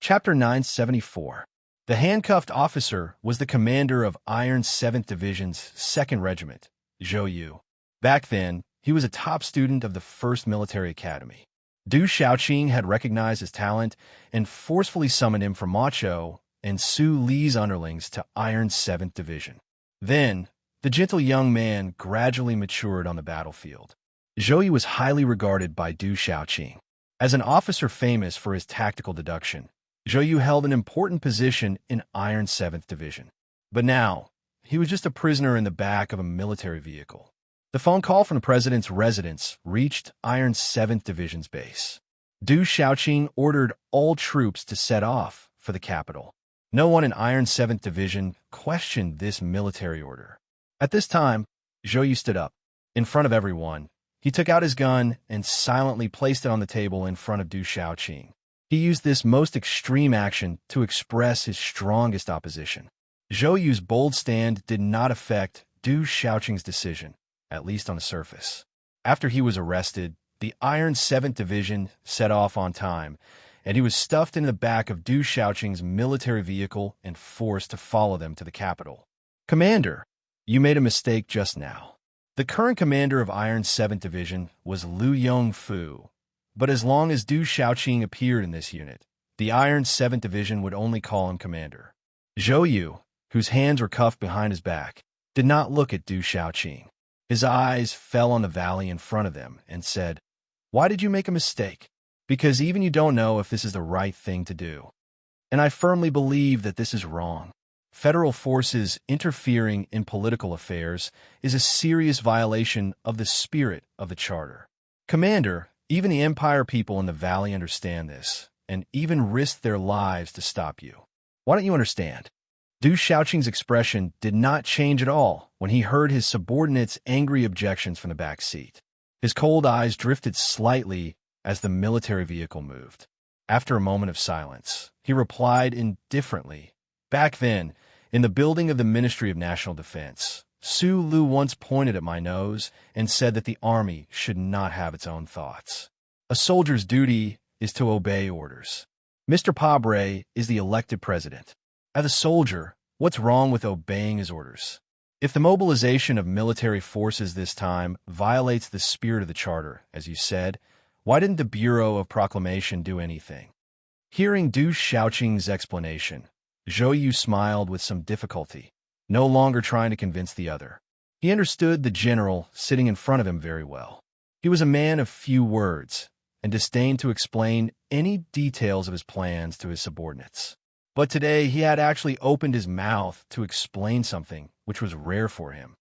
Chapter 974. The handcuffed officer was the commander of Iron 7th Division's 2nd Regiment, Zhou Yu. Back then, he was a top student of the 1st Military Academy. Du Shaoqing had recognized his talent and forcefully summoned him from Ma Chou and Su Li's underlings to Iron 7th Division. Then, the gentle young man gradually matured on the battlefield. Zhou Yu was highly regarded by Du Shaoqing. As an officer famous for his tactical deduction, Zhou Yu held an important position in Iron 7th Division. But now, he was just a prisoner in the back of a military vehicle. The phone call from the president's residence reached Iron 7th Division's base. Du Shaoqing ordered all troops to set off for the capital. No one in Iron 7th Division questioned this military order. At this time, Zhou Yu stood up. In front of everyone, he took out his gun and silently placed it on the table in front of Du Shaoqing. He used this most extreme action to express his strongest opposition. Zhou Yu's bold stand did not affect Du Shaoqing's decision, at least on the surface. After he was arrested, the Iron 7th Division set off on time, and he was stuffed in the back of Du Shaoqing's military vehicle and forced to follow them to the capital. "Commander, you made a mistake just now." The current commander of Iron 7th Division was Liu Yongfu, but as long as Du Shaoqing appeared in this unit, the Iron 7th Division would only call him commander. Zhou Yu, whose hands were cuffed behind his back, did not look at Du Shaoqing. His eyes fell on the valley in front of them and said, "Why did you make a mistake?" "Because even you don't know if this is the right thing to do. And I firmly believe that this is wrong. Federal forces interfering in political affairs is a serious violation of the spirit of the Charter. Commander, even the Empire people in the valley understand this, and even risk their lives to stop you. Why don't you understand?" Du Shaoqing's expression did not change at all when he heard his subordinates' angry objections from the back seat. His cold eyes drifted slightly as the military vehicle moved. After a moment of silence, he replied indifferently, "Back then, in the building of the Ministry of National Defense, Su Lu once pointed at my nose and said that the army should not have its own thoughts. A soldier's duty is to obey orders. Mr. Pabre is the elected president. As a soldier, what's wrong with obeying his orders? If the mobilization of military forces this time violates the spirit of the Charter, as you said, why didn't the Bureau of Proclamation do anything?" Hearing Du Shaoqing's explanation, Zhou Yu smiled with some difficulty, no longer trying to convince the other. He understood the general sitting in front of him very well. He was a man of few words and disdained to explain any details of his plans to his subordinates. But today he had actually opened his mouth to explain something which was rare for him.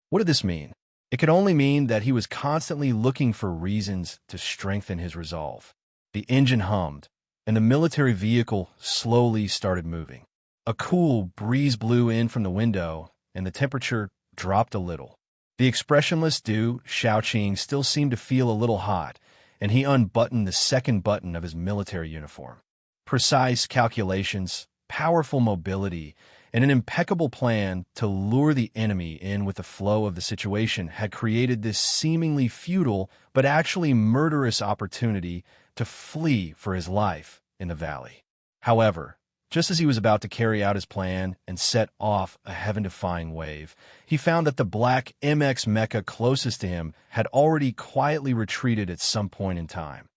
What did this mean? It could only mean that he was constantly looking for reasons to strengthen his resolve. The engine hummed, and the military vehicle slowly started moving. A cool breeze blew in from the window, and the temperature dropped a little. The expressionless Du Shaoqing still seemed to feel a little hot, and he unbuttoned the second button of his military uniform. Precise calculations, powerful mobility, and an impeccable plan to lure the enemy in with the flow of the situation had created this seemingly futile but actually murderous opportunity to flee for his life in the valley. However, just as he was about to carry out his plan and set off a heaven-defying wave, he found that the black MX mecha closest to him had already quietly retreated at some point in time,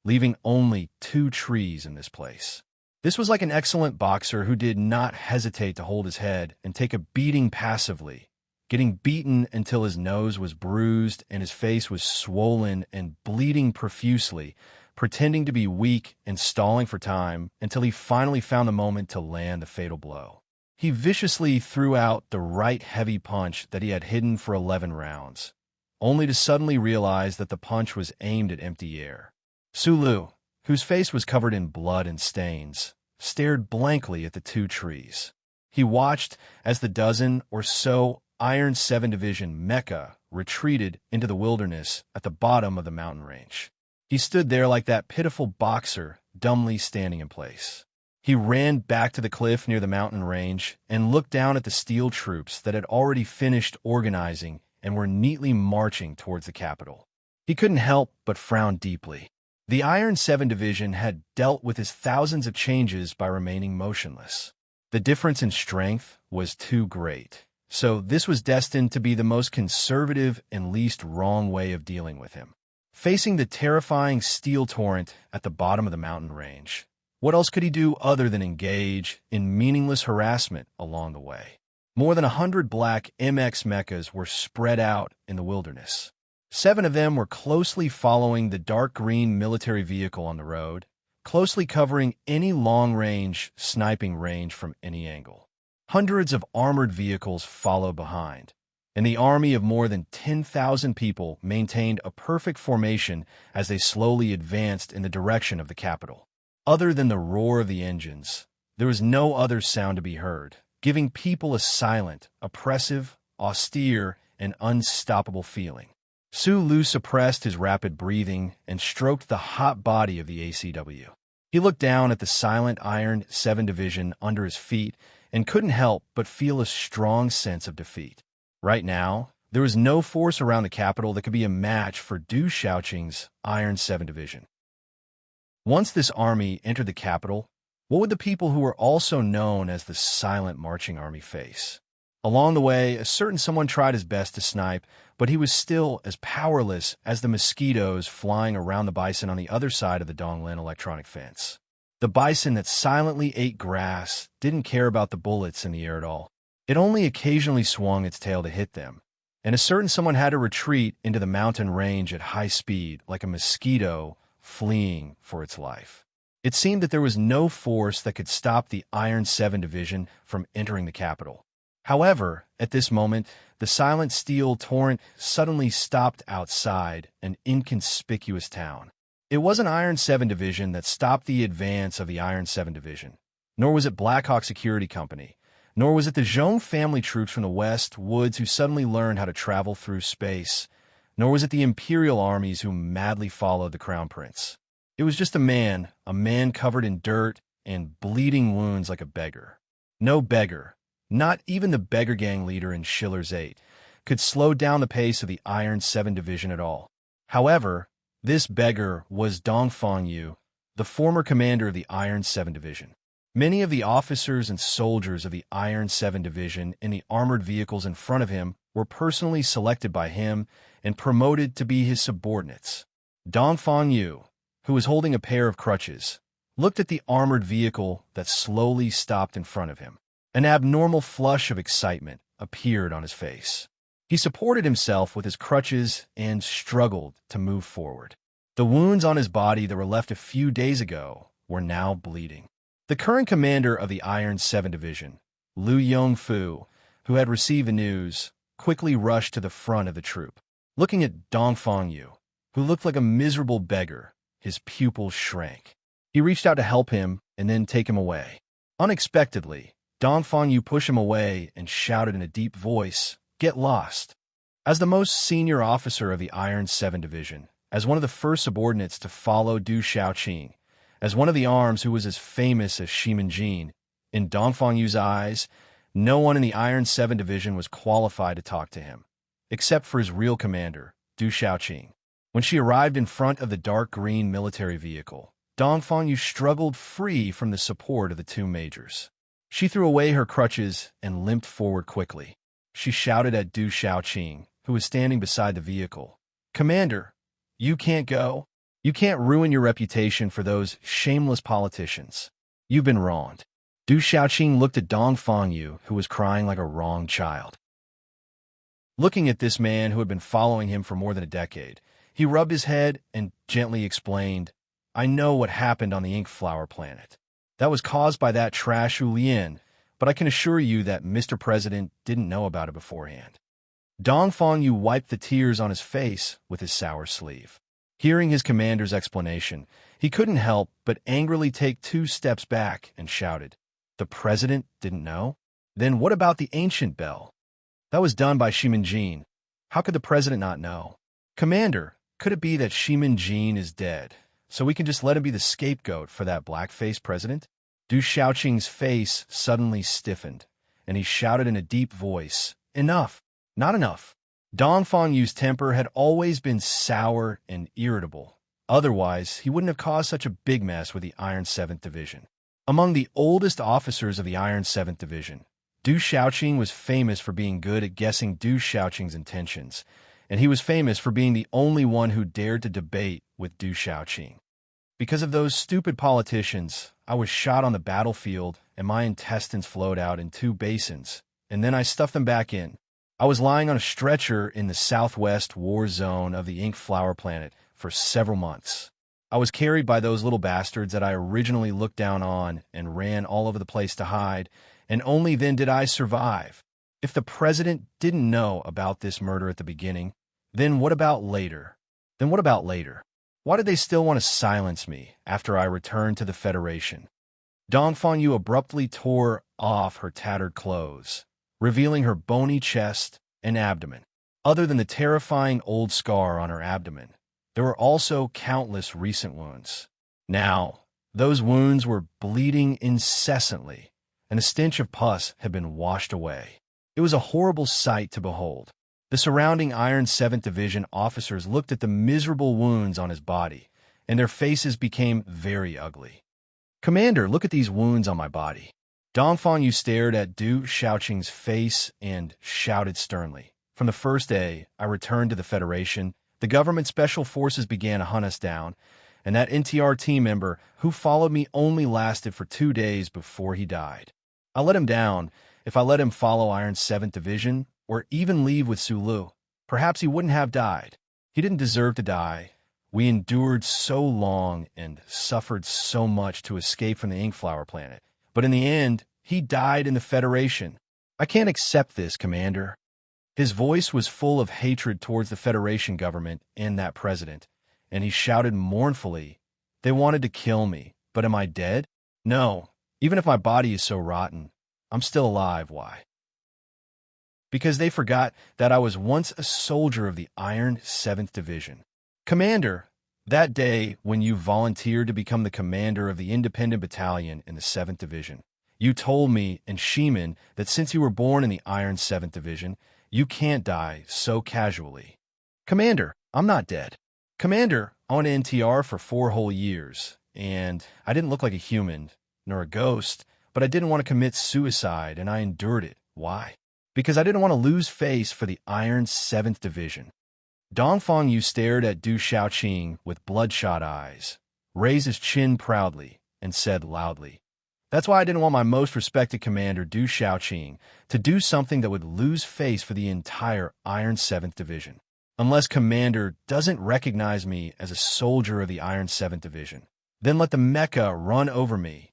leaving only 2 trees in this place. This was like an excellent boxer who did not hesitate to hold his head and take a beating passively, getting beaten until his nose was bruised and his face was swollen and bleeding profusely, pretending to be weak and stalling for time until he finally found the moment to land the fatal blow. He viciously threw out the right heavy punch that he had hidden for 11 rounds, only to suddenly realize that the punch was aimed at empty air. Su Lu, whose face was covered in blood and stains, stared blankly at the 2 trees. He watched as the dozen or so Iron 7 Division mecha retreated into the wilderness at the bottom of the mountain range. He stood there like that pitiful boxer, dumbly standing in place. He ran back to the cliff near the mountain range and looked down at the steel troops that had already finished organizing and were neatly marching towards the capital. He couldn't help but frown deeply. The Iron 7 Division had dealt with his thousands of changes by remaining motionless. The difference in strength was too great, so this was destined to be the most conservative and least wrong way of dealing with him. Facing the terrifying steel torrent at the bottom of the mountain range, what else could he do other than engage in meaningless harassment along the way? More than 100 black MX mechas were spread out in the wilderness. 7 of them were closely following the dark green military vehicle on the road, closely covering any long-range sniping range from any angle. Hundreds of armored vehicles followed behind, and the army of more than 10,000 people maintained a perfect formation as they slowly advanced in the direction of the capital. Other than the roar of the engines, there was no other sound to be heard, giving people a silent, oppressive, austere, and unstoppable feeling. Su Lu suppressed his rapid breathing and stroked the hot body of the ACW. He looked down at the silent Iron 7 Division under his feet and couldn't help but feel a strong sense of defeat. Right now, there was no force around the capital that could be a match for Du Shaoqing's Iron 7 Division. Once this army entered the capital, what would the people who were also known as the Silent Marching Army face? Along the way, a certain someone tried his best to snipe, but he was still as powerless as the mosquitoes flying around the bison on the other side of the Donglin electronic fence. The bison that silently ate grass didn't care about the bullets in the air at all. It only occasionally swung its tail to hit them, and a certain someone had to retreat into the mountain range at high speed like a mosquito fleeing for its life. It seemed that there was no force that could stop the Iron 7 Division from entering the capital. However, at this moment, the silent steel torrent suddenly stopped outside an inconspicuous town. It wasn't Iron 7 Division that stopped the advance of the Iron 7 Division, nor was it Blackhawk Security Company, nor was it the Zhong family troops from the West Woods who suddenly learned how to travel through space, nor was it the Imperial armies who madly followed the Crown Prince. It was just a man covered in dirt and bleeding wounds like a beggar. No beggar, not even the beggar gang leader in Schiller's 8, could slow down the pace of the Iron 7 Division at all. However, this beggar was Dongfang Yu, the former commander of the Iron 7 Division. Many of the officers and soldiers of the Iron 7 Division in the armored vehicles in front of him were personally selected by him and promoted to be his subordinates. Dongfang Yu, who was holding a pair of crutches, looked at the armored vehicle that slowly stopped in front of him. An abnormal flush of excitement appeared on his face. He supported himself with his crutches and struggled to move forward. The wounds on his body that were left a few days ago were now bleeding. The current commander of the Iron 7 Division, Lu Yongfu, who had received the news, quickly rushed to the front of the troop. Looking at Dongfang Yu, who looked like a miserable beggar, his pupils shrank. He reached out to help him and then take him away. Unexpectedly, Dongfang Yu pushed him away and shouted in a deep voice, "Get lost." As the most senior officer of the Iron 7 Division, as one of the first subordinates to follow Du Shaoqing, as one of the arms who was as famous as Shimin-Jin, in Dongfang Yu's eyes, no one in the Iron 7 Division was qualified to talk to him, except for his real commander, Du Shaoqing. When she arrived in front of the dark green military vehicle, Dongfang Yu struggled free from the support of the two majors. She threw away her crutches and limped forward quickly. She shouted at Du Shaoqing, who was standing beside the vehicle, "Commander, you can't go. You can't ruin your reputation for those shameless politicians. You've been wronged." Du Shaoqing looked at Dongfang Yu, who was crying like a wronged child. Looking at this man who had been following him for more than a decade, he rubbed his head and gently explained, "I know what happened on the Ink Flower planet. That was caused by that trash Ulien, but I can assure you that Mr. President didn't know about it beforehand." Dongfang Yu wiped the tears on his face with his sour sleeve. Hearing his commander's explanation, he couldn't help but angrily take 2 steps back and shouted, "The president didn't know? Then what about the ancient bell? That was done by Shimin-Jin. How could the president not know? Commander, could it be that Shimin-Jin is dead, so we can just let him be the scapegoat for that black-faced president?" Du Shaoqing's face suddenly stiffened, and he shouted in a deep voice, "Enough! Not enough!" Dongfang Yu's temper had always been sour and irritable, Otherwise, he wouldn't have caused such a big mess with the Iron 7th Division. Among the oldest officers of the Iron 7th Division, Du Shaoqing was famous for being good at guessing Du Shaoqing's intentions, and he was famous for being the only one who dared to debate with Du Shaoqing. Because of those stupid politicians, I was shot on the battlefield and my intestines flowed out in 2 basins, and then I stuffed them back in. I was lying on a stretcher in the southwest war zone of the ink flower planet for several months. I was carried by those little bastards that I originally looked down on and ran all over the place to hide, and only then did I survive. If the president didn't know about this murder at the beginning, then what about later? Why did they still want to silence me after I returned to the Federation? Dongfang Yu abruptly tore off her tattered clothes, revealing her bony chest and abdomen. Other than the terrifying old scar on her abdomen, there were also countless recent wounds. Now, those wounds were bleeding incessantly, and the stench of pus had been washed away. It was a horrible sight to behold. The surrounding Iron 7th Division officers looked at the miserable wounds on his body, and their faces became very ugly. "Commander, look at these wounds on my body." Dongfang Yu stared at Du Shaoqing's face and shouted sternly. "From the first day I returned to the Federation, the government special forces began to hunt us down, and that NTR team member who followed me only lasted for 2 days before he died. I let him down. If I let him follow Iron 7th Division, or even leave with Sulu, perhaps he wouldn't have died. He didn't deserve to die. We endured so long and suffered so much to escape from the Inkflower planet. But in the end, he died in the Federation. I can't accept this, Commander." His voice was full of hatred towards the Federation government and that president, and he shouted mournfully, "They wanted to kill me, but am I dead? No, even if my body is so rotten, I'm still alive. Why? Because they forgot that I was once a soldier of the Iron 7th Division. Commander, that day when you volunteered to become the commander of the independent battalion in the 7th Division, you told me and Sheeman that since you were born in the Iron 7th Division, you can't die so casually. Commander, I'm not dead. Commander, I went to NTR for 4 whole years, and I didn't look like a human, nor a ghost, but I didn't want to commit suicide, and I endured it. Why? Because I didn't want to lose face for the Iron 7th Division." Dongfang Yu stared at Du Shaoqing with bloodshot eyes, raised his chin proudly, and said loudly, "That's why I didn't want my most respected commander, Du Shaoqing, to do something that would lose face for the entire Iron 7th Division. Unless Commander doesn't recognize me as a soldier of the Iron 7th Division, then let the mecha run over me."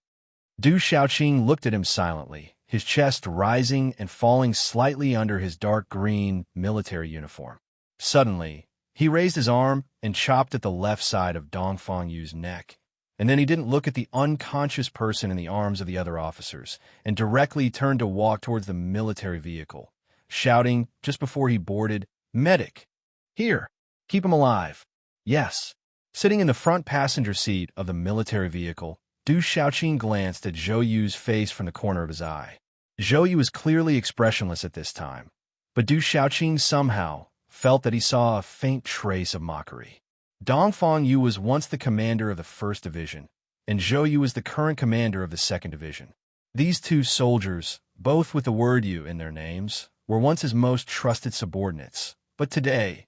Du Shaoqing looked at him silently, his chest rising and falling slightly under his dark green military uniform. Suddenly, he raised his arm and chopped at the left side of Dongfang Yu's neck. And then he didn't look at the unconscious person in the arms of the other officers, and directly turned to walk towards the military vehicle, shouting just before he boarded, "Medic! Here! Keep him alive!" Yes. Sitting in the front passenger seat of the military vehicle, Du Shaoqing glanced at Zhou Yu's face from the corner of his eye. Zhou Yu was clearly expressionless at this time, but Du Shaoqing somehow felt that he saw a faint trace of mockery. Dongfang Yu was once the commander of the 1st Division, and Zhou Yu was the current commander of the 2nd Division. These 2 soldiers, both with the word Yu in their names, were once his most trusted subordinates. But today,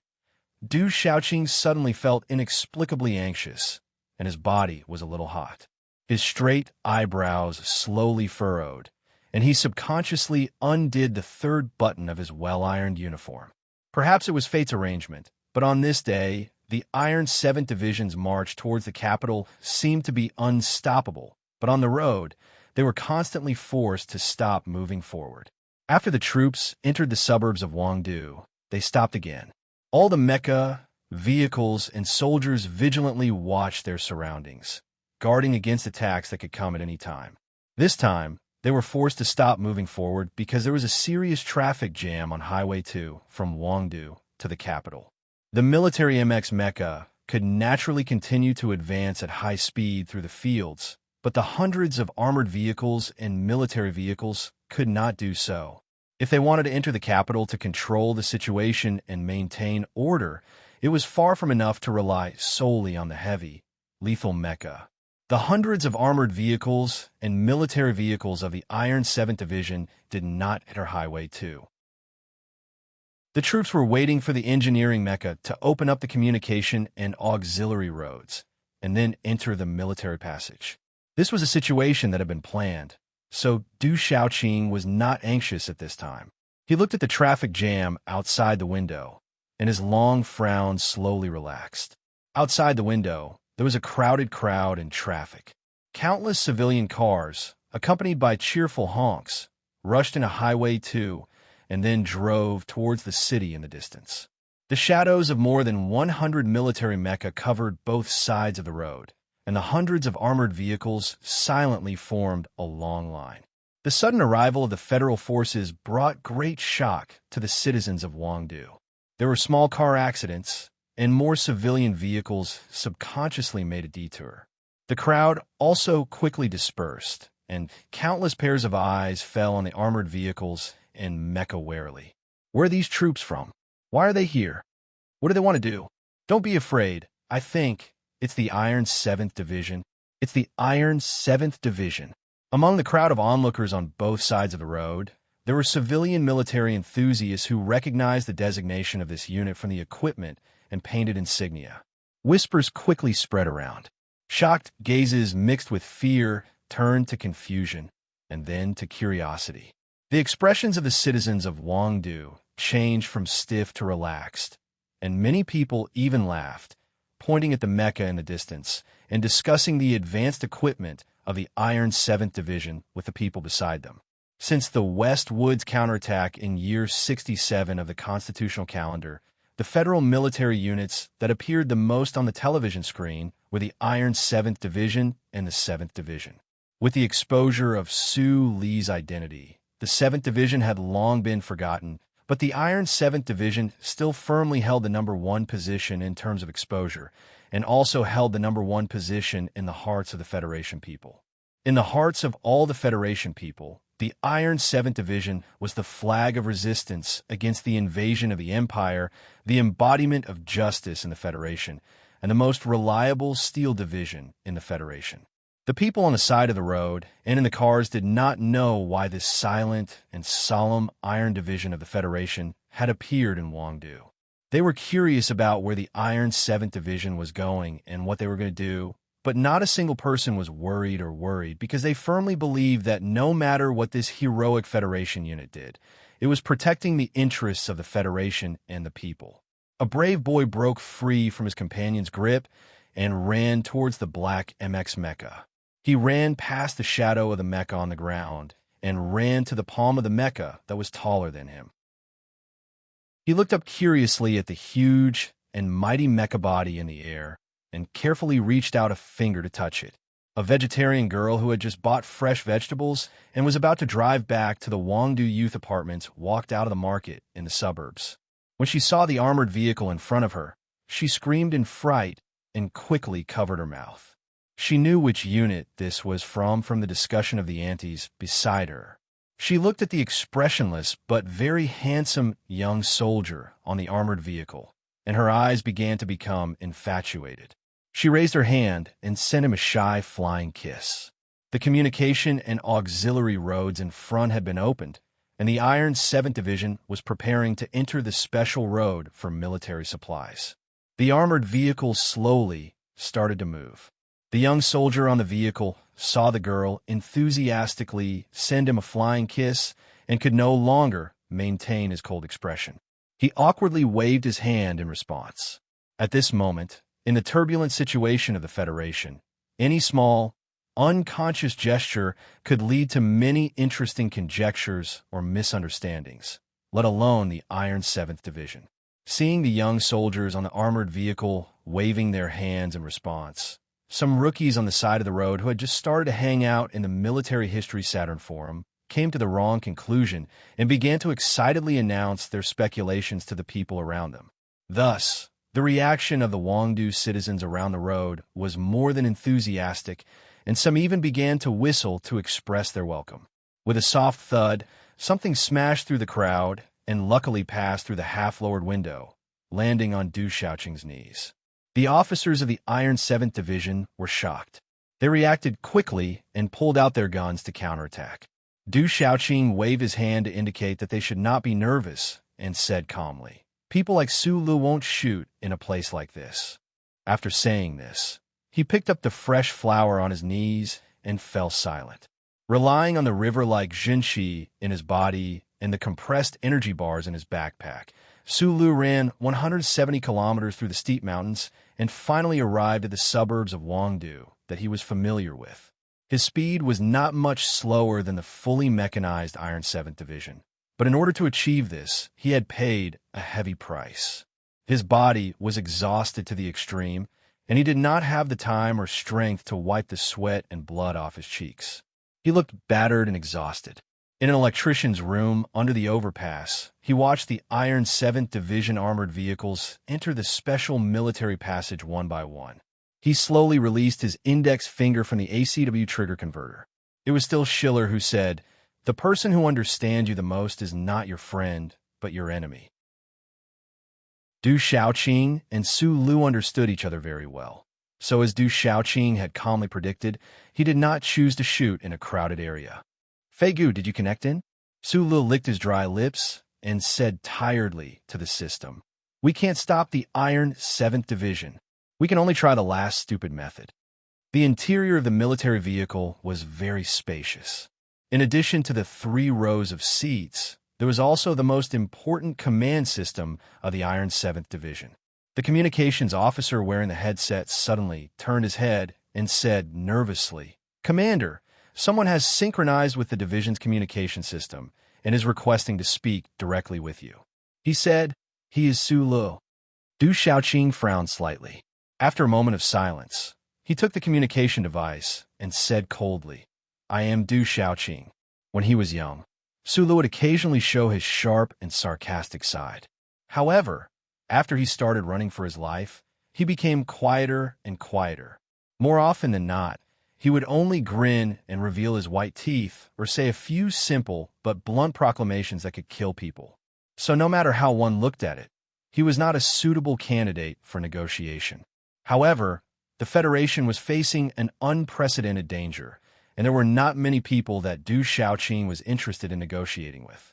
Du Shaoqing suddenly felt inexplicably anxious, and his body was a little hot. His straight eyebrows slowly furrowed, and he subconsciously undid the 3rd button of his well-ironed uniform. Perhaps it was fate's arrangement, but on this day, the Iron 7th Division's march towards the capital seemed to be unstoppable, but on the road, they were constantly forced to stop moving forward. After the troops entered the suburbs of Wangdu, they stopped again. All the mecha, vehicles, and soldiers vigilantly watched their surroundings, guarding against attacks that could come at any time. This time, they were forced to stop moving forward because there was a serious traffic jam on Highway 2 from Wangdu to the capital. The military MX mecha could naturally continue to advance at high speed through the fields, but the hundreds of armored vehicles and military vehicles could not do so. If they wanted to enter the capital to control the situation and maintain order, it was far from enough to rely solely on the heavy, lethal mecha. The hundreds of armored vehicles and military vehicles of the Iron 7th Division did not enter Highway 2. The troops were waiting for the engineering mecha to open up the communication and auxiliary roads, and then enter the military passage. This was a situation that had been planned, so Du Xiaoqing was not anxious at this time. He looked at the traffic jam outside the window, and his long frown slowly relaxed. Outside the window, there was a crowded crowd and traffic. Countless civilian cars, accompanied by cheerful honks, rushed into Highway 2 and then drove towards the city in the distance. The shadows of more than 100 military mecha covered both sides of the road, and the hundreds of armored vehicles silently formed a long line. The sudden arrival of the federal forces brought great shock to the citizens of Wangdu. There were small car accidents, and more civilian vehicles subconsciously made a detour. The crowd also quickly dispersed, and countless pairs of eyes fell on the armored vehicles and mecha warily. Where are these troops from? Why are they here? What do they want to do? Don't be afraid. I think it's the Iron 7th Division. It's the Iron 7th Division. Among the crowd of onlookers on both sides of the road, there were civilian military enthusiasts who recognized the designation of this unit from the equipment and painted insignia. Whispers quickly spread around. Shocked gazes mixed with fear turned to confusion and then to curiosity. The expressions of the citizens of Wangdu changed from stiff to relaxed, and many people even laughed, pointing at the mecha in the distance and discussing the advanced equipment of the Iron 7th Division with the people beside them. Since the West Woods counterattack in year 67 of the constitutional calendar, the federal military units that appeared the most on the television screen were the Iron 7th Division and the 7th Division. With the exposure of Su Li's identity, the 7th Division had long been forgotten, but the Iron 7th Division still firmly held the number one position in terms of exposure, and also held the number one position in the hearts of the Federation people. In the hearts of all the Federation people, the Iron 7th Division was the flag of resistance against the invasion of the Empire, the embodiment of justice in the Federation, and the most reliable steel division in the Federation. The people on the side of the road and in the cars did not know why this silent and solemn Iron Division of the Federation had appeared in Wangdu. They were curious about where the Iron 7th Division was going and what they were going to do, but not a single person was worried because they firmly believed that no matter what this heroic Federation unit did, it was protecting the interests of the Federation and the people. A brave boy broke free from his companion's grip and ran towards the black MX mecha. He ran past the shadow of the mecha on the ground and ran to the palm of the mecha that was taller than him. He looked up curiously at the huge and mighty mecha body in the air and carefully reached out a finger to touch it. A vegetarian girl who had just bought fresh vegetables and was about to drive back to the Wangdu youth apartments walked out of the market in the suburbs. When she saw the armored vehicle in front of her, she screamed in fright and quickly covered her mouth. She knew which unit this was from the discussion of the aunties beside her. She looked at the expressionless but very handsome young soldier on the armored vehicle, and her eyes began to become infatuated. She raised her hand and sent him a shy flying kiss. The communication and auxiliary roads in front had been opened, and the Iron 7th Division was preparing to enter the special road for military supplies. The armored vehicle slowly started to move. The young soldier on the vehicle saw the girl enthusiastically send him a flying kiss and could no longer maintain his cold expression. He awkwardly waved his hand in response. At this moment, in the turbulent situation of the Federation, any small, unconscious gesture could lead to many interesting conjectures or misunderstandings, let alone the Iron 7th Division. Seeing the young soldiers on the armored vehicle waving their hands in response, some rookies on the side of the road who had just started to hang out in the Military History Saturn Forum came to the wrong conclusion and began to excitedly announce their speculations to the people around them. Thus, the reaction of the Wangdu citizens around the road was more than enthusiastic, and some even began to whistle to express their welcome. With a soft thud, something smashed through the crowd and luckily passed through the half-lowered window, landing on Du Xiaoqing's knees. The officers of the Iron 7th Division were shocked. They reacted quickly and pulled out their guns to counterattack. Du Xiaoqing waved his hand to indicate that they should not be nervous and said calmly, "People like Su Lu won't shoot in a place like this." After saying this, he picked up the fresh flower on his knees and fell silent. Relying on the river-like Jinshi in his body and the compressed energy bars in his backpack, Su Lu ran 170 kilometers through the steep mountains and finally arrived at the suburbs of Wangdu that he was familiar with. His speed was not much slower than the fully mechanized Iron 7th Division, but in order to achieve this, he had paid a heavy price. His body was exhausted to the extreme, and he did not have the time or strength to wipe the sweat and blood off his cheeks. He looked battered and exhausted. In an electrician's room under the overpass, he watched the Iron 7th Division armored vehicles enter the special military passage one by one. He slowly released his index finger from the ACW trigger converter. It was still Schiller who said, "The person who understands you the most is not your friend, but your enemy." Du Xiaoqing and Su Lu understood each other very well. So as Du Xiaoqing had calmly predicted, he did not choose to shoot in a crowded area. "Fei Gu, did you connect in?" Su Lu licked his dry lips and said tiredly to the system, "We can't stop the Iron 7th Division. We can only try the last stupid method." The interior of the military vehicle was very spacious. In addition to the 3 rows of seats, there was also the most important command system of the Iron 7th Division. The communications officer wearing the headset suddenly turned his head and said nervously, "Commander, someone has synchronized with the division's communication system and is requesting to speak directly with you." He said, "He is Su Lu." Du Xiaoqing frowned slightly. After a moment of silence, he took the communication device and said coldly, "I am Du Xiaoqing." When he was young, Su Lu would occasionally show his sharp and sarcastic side. However, after he started running for his life, he became quieter and quieter. More often than not, he would only grin and reveal his white teeth or say a few simple but blunt proclamations that could kill people. So no matter how one looked at it, he was not a suitable candidate for negotiation. However, the Federation was facing an unprecedented danger, and there were not many people that Du Xiaoqing was interested in negotiating with.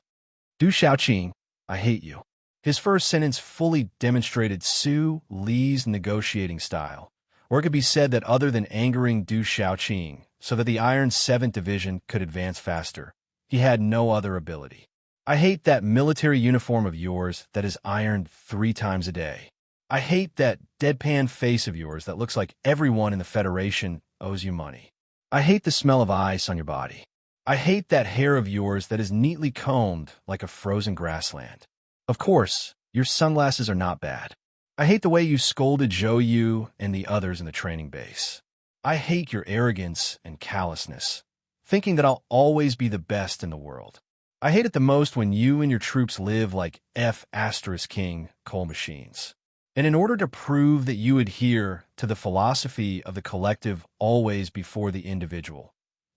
"Du Xiaoqing, I hate you." His first sentence fully demonstrated Su Li's negotiating style, or it could be said that other than angering Du Xiaoqing so that the Iron 7th Division could advance faster, he had no other ability. "I hate that military uniform of yours that is ironed 3 times a day. I hate that deadpan face of yours that looks like everyone in the Federation owes you money. I hate the smell of ice on your body. I hate that hair of yours that is neatly combed like a frozen grassland. Of course, your sunglasses are not bad. I hate the way you scolded Zhou Yu and the others in the training base. I hate your arrogance and callousness, thinking that I'll always be the best in the world. I hate it the most when you and your troops live like F***king coal machines. And in order to prove that you adhere to the philosophy of the collective always before the individual,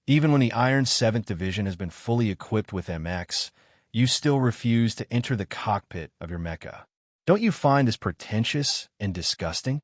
even when the Iron 7th Division has been fully equipped with MX, you still refuse to enter the cockpit of your mecha. Don't you find this pretentious and disgusting?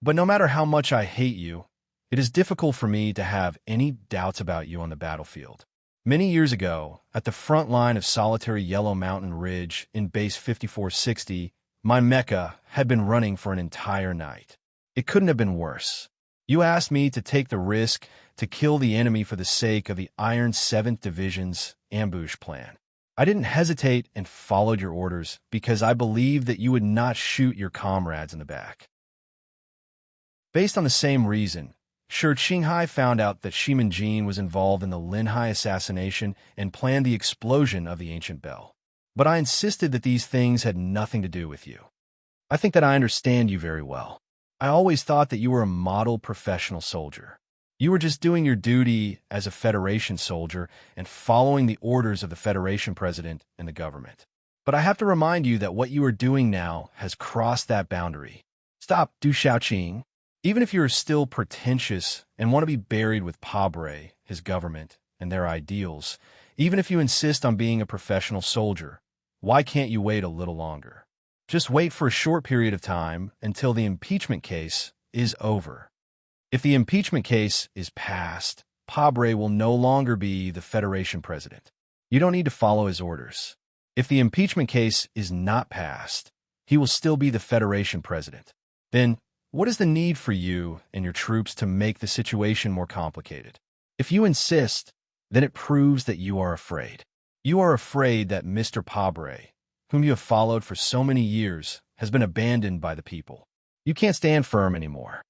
But no matter how much I hate you, it is difficult for me to have any doubts about you on the battlefield. Many years ago, at the front line of solitary Yellow Mountain Ridge in Base 5460, my mecha had been running for an entire night. It couldn't have been worse. You asked me to take the risk to kill the enemy for the sake of the Iron 7th Division's ambush plan. I didn't hesitate and followed your orders because I believed that you would not shoot your comrades in the back. Based on the same reason, Shi Qinghai found out that Shimin Jin was involved in the Linhai assassination and planned the explosion of the ancient bell. But I insisted that these things had nothing to do with you. I think that I understand you very well. I always thought that you were a model professional soldier. You were just doing your duty as a Federation soldier and following the orders of the Federation president and the government. But I have to remind you that what you are doing now has crossed that boundary. Stop, Du Xiaoqing. Even if you are still pretentious and want to be buried with Pabre, his government, and their ideals, even if you insist on being a professional soldier, why can't you wait a little longer? Just wait for a short period of time until the impeachment case is over. If the impeachment case is passed, Pabre will no longer be the Federation president. You don't need to follow his orders. If the impeachment case is not passed, he will still be the Federation president. Then, what is the need for you and your troops to make the situation more complicated? If you insist, then it proves that you are afraid. You are afraid that Mr. Pabre, whom you have followed for so many years, has been abandoned by the people. You can't stand firm anymore.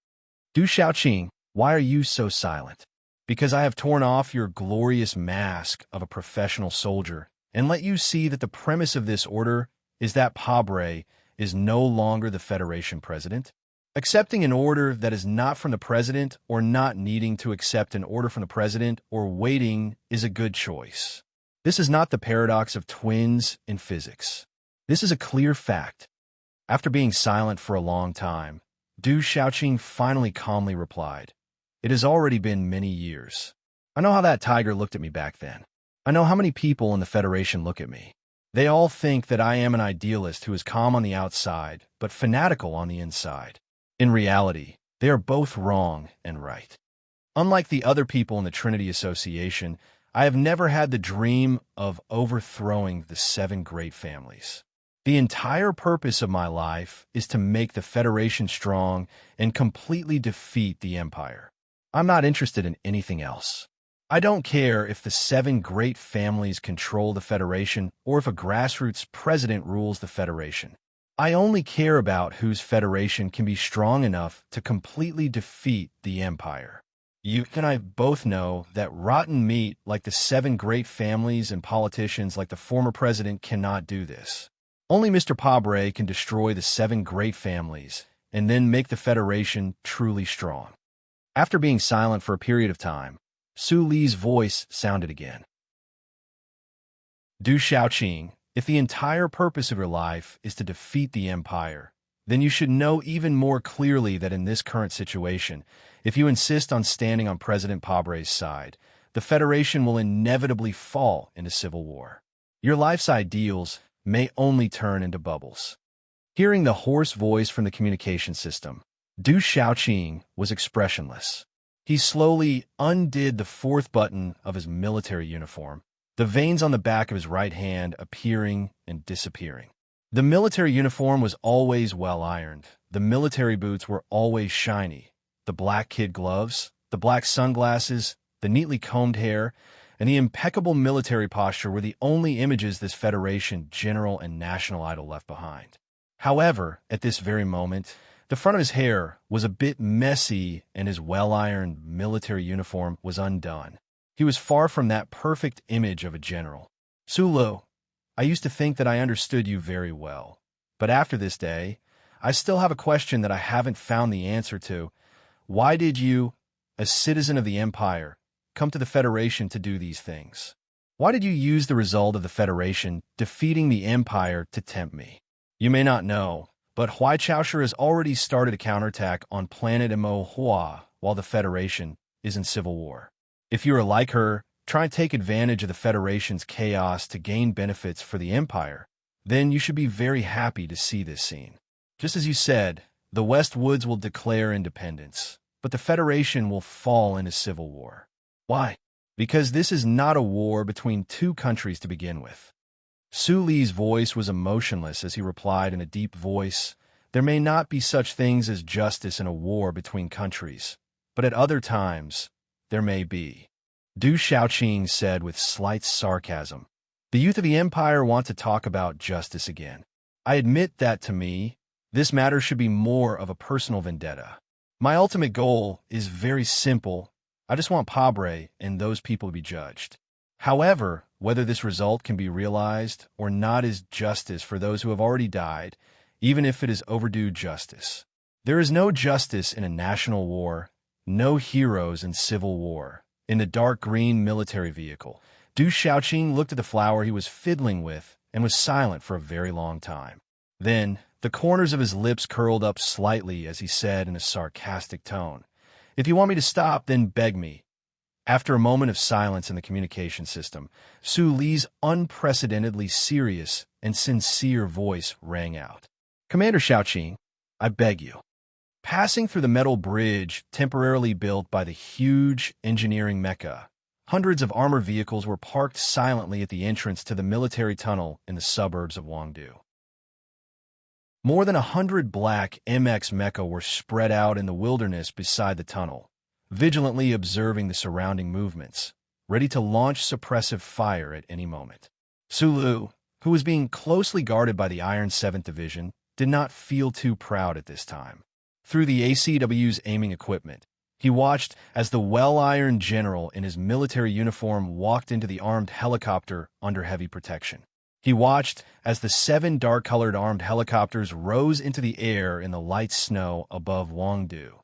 Du Xiaoqing, why are you so silent? Because I have torn off your glorious mask of a professional soldier and let you see that the premise of this order is that Pabre is no longer the Federation president. Accepting an order that is not from the president or not needing to accept an order from the president or waiting is a good choice. This is not the paradox of twins in physics. This is a clear fact. After being silent for a long time, Du Xiaoqing finally calmly replied, "It has already been many years. I know how that tiger looked at me back then. I know how many people in the Federation look at me. They all think that I am an idealist who is calm on the outside, but fanatical on the inside. In reality, they are both wrong and right. Unlike the other people in the Trinity Association, I have never had the dream of overthrowing the 7 great families. The entire purpose of my life is to make the Federation strong and completely defeat the Empire. I'm not interested in anything else. I don't care if the 7 great families control the Federation or if a grassroots president rules the Federation. I only care about whose Federation can be strong enough to completely defeat the Empire. You and I both know that rotten meat like the 7 great families and politicians like the former president cannot do this. Only Mr. Pabre can destroy the 7 great families and then make the Federation truly strong." After being silent for a period of time, Su Li's voice sounded again. "Du Xiaoqing, if the entire purpose of your life is to defeat the Empire, then you should know even more clearly that in this current situation, if you insist on standing on President Pabre's side, the Federation will inevitably fall into civil war. Your life's ideals may only turn into bubbles." Hearing the hoarse voice from the communication system, Du Xiaoqing was expressionless. He slowly undid the 4th button of his military uniform, the veins on the back of his right hand appearing and disappearing. The military uniform was always well-ironed. The military boots were always shiny. The black kid gloves, the black sunglasses, the neatly combed hair, and the impeccable military posture were the only images this Federation general and national idol left behind. However, at this very moment, the front of his hair was a bit messy and his well-ironed military uniform was undone. He was far from that perfect image of a general. "Sulu, I used to think that I understood you very well. But after this day, I still have a question that I haven't found the answer to. Why did you, a citizen of the Empire, come to the Federation to do these things? Why did you use the result of the Federation defeating the Empire to tempt me? You may not know, but Huai Chaosher has already started a counterattack on planet Emo Hua while the Federation is in civil war. If you are like her, try and take advantage of the Federation's chaos to gain benefits for the Empire, then you should be very happy to see this scene. Just as you said, the West Woods will declare independence, but the Federation will fall into civil war. Why? Because this is not a war between 2 countries to begin with." Su Li's voice was emotionless as he replied in a deep voice, "There may not be such things as justice in a war between countries, but at other times, there may be." Du Xiaoqing said with slight sarcasm, "The youth of the Empire want to talk about justice again. I admit that to me, this matter should be more of a personal vendetta. My ultimate goal is very simple. I just want Pabre and those people to be judged. However, whether this result can be realized or not is justice for those who have already died, even if it is overdue justice. There is no justice in a national war, no heroes in civil war." In the dark green military vehicle, Du Xiaoqing looked at the flower he was fiddling with and was silent for a very long time. Then, the corners of his lips curled up slightly as he said in a sarcastic tone, "If you want me to stop, then beg me." After a moment of silence in the communication system, Su Li's unprecedentedly serious and sincere voice rang out. Commander Xiaoqing, I beg you. Passing through the metal bridge temporarily built by the huge engineering mecca, hundreds of armored vehicles were parked silently at the entrance to the military tunnel in the suburbs of Wangdu. More than 100 black MX mecha were spread out in the wilderness beside the tunnel, vigilantly observing the surrounding movements, ready to launch suppressive fire at any moment. Sulu, who was being closely guarded by the Iron 7th Division, did not feel too proud at this time. Through the ACW's aiming equipment, he watched as the well-ironed general in his military uniform walked into the armed helicopter under heavy protection. He watched as the 7 dark-colored armed helicopters rose into the air in the light snow above Wangdu.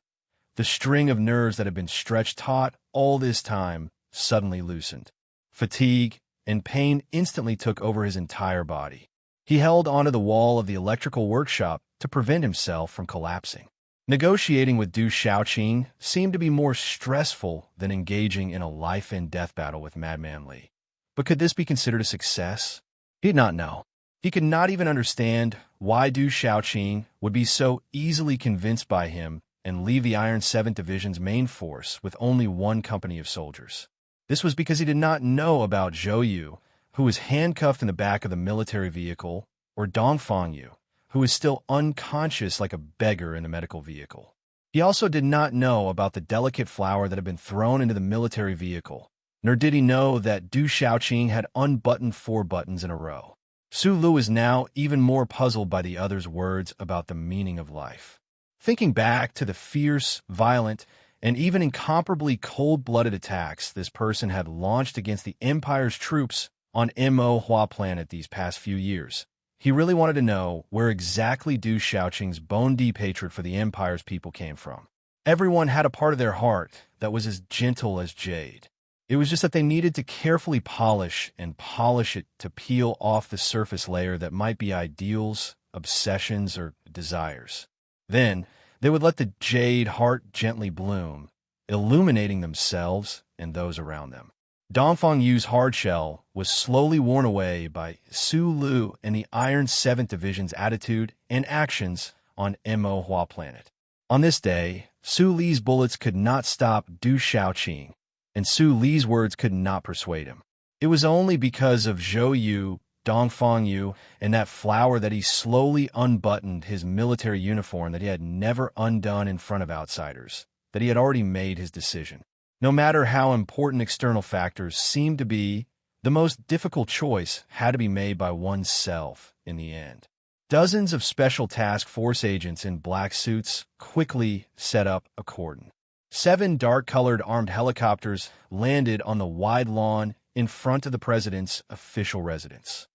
The string of nerves that had been stretched taut all this time suddenly loosened. Fatigue and pain instantly took over his entire body. He held onto the wall of the electrical workshop to prevent himself from collapsing. Negotiating with Du Xiaoqing seemed to be more stressful than engaging in a life-and-death battle with Madman Li. But could this be considered a success? He did not know. He could not even understand why Du Xiaoqing would be so easily convinced by him and leave the Iron 7th Division's main force with only one company of soldiers. This was because he did not know about Zhou Yu, who was handcuffed in the back of the military vehicle, or Dongfang Yu, who was still unconscious like a beggar in the medical vehicle. He also did not know about the delicate flower that had been thrown into the military vehicle, nor did he know that Du Xiaoqing had unbuttoned 4 buttons in a row. Su Lu was now even more puzzled by the other's words about the meaning of life. Thinking back to the fierce, violent, and even incomparably cold-blooded attacks this person had launched against the Empire's troops on Mo Hua planet these past few years, he really wanted to know where exactly Du Xiaoqing's bone-deep hatred for the Empire's people came from. Everyone had a part of their heart that was as gentle as jade. It was just that they needed to carefully polish it to peel off the surface layer that might be ideals, obsessions, or desires. Then, they would let the jade heart gently bloom, illuminating themselves and those around them. Dongfang Yu's hardshell was slowly worn away by Su Lu and the Iron 7th Division's attitude and actions on Mo Hua planet. On this day, Su Li's bullets could not stop Du Xiaoqing, and Su Li's words could not persuade him. It was only because of Zhou Yu, Dongfang Yu, and that flower that he slowly unbuttoned his military uniform that he had never undone in front of outsiders, that he had already made his decision. No matter how important external factors seemed to be, the most difficult choice had to be made by oneself in the end. Dozens of Special Task Force agents in black suits quickly set up a cordon. 7 dark-colored armed helicopters landed on the wide lawn in front of the president's official residence.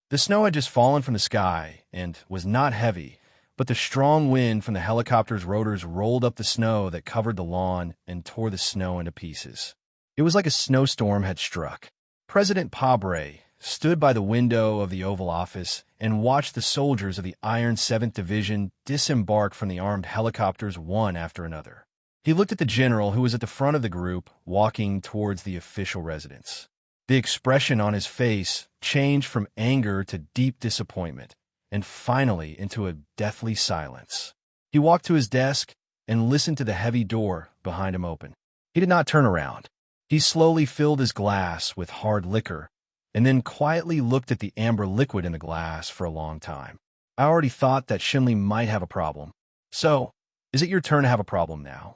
The snow had just fallen from the sky and was not heavy, but the strong wind from the helicopter's rotors rolled up the snow that covered the lawn and tore the snow into pieces. It was like a snowstorm had struck. President Pabre stood by the window of the Oval Office and watched the soldiers of the Iron 7th Division disembark from the armed helicopters one after another. He looked at the general who was at the front of the group, walking towards the official residence. The expression on his face changed from anger to deep disappointment, and finally into a deathly silence. He walked to his desk and listened to the heavy door behind him open. He did not turn around. He slowly filled his glass with hard liquor, and then quietly looked at the amber liquid in the glass for a long time. I already thought that Shinli might have a problem. So, is it your turn to have a problem now?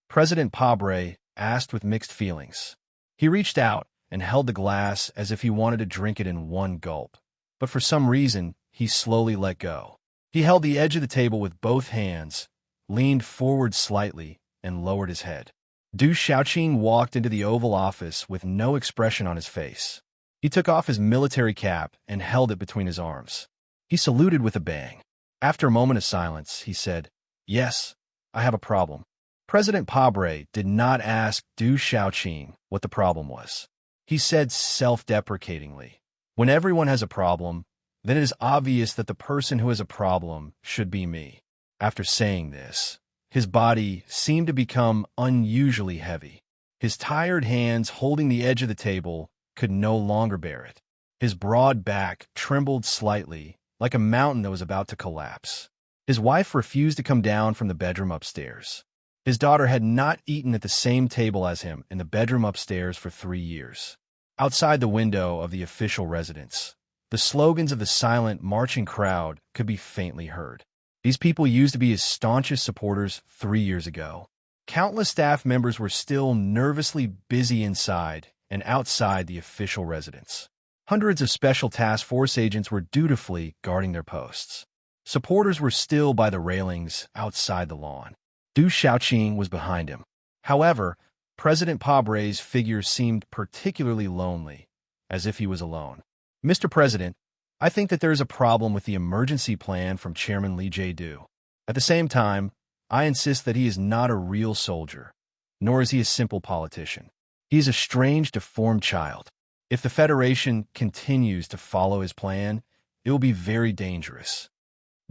President Pabre asked with mixed feelings. He reached out and held the glass as if he wanted to drink it in one gulp, but for some reason, he slowly let go. He held the edge of the table with both hands, leaned forward slightly, and lowered his head. Du Xiaoqing walked into the Oval Office with no expression on his face. He took off his military cap and held it between his arms. He saluted with a bang. After a moment of silence, he said, "Yes, I have a problem." President Pabre did not ask Du Xiaoqing what the problem was. He said self-deprecatingly, "When everyone has a problem, then it is obvious that the person who has a problem should be me." After saying this, his body seemed to become unusually heavy. His tired hands holding the edge of the table could no longer bear it. His broad back trembled slightly, like a mountain that was about to collapse. His wife refused to come down from the bedroom upstairs. His daughter had not eaten at the same table as him in the bedroom upstairs for 3 years. Outside the window of the official residence, the slogans of the silent, marching crowd could be faintly heard. These people used to be his staunchest supporters 3 years ago. Countless staff members were still nervously busy inside and outside the official residence. Hundreds of Special Task Force agents were dutifully guarding their posts. Supporters were still by the railings outside the lawn. Du Xiaoqing was behind him. However, President Pabre's figure seemed particularly lonely, as if he was alone. "Mr. President, I think that there is a problem with the emergency plan from Chairman Li Jiedu. At the same time, I insist that he is not a real soldier, nor is he a simple politician. He is a strange, deformed child. If the Federation continues to follow his plan, it will be very dangerous."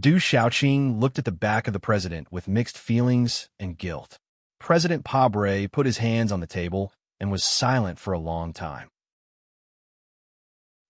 Du Xiaoqing looked at the back of the president with mixed feelings and guilt. President Pabre put his hands on the table and was silent for a long time.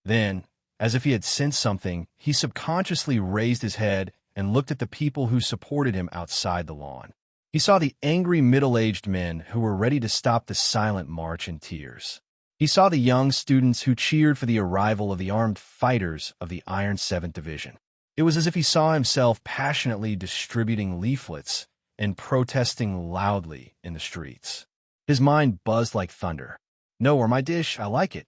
Then, as if he had sensed something, he subconsciously raised his head and looked at the people who supported him outside the lawn. He saw the angry middle-aged men who were ready to stop the silent march in tears. He saw the young students who cheered for the arrival of the armed fighters of the Iron 7th Division. It was as if he saw himself passionately distributing leaflets and protesting loudly in the streets. His mind buzzed like thunder. "No, or my dish, I like it."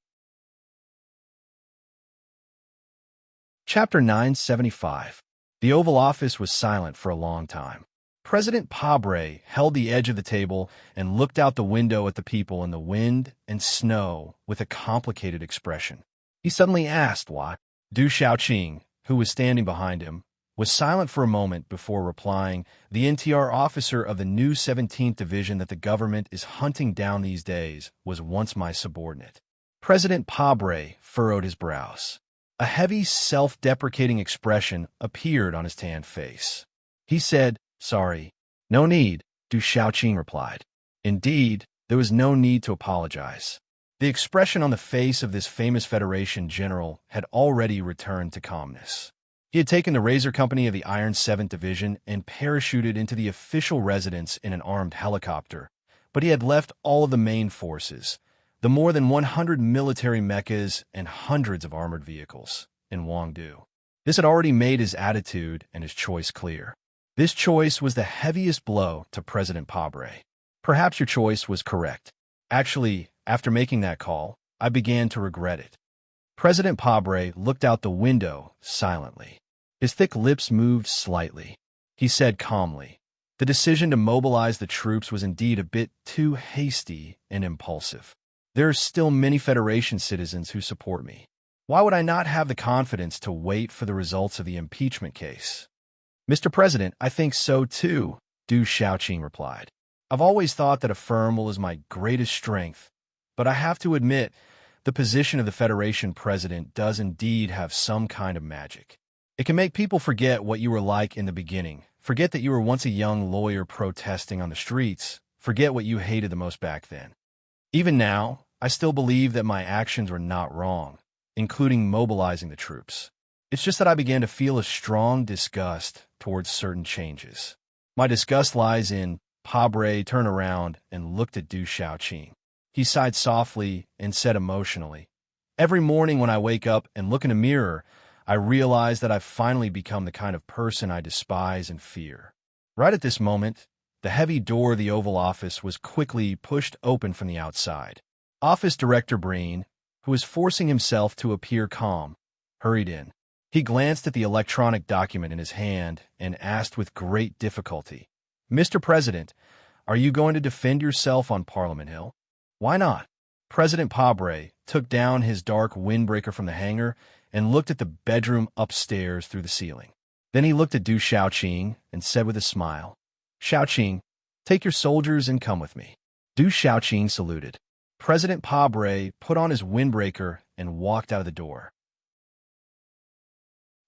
Chapter 975. The Oval Office was silent for a long time. President Pabre held the edge of the table and looked out the window at the people in the wind and snow with a complicated expression. He suddenly asked why. Du Xiaoqing, who was standing behind him, was silent for a moment before replying, "The NTR officer of the new 17th Division that the government is hunting down these days was once my subordinate." President Pabre furrowed his brows. A heavy, self-deprecating expression appeared on his tanned face. He said, "Sorry." "No need," Du Xiaoqing replied. Indeed, there was no need to apologize. The expression on the face of this famous Federation general had already returned to calmness. He had taken the Razor Company of the Iron 7th Division and parachuted into the official residence in an armed helicopter, but he had left all of the main forces, the more than 100 military mechas and hundreds of armored vehicles, in Wangdu. This had already made his attitude and his choice clear. This choice was the heaviest blow to President Pabre. "Perhaps your choice was correct. Actually, after making that call, I began to regret it." President Pabre looked out the window silently. His thick lips moved slightly. He said calmly, "The decision to mobilize the troops was indeed a bit too hasty and impulsive. There are still many Federation citizens who support me. Why would I not have the confidence to wait for the results of the impeachment case?" "Mr. President, I think so too," Du Xiaoqing replied. "I've always thought that a firm will is my greatest strength, but I have to admit, the position of the Federation president does indeed have some kind of magic. It can make people forget what you were like in the beginning, forget that you were once a young lawyer protesting on the streets, forget what you hated the most back then. Even now, I still believe that my actions were not wrong, including mobilizing the troops. It's just that I began to feel a strong disgust towards certain changes. My disgust lies in." Pabre turned around and looked at Du Xiaoqing. He sighed softly and said emotionally, "Every morning when I wake up and look in a mirror, I realize that I've finally become the kind of person I despise and fear." Right at this moment, the heavy door of the Oval Office was quickly pushed open from the outside. Office Director Breen, who was forcing himself to appear calm, hurried in. He glanced at the electronic document in his hand and asked with great difficulty, "Mr. President, are you going to defend yourself on Parliament Hill?" "Why not?" President Pabre took down his dark windbreaker from the hanger and looked at the bedroom upstairs through the ceiling. Then he looked at Du Xiaoqing and said with a smile, "Xiaoqing, take your soldiers and come with me." Du Xiaoqing saluted. President Pabre put on his windbreaker and walked out of the door.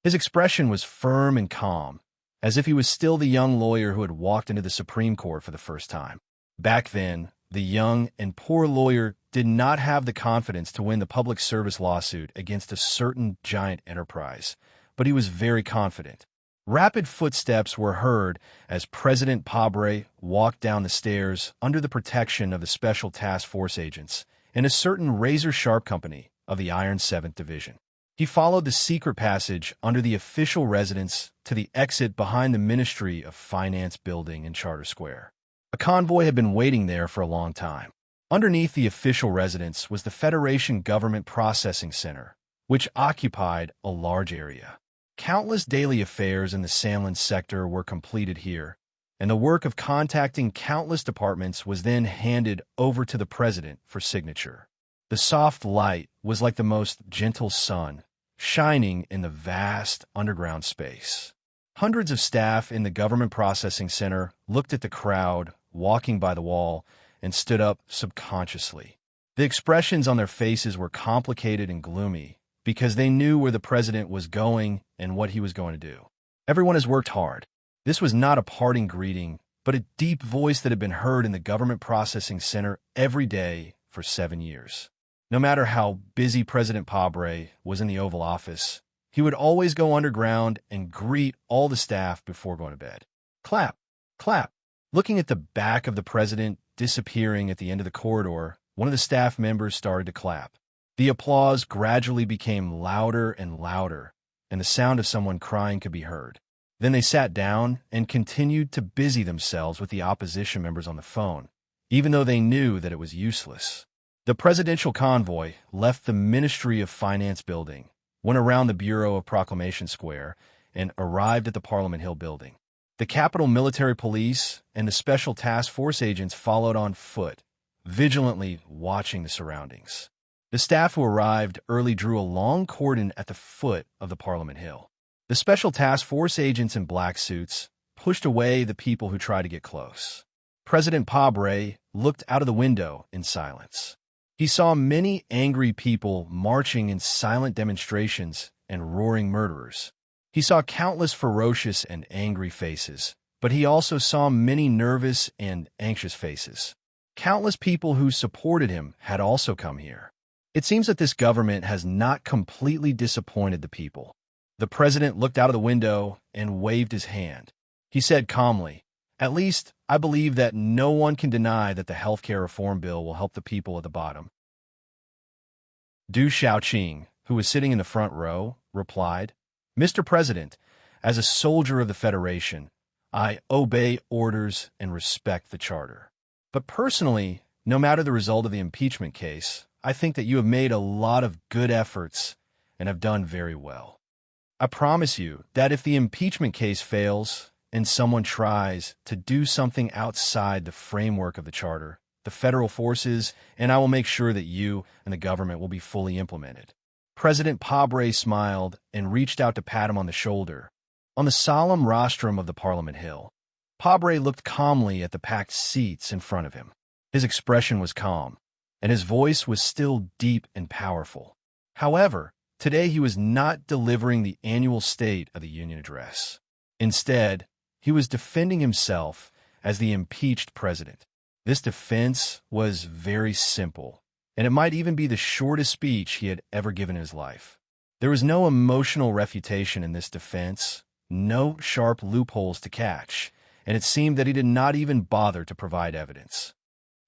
His expression was firm and calm, as if he was still the young lawyer who had walked into the Supreme Court for the first time. Back then, the young and poor lawyer did not have the confidence to win the public service lawsuit against a certain giant enterprise, but he was very confident. Rapid footsteps were heard as President Pabre walked down the stairs under the protection of the Special Task Force agents and a certain razor-sharp company of the Iron 7th Division. He followed the secret passage under the official residence to the exit behind the Ministry of Finance building in Charter Square. A convoy had been waiting there for a long time. Underneath the official residence was the Federation Government Processing Center, which occupied a large area. Countless daily affairs in the Sandland sector were completed here, and the work of contacting countless departments was then handed over to the president for signature. The soft light was like the most gentle sun, shining in the vast underground space. Hundreds of staff in the Government Processing Center looked at the crowd walking by the wall and stood up subconsciously. The expressions on their faces were complicated and gloomy because they knew where the president was going and what he was going to do. Everyone has worked hard. This was not a parting greeting, but a deep voice that had been heard in the Government Processing Center every day for 7 years. No matter how busy President Pabre was in the Oval Office, he would always go underground and greet all the staff before going to bed. Clap, clap. Looking at the back of the president disappearing at the end of the corridor, one of the staff members started to clap. The applause gradually became louder and louder, and the sound of someone crying could be heard. Then they sat down and continued to busy themselves with the opposition members on the phone, even though they knew that it was useless. The presidential convoy left the Ministry of Finance building, went around the Bureau of Proclamation Square, and arrived at the Parliament Hill building. The Capitol Military Police and the Special Task Force agents followed on foot, vigilantly watching the surroundings. The staff who arrived early drew a long cordon at the foot of the Parliament Hill. The Special Task Force agents in black suits pushed away the people who tried to get close. President Pabre looked out of the window in silence. He saw many angry people marching in silent demonstrations and roaring murderers. He saw countless ferocious and angry faces, but he also saw many nervous and anxious faces. Countless people who supported him had also come here. It seems that this government has not completely disappointed the people. The president looked out of the window and waved his hand. He said calmly, "At least, I believe that no one can deny that the healthcare reform bill will help the people at the bottom." Du Xiaoqing, who was sitting in the front row, replied, "Mr. President, as a soldier of the Federation, I obey orders and respect the Charter. But personally, no matter the result of the impeachment case, I think that you have made a lot of good efforts and have done very well. I promise you that if the impeachment case fails and someone tries to do something outside the framework of the Charter, the federal forces, and I will make sure that you and the government will be fully implemented." President Pabre smiled and reached out to pat him on the shoulder. On the solemn rostrum of the Parliament Hill, Pabre looked calmly at the packed seats in front of him. His expression was calm, and his voice was still deep and powerful. However, today he was not delivering the annual State of the Union address. Instead, he was defending himself as the impeached president. This defense was very simple, and it might even be the shortest speech he had ever given in his life. There was no emotional refutation in this defense, no sharp loopholes to catch, and it seemed that he did not even bother to provide evidence.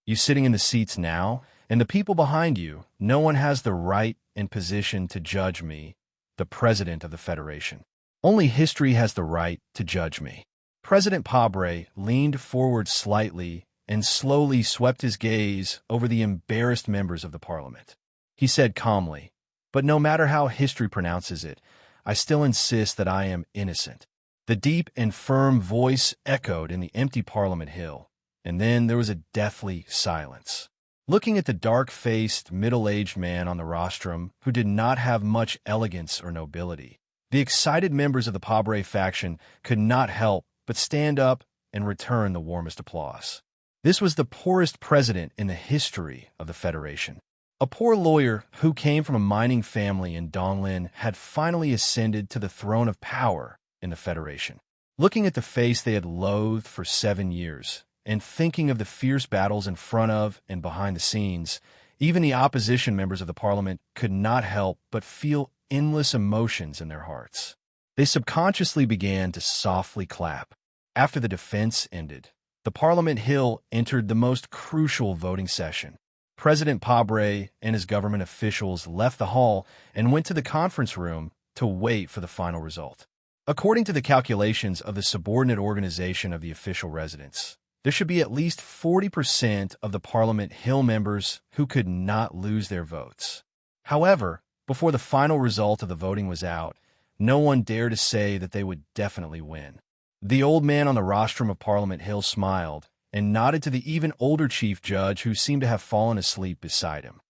"You sitting in the seats now, and the people behind you, no one has the right and position to judge me, the President of the Federation. Only history has the right to judge me." President Pabre leaned forward slightly and slowly swept his gaze over the embarrassed members of the Parliament. He said calmly, "But no matter how history pronounces it, I still insist that I am innocent." The deep and firm voice echoed in the empty Parliament Hill, and then there was a deathly silence. Looking at the dark-faced, middle-aged man on the rostrum, who did not have much elegance or nobility, the excited members of the Pabre faction could not help but stand up and return the warmest applause. This was the poorest president in the history of the Federation. A poor lawyer who came from a mining family in Donglin had finally ascended to the throne of power in the Federation. Looking at the face they had loathed for 7 years, and thinking of the fierce battles in front of and behind the scenes, even the opposition members of the Parliament could not help but feel endless emotions in their hearts. They subconsciously began to softly clap. After the defense ended, the Parliament Hill entered the most crucial voting session. President Pabre and his government officials left the hall and went to the conference room to wait for the final result. According to the calculations of the subordinate organization of the official residence, there should be at least 40% of the Parliament Hill members who could not lose their votes. However, before the final result of the voting was out, no one dared to say that they would definitely win. The old man on the rostrum of Parliament Hill smiled and nodded to the even older chief judge who seemed to have fallen asleep beside him.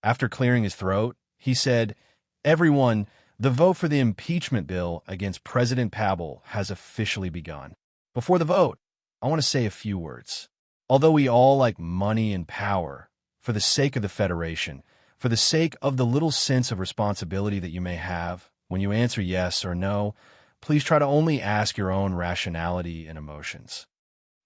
After clearing his throat, he said, "Everyone, the vote for the impeachment bill against President Pable has officially begun. Before the vote, I want to say a few words. Although we all like money and power, for the sake of the Federation, for the sake of the little sense of responsibility that you may have, when you answer yes or no, please try to only ask your own rationality and emotions."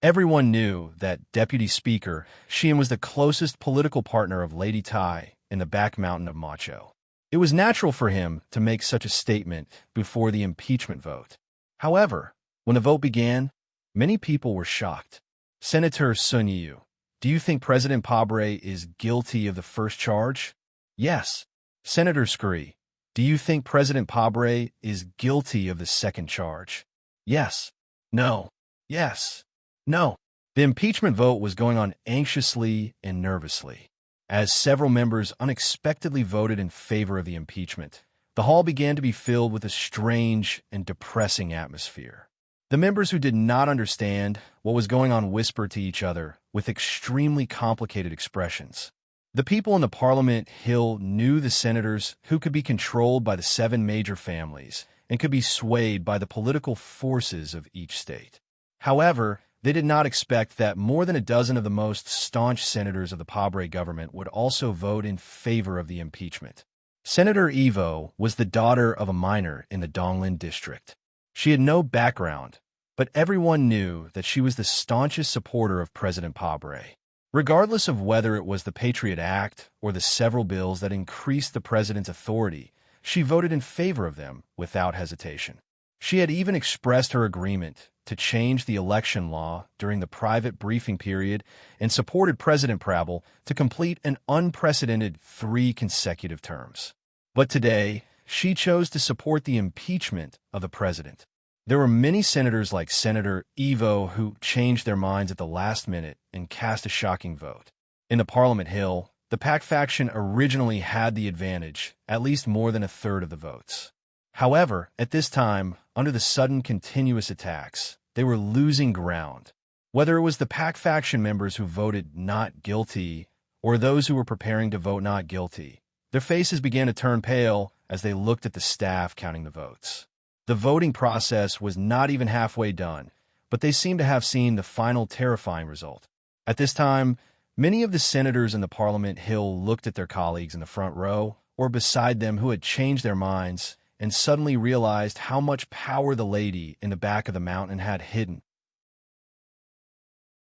Everyone knew that Deputy Speaker Sheehan was the closest political partner of Lady Tai in the back mountain of Macho. It was natural for him to make such a statement before the impeachment vote. However, when the vote began, many people were shocked. "Senator Sun Yu, do you think President Pabre is guilty of the first charge?" "Yes." "Senator Scurry, do you think President Pabre is guilty of the second charge?" "Yes." "No." "Yes." "No." The impeachment vote was going on anxiously and nervously. As several members unexpectedly voted in favor of the impeachment, the hall began to be filled with a strange and depressing atmosphere. The members who did not understand what was going on whispered to each other with extremely complicated expressions. The people in the Parliament Hill knew the senators who could be controlled by the 7 major families and could be swayed by the political forces of each state. However, they did not expect that more than a dozen of the most staunch senators of the Pabre government would also vote in favor of the impeachment. Senator Evo was the daughter of a miner in the Donglin district. She had no background, but everyone knew that she was the staunchest supporter of President Pabre. Regardless of whether it was the Patriot Act or the several bills that increased the president's authority, she voted in favor of them without hesitation. She had even expressed her agreement to change the election law during the private briefing period and supported President Pable to complete an unprecedented 3 consecutive terms. But today, she chose to support the impeachment of the president. There were many senators like Senator Evo who changed their minds at the last minute and cast a shocking vote. In the Parliament Hill, the PAC faction originally had the advantage, at least more than a third of the votes. However, at this time, under the sudden continuous attacks, they were losing ground. Whether it was the PAC faction members who voted not guilty or those who were preparing to vote not guilty, their faces began to turn pale as they looked at the staff counting the votes. The voting process was not even halfway done, but they seemed to have seen the final terrifying result. At this time, many of the senators in the Parliament Hill looked at their colleagues in the front row or beside them who had changed their minds and suddenly realized how much power the lady in the back of the mountain had hidden.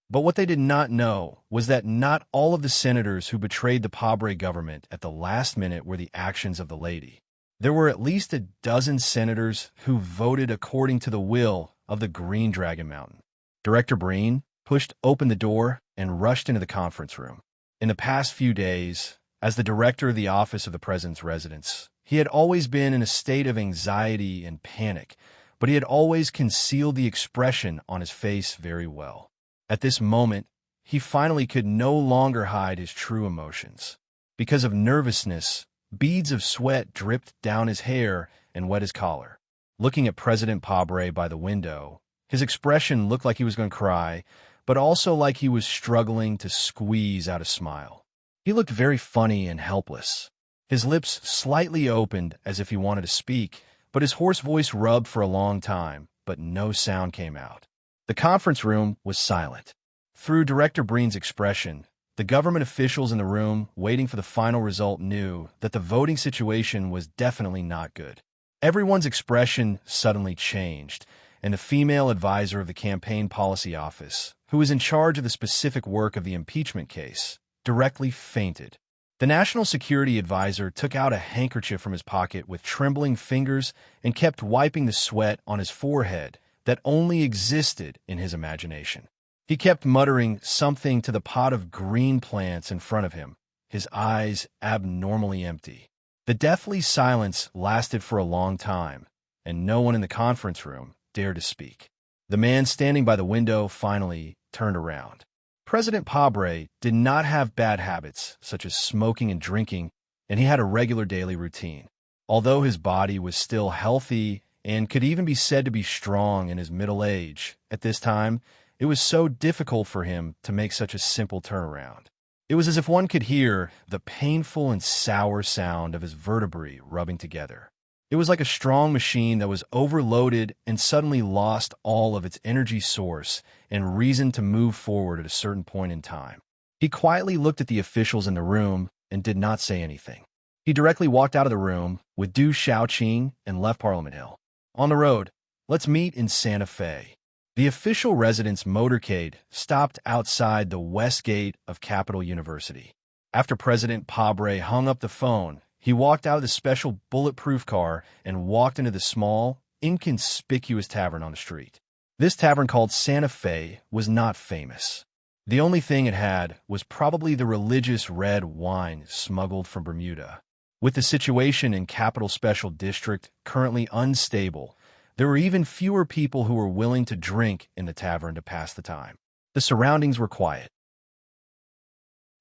But what they did not know was that not all of the senators who betrayed the Pabre government at the last minute were the actions of the lady. There were at least a dozen senators who voted according to the will of the Green Dragon Mountain. Director Breen pushed open the door and rushed into the conference room. In the past few days, as the director of the Office of the President's Residence, he had always been in a state of anxiety and panic, but he had always concealed the expression on his face very well. At this moment, he finally could no longer hide his true emotions. Because of nervousness, beads of sweat dripped down his hair and wet his collar. Looking at President Pabre by the window, his expression looked like he was going to cry, but also like he was struggling to squeeze out a smile. He looked very funny and helpless. His lips slightly opened as if he wanted to speak, but his hoarse voice rubbed for a long time, but no sound came out. The conference room was silent. Through Director Breen's expression, the government officials in the room waiting for the final result knew that the voting situation was definitely not good. Everyone's expression suddenly changed, and the female advisor of the Campaign Policy Office, who was in charge of the specific work of the impeachment case, directly fainted. The national security advisor took out a handkerchief from his pocket with trembling fingers and kept wiping the sweat on his forehead that only existed in his imagination. He kept muttering something to the pot of green plants in front of him, his eyes abnormally empty. The deathly silence lasted for a long time, and no one in the conference room dared to speak. The man standing by the window finally turned around. President Pabre did not have bad habits, such as smoking and drinking, and he had a regular daily routine. Although his body was still healthy and could even be said to be strong in his middle age, at this time, it was so difficult for him to make such a simple turnaround. It was as if one could hear the painful and sour sound of his vertebrae rubbing together. It was like a strong machine that was overloaded and suddenly lost all of its energy source and reason to move forward at a certain point in time. He quietly looked at the officials in the room and did not say anything. He directly walked out of the room with Du Xiaoqing and left Parliament Hill. On the road, let's meet in Santa Fe. The official residence motorcade stopped outside the west gate of Capital University. After President Pabre hung up the phone, he walked out of the special bulletproof car and walked into the small, inconspicuous tavern on the street. This tavern called Santa Fe was not famous. The only thing it had was probably the religious red wine smuggled from Bermuda. With the situation in Capital Special District currently unstable, there were even fewer people who were willing to drink in the tavern to pass the time. The surroundings were quiet.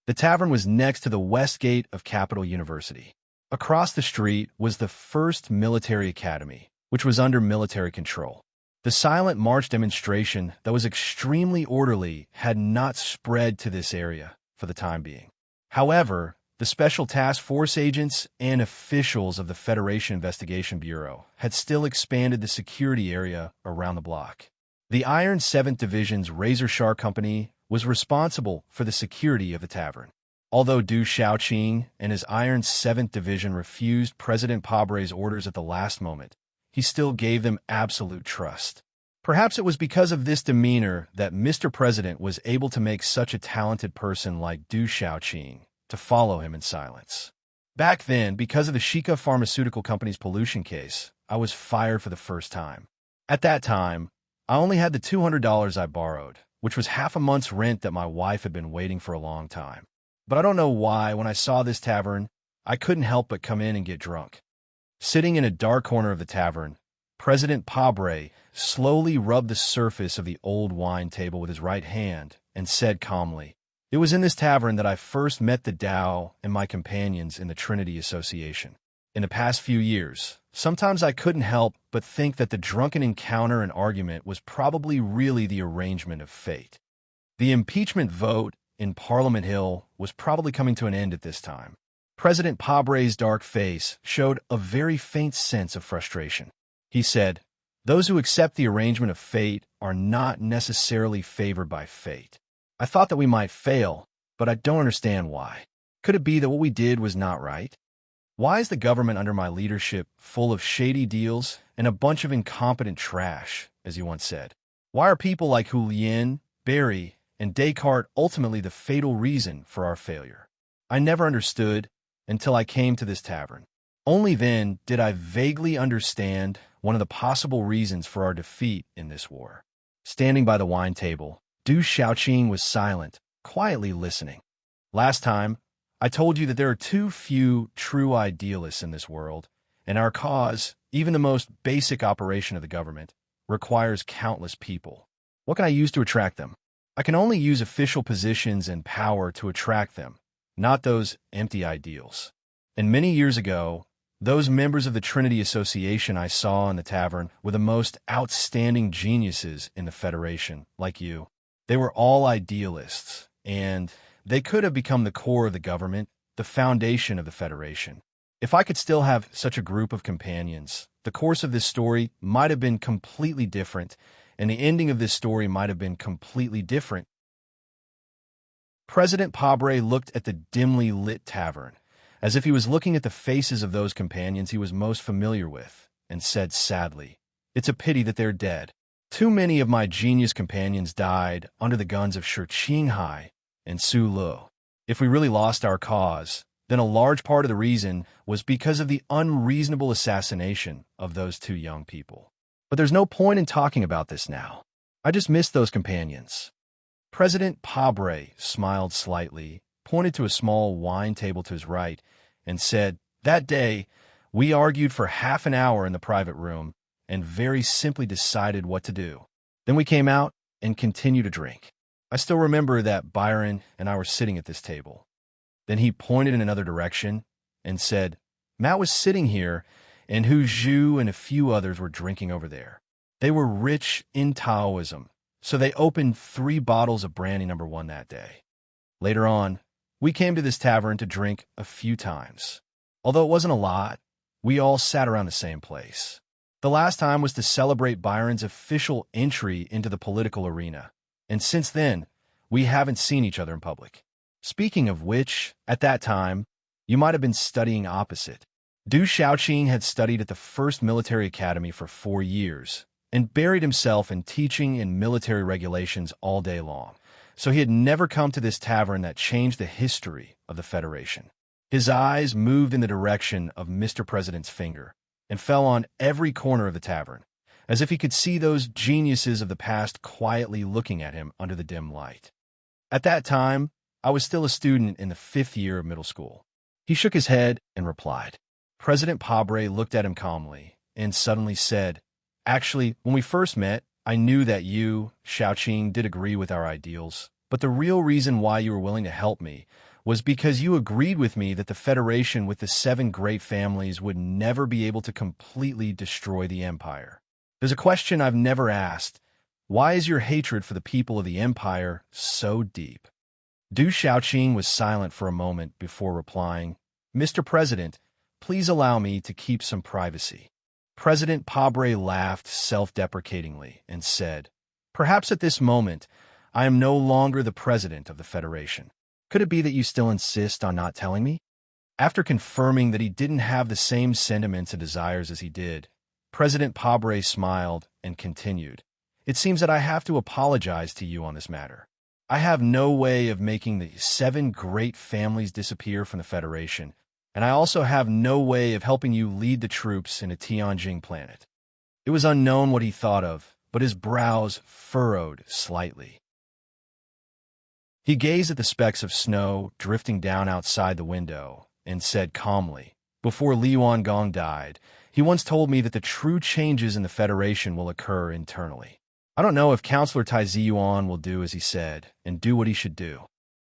The tavern was next to the west gate of Capital University. Across the street was the first military academy, which was under military control. The silent march demonstration that was extremely orderly had not spread to this area for the time being. However, the Special Task Force agents and officials of the Federation Investigation Bureau had still expanded the security area around the block. The Iron 7th Division's Razor Shark Company was responsible for the security of the tavern. Although Du Xiaoqing and his Iron 7th Division refused President Pabre's orders at the last moment, he still gave them absolute trust. Perhaps it was because of this demeanor that Mr. President was able to make such a talented person like Du Xiaoqing to follow him in silence. Back then, because of the Shika Pharmaceutical Company's pollution case, I was fired for the first time. At that time, I only had the $200 I borrowed, which was half a month's rent that my wife had been waiting for a long time. But I don't know why, when I saw this tavern, I couldn't help but come in and get drunk. Sitting in a dark corner of the tavern, President Pabre slowly rubbed the surface of the old wine table with his right hand and said calmly, "It was in this tavern that I first met the Tao and my companions in the Trinity Association. In the past few years, sometimes I couldn't help but think that the drunken encounter and argument was probably really the arrangement of fate. The impeachment vote in Parliament Hill was probably coming to an end at this time." President Pabre's dark face showed a very faint sense of frustration. He said, "Those who accept the arrangement of fate are not necessarily favored by fate. I thought that we might fail, but I don't understand why. Could it be that what we did was not right? Why is the government under my leadership full of shady deals and a bunch of incompetent trash, as you once said? Why are people like Hulian, Barry, and Descartes ultimately the fatal reason for our failure? I never understood until I came to this tavern. Only then did I vaguely understand one of the possible reasons for our defeat in this war." Standing by the wine table, Du Xiaoqing was silent, quietly listening. "Last time, I told you that there are too few true idealists in this world, and our cause, even the most basic operation of the government, requires countless people. What can I use to attract them? I can only use official positions and power to attract them, not those empty ideals. And many years ago, those members of the Trinity Association I saw in the tavern were the most outstanding geniuses in the Federation, like you. They were all idealists, and they could have become the core of the government, the foundation of the Federation. If I could still have such a group of companions, the course of this story might have been completely different, and the ending of this story might have been completely different." President Pabre looked at the dimly lit tavern, as if he was looking at the faces of those companions he was most familiar with, and said sadly, "It's a pity that they're dead. Too many of my genius companions died under the guns of Shi Qinghai and Su Lu. If we really lost our cause, then a large part of the reason was because of the unreasonable assassination of those two young people. But there's no point in talking about this now. I just miss those companions. President Pabre smiled slightly, pointed to a small wine table to his right, and said, "That day, we argued for half an hour in the private room and very simply decided what to do. Then we came out and continued to drink. I still remember that Byron and I were sitting at this table." Then he pointed in another direction and said, "Matt was sitting here, and Hu Zhu and a few others were drinking over there. They were rich in Taoism, so they opened 3 bottles of brandy number 1 that day. Later on, we came to this tavern to drink a few times. Although it wasn't a lot, we all sat around the same place. The last time was to celebrate Byron's official entry into the political arena, and since then, we haven't seen each other in public. Speaking of which, at that time, you might have been studying opposite. Du Shaoqing had studied at the first military academy for 4 years and buried himself in teaching and military regulations all day long, so he had never come to this tavern that changed the history of the Federation. His eyes moved in the direction of Mr. President's finger and fell on every corner of the tavern, as if he could see those geniuses of the past quietly looking at him under the dim light. At that time, I was still a student in the 5th year of middle school. He shook his head and replied. President Pabre looked at him calmly and suddenly said, "Actually, when we first met, I knew that you, Shaoqing, did agree with our ideals, but the real reason why you were willing to help me was because you agreed with me that the Federation with the 7 great families would never be able to completely destroy the Empire. There's a question I've never asked. Why is your hatred for the people of the Empire so deep?" Du Shaoqing was silent for a moment before replying, "Mr. President, please allow me to keep some privacy." President Pabre laughed self-deprecatingly and said, "Perhaps at this moment, I am no longer the president of the Federation. Could it be that you still insist on not telling me?" After confirming that he didn't have the same sentiments and desires as he did, President Pabre smiled and continued, "It seems that I have to apologize to you on this matter. I have no way of making the 7 great families disappear from the Federation, and I also have no way of helping you lead the troops in a Tianjin planet." It was unknown what he thought of, but his brows furrowed slightly. He gazed at the specks of snow drifting down outside the window and said calmly, "Before Li Yuangong died, he once told me that the true changes in the Federation will occur internally. I don't know if Counselor Tai Ziyuan will do as he said and do what he should do."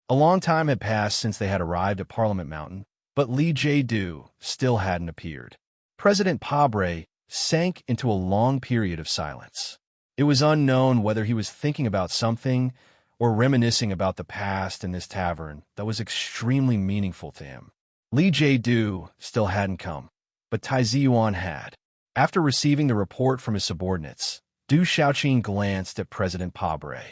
A long time had passed since they had arrived at Parliament Mountain, but Li Jiedu still hadn't appeared. President Pabre sank into a long period of silence. It was unknown whether he was thinking about something or reminiscing about the past in this tavern that was extremely meaningful to him. Li Jiedu still hadn't come, but Tai Ziyuan had. After receiving the report from his subordinates, Du Shaoqing glanced at President Pabre.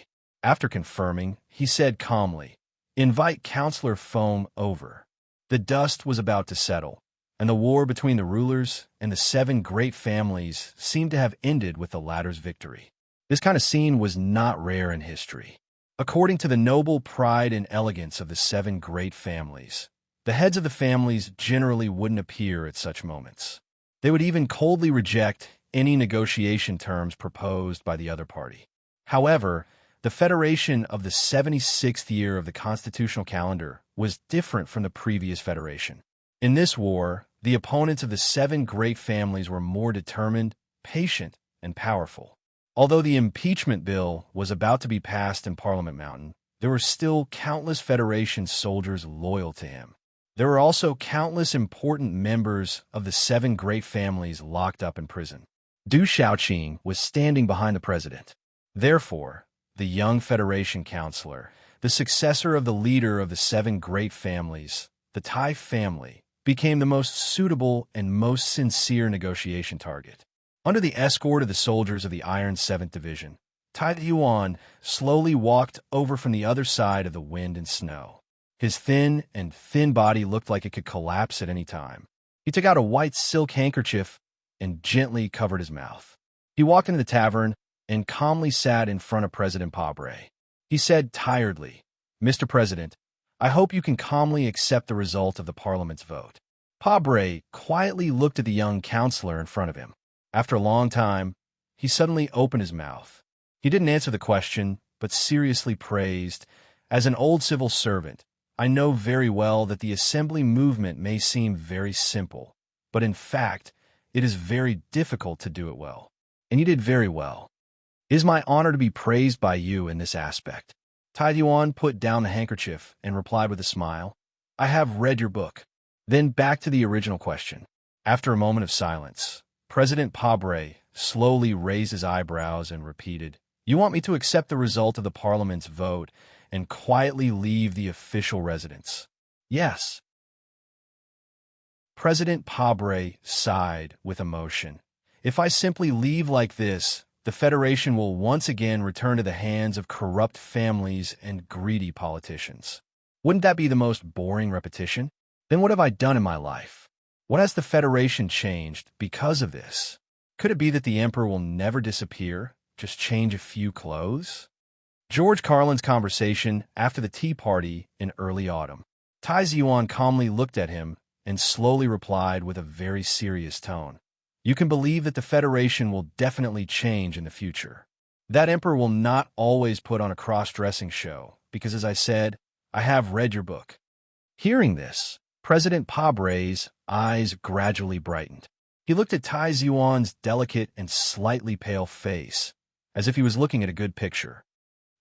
After confirming, he said calmly, "Invite Counselor Foam over." The dust was about to settle, and the war between the rulers and the 7 great families seemed to have ended with the latter's victory. This kind of scene was not rare in history. According to the noble pride and elegance of the 7 great families, the heads of the families generally wouldn't appear at such moments. They would even coldly reject any negotiation terms proposed by the other party. However, the Federation of the 76th year of the constitutional calendar was different from the previous Federation. In this war, the opponents of the 7 great families were more determined, patient, and powerful. Although the impeachment bill was about to be passed in Parliament Mountain, there were still countless Federation soldiers loyal to him. There were also countless important members of the 7 great families locked up in prison. Du Shaoqing was standing behind the president. Therefore, the young Federation counselor, the successor of the leader of the 7 great families, the Tai family, became the most suitable and most sincere negotiation target. Under the escort of the soldiers of the Iron 7th Division, Tai Yuan slowly walked over from the other side of the wind and snow. His thin body looked like it could collapse at any time. He took out a white silk handkerchief and gently covered his mouth. He walked into the tavern and calmly sat in front of President Pabre. He said tiredly, "Mr. President, I hope you can calmly accept the result of the parliament's vote. Pabre quietly looked at the young counselor in front of him. After a long time, he suddenly opened his mouth. He didn't answer the question, but seriously praised, "As an old civil servant, I know very well that the assembly movement may seem very simple, but in fact, it is very difficult to do it well. And you did very well. It is my honor to be praised by you in this aspect." Tai Yuan put down the handkerchief and replied with a smile, "I have read your book." Then back to the original question. After a moment of silence, President Pabre slowly raised his eyebrows and repeated, "You want me to accept the result of the parliament's vote and quietly leave the official residence?" "Yes." President Pabre sighed with emotion. "If I simply leave like this, the Federation will once again return to the hands of corrupt families and greedy politicians. Wouldn't that be the most boring repetition? Then what have I done in my life? What has the Federation changed because of this? Could it be that the Emperor will never disappear, just change a few clothes?" George Carlin's conversation after the tea party in early autumn. Tai Yuan calmly looked at him and slowly replied with a very serious tone, "You can believe that the Federation will definitely change in the future. That Emperor will not always put on a cross-dressing show, because as I said, I have read your book." Hearing this, President Pabre's eyes gradually brightened. He looked at Tai Yuan's delicate and slightly pale face, as if he was looking at a good picture.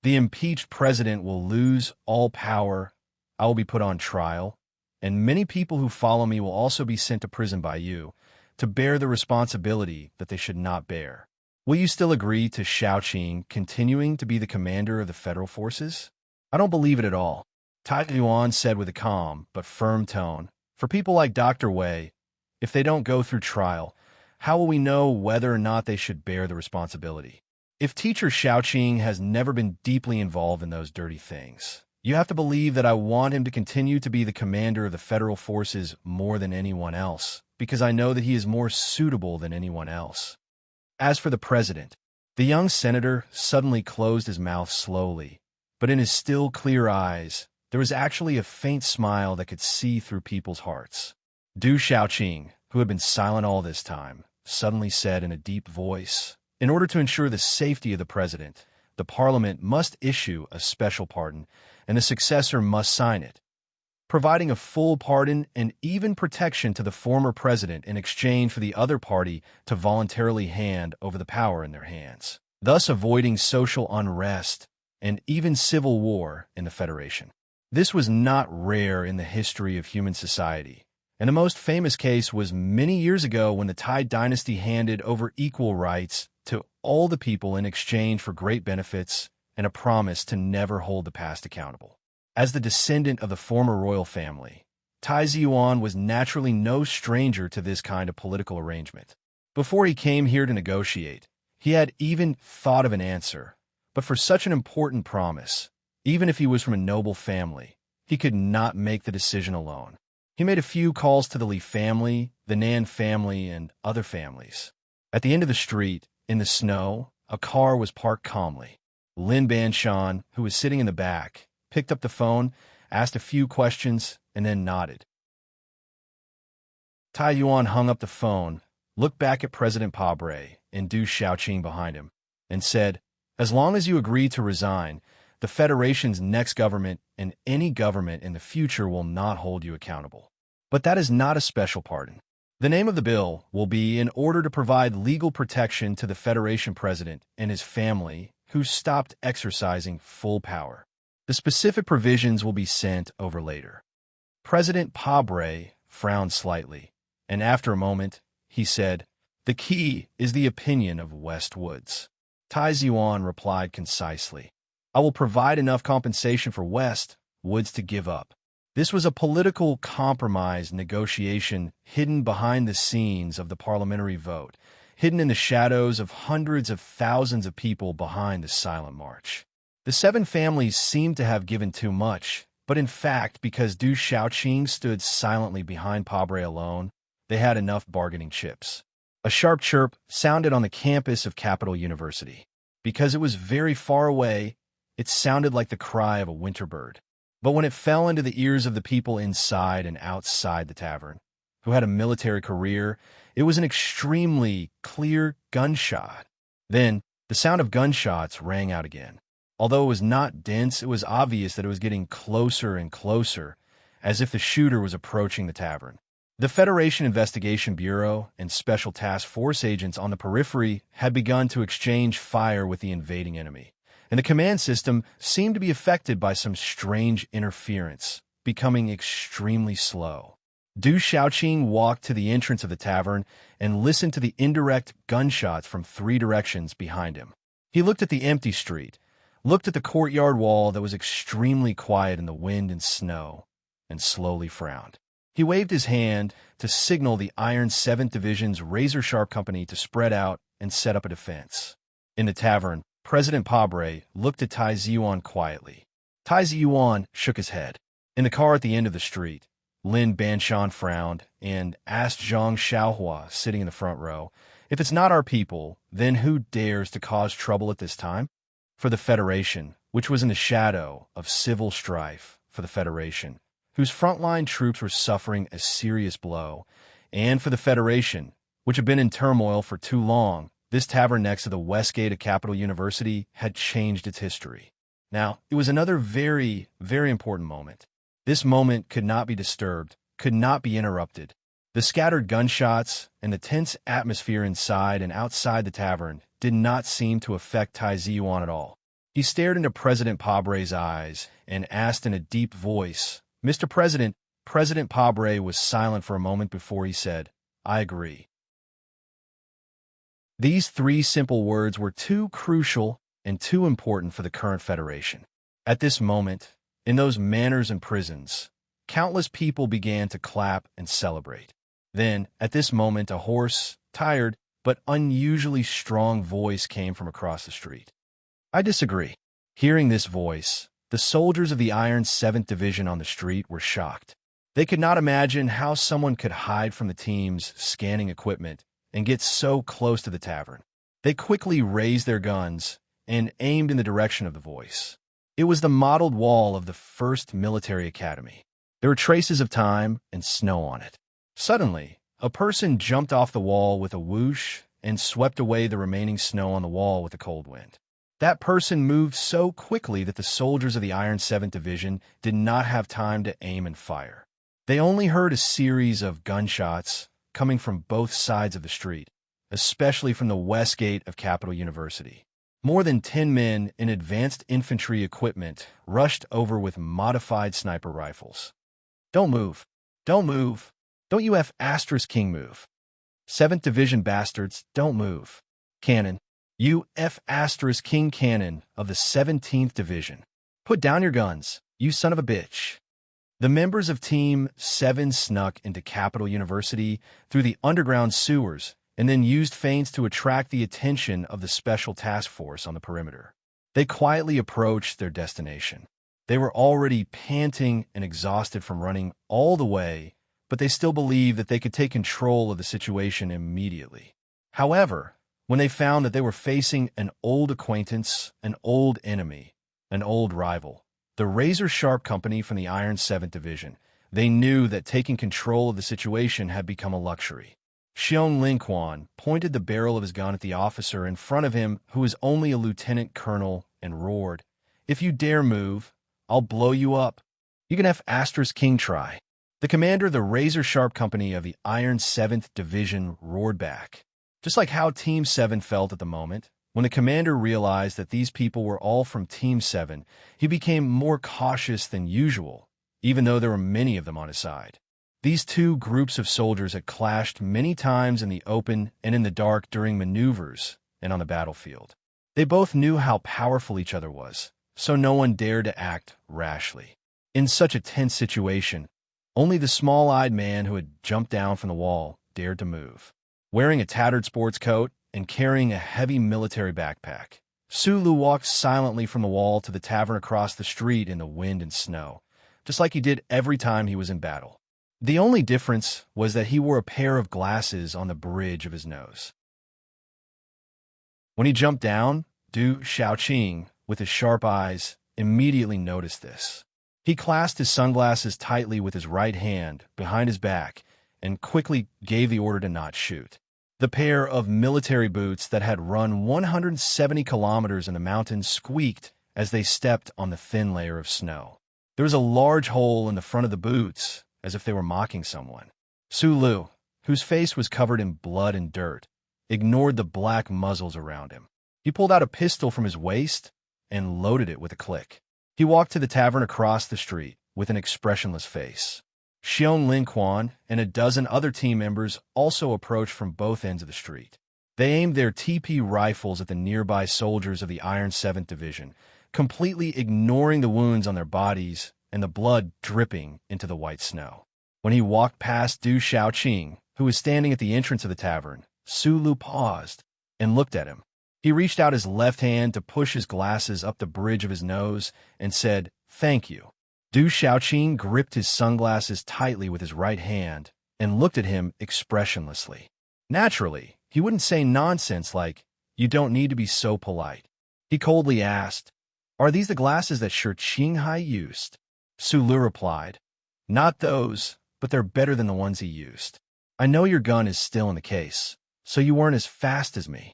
"The impeached president will lose all power, I will be put on trial, and many people who follow me will also be sent to prison by you, to bear the responsibility that they should not bear. Will you still agree to Shaoqing continuing to be the commander of the federal forces?" "I don't believe it at all," Tai Yuan said with a calm but firm tone. "For people like Dr. Wei, if they don't go through trial, how will we know whether or not they should bear the responsibility? If teacher Shaoqing has never been deeply involved in those dirty things, you have to believe that I want him to continue to be the commander of the federal forces more than anyone else, because I know that he is more suitable than anyone else." As for the president, the young senator suddenly closed his mouth slowly, but in his still clear eyes, there was actually a faint smile that could see through people's hearts. Du Shaoqing, who had been silent all this time, suddenly said in a deep voice, "In order to ensure the safety of the president, the parliament must issue a special pardon, and the successor must sign it, providing a full pardon and even protection to the former president in exchange for the other party to voluntarily hand over the power in their hands, thus avoiding social unrest and even civil war in the Federation." This was not rare in the history of human society, and the most famous case was many years ago when the Tai dynasty handed over equal rights to all the people in exchange for great benefits and a promise to never hold the past accountable. As the descendant of the former royal family, Tai Yuan was naturally no stranger to this kind of political arrangement. Before he came here to negotiate, he had even thought of an answer, but for such an important promise, even if he was from a noble family, he could not make the decision alone. He made a few calls to the Li family, the Nan family, and other families. At the end of the street, in the snow, a car was parked calmly. Lin Banshan, who was sitting in the back, picked up the phone, asked a few questions, and then nodded. Tai Yuan hung up the phone, looked back at President Pabre and Du Shaoqing behind him, and said, "As long as you agree to resign, the Federation's next government and any government in the future will not hold you accountable. But that is not a special pardon. The name of the bill will be in order to provide legal protection to the Federation president and his family who stopped exercising full power. The specific provisions will be sent over later." President Pabre frowned slightly, and after a moment, he said, "The key is the opinion of West Woods." Tai Yuan replied concisely, "I will provide enough compensation for West Woods to give up." This was a political compromise negotiation hidden behind the scenes of the parliamentary vote, hidden in the shadows of hundreds of thousands of people behind the silent march. The seven families seemed to have given too much, but in fact, because Du Shaoqing stood silently behind Pabre alone, they had enough bargaining chips. A sharp chirp sounded on the campus of Capital University. Because it was very far away, it sounded like the cry of a winter bird. But when it fell into the ears of the people inside and outside the tavern, who had a military career, it was an extremely clear gunshot. Then, the sound of gunshots rang out again. Although it was not dense, it was obvious that it was getting closer and closer, as if the shooter was approaching the tavern. The Federation Investigation Bureau and Special Task Force agents on the periphery had begun to exchange fire with the invading enemy, and the command system seemed to be affected by some strange interference, becoming extremely slow. Du Xiaoqing walked to the entrance of the tavern and listened to the indirect gunshots from 3 directions behind him. He looked at the empty street, looked at the courtyard wall that was extremely quiet in the wind and snow, and slowly frowned. He waved his hand to signal the Iron 7th Division's razor-sharp company to spread out and set up a defense. In the tavern, President Pabre looked at Tai Ziyuan quietly. Tai Ziyuan shook his head. In the car at the end of the street, Lin Banshan frowned and asked Zhang Xiaohua, sitting in the front row, "If it's not our people, then who dares to cause trouble at this time?" For the Federation, which was in the shadow of civil strife for the Federation, whose frontline troops were suffering a serious blow, and for the Federation, which had been in turmoil for too long, this tavern next to the west gate of Capital University had changed its history. Now, it was another very, very important moment. This moment could not be disturbed, could not be interrupted. The scattered gunshots and the tense atmosphere inside and outside the tavern did not seem to affect Tai Ziyuan at all. He stared into President Pabre's eyes and asked in a deep voice, "Mr. President." President Pabre was silent for a moment before he said, "I agree." These 3 simple words were too crucial and too important for the current Federation. At this moment, in those manors and prisons, countless people began to clap and celebrate. Then, at this moment, a hoarse, tired, but unusually strong voice came from across the street. "I disagree." Hearing this voice, the soldiers of the Iron 7th Division on the street were shocked. They could not imagine how someone could hide from the team's scanning equipment and get so close to the tavern. They quickly raised their guns and aimed in the direction of the voice. It was the modeled wall of the 1st Military Academy. There were traces of time and snow on it. Suddenly, a person jumped off the wall with a whoosh and swept away the remaining snow on the wall with a cold wind. That person moved so quickly that the soldiers of the Iron 7th Division did not have time to aim and fire. They only heard a series of gunshots coming from both sides of the street, especially from the west gate of Capital University. More than 10 men in advanced infantry equipment rushed over with modified sniper rifles. "Don't move. Don't move. Don't you F***king move. 7th Division bastards, don't move. Cannon. You F***king cannon of the 17th Division. Put down your guns, you son of a bitch." The members of Team 7 snuck into Capital University through the underground sewers and then used feints to attract the attention of the Special Task Force on the perimeter. They quietly approached their destination. They were already panting and exhausted from running all the way, but they still believed that they could take control of the situation immediately. However, when they found that they were facing an old acquaintance, an old enemy, an old rival, the razor-sharp company from the Iron 7th Division, they knew that taking control of the situation had become a luxury. Xiong Linquan pointed the barrel of his gun at the officer in front of him, who was only a lieutenant colonel, and roared, "If you dare move, I'll blow you up. You can F***king try." The commander of the razor-sharp company of the Iron 7th Division roared back. Just like how Team 7 felt at the moment, when the commander realized that these people were all from Team 7, he became more cautious than usual, even though there were many of them on his side. These 2 groups of soldiers had clashed many times in the open and in the dark during maneuvers and on the battlefield. They both knew how powerful each other was, so no one dared to act rashly. In such a tense situation, only the small-eyed man who had jumped down from the wall dared to move. Wearing a tattered sports coat and carrying a heavy military backpack, Sulu walked silently from the wall to the tavern across the street in the wind and snow, just like he did every time he was in battle. The only difference was that he wore a pair of glasses on the bridge of his nose. When he jumped down, Du Xiaoqing, with his sharp eyes, immediately noticed this. He clasped his sunglasses tightly with his right hand behind his back and quickly gave the order to not shoot. The pair of military boots that had run 170 kilometers in the mountains squeaked as they stepped on the thin layer of snow. There was a large hole in the front of the boots, as if they were mocking someone. Sulu, whose face was covered in blood and dirt, ignored the black muzzles around him. He pulled out a pistol from his waist and loaded it with a click. He walked to the tavern across the street with an expressionless face. Xion Lin Quan and a dozen other team members also approached from both ends of the street. They aimed their TP rifles at the nearby soldiers of the Iron 7th Division, completely ignoring the wounds on their bodies and the blood dripping into the white snow. When he walked past Du Xiaoqing, who was standing at the entrance of the tavern, Sulu paused and looked at him. He reached out his left hand to push his glasses up the bridge of his nose and said, "Thank you." Du Xiaoqing gripped his sunglasses tightly with his right hand and looked at him expressionlessly. Naturally, he wouldn't say nonsense like, "You don't need to be so polite." He coldly asked, "Are these the glasses that Shi Qinghai used?" Sulu replied, "Not those, but they're better than the ones he used. I know your gun is still in the case, so you weren't as fast as me."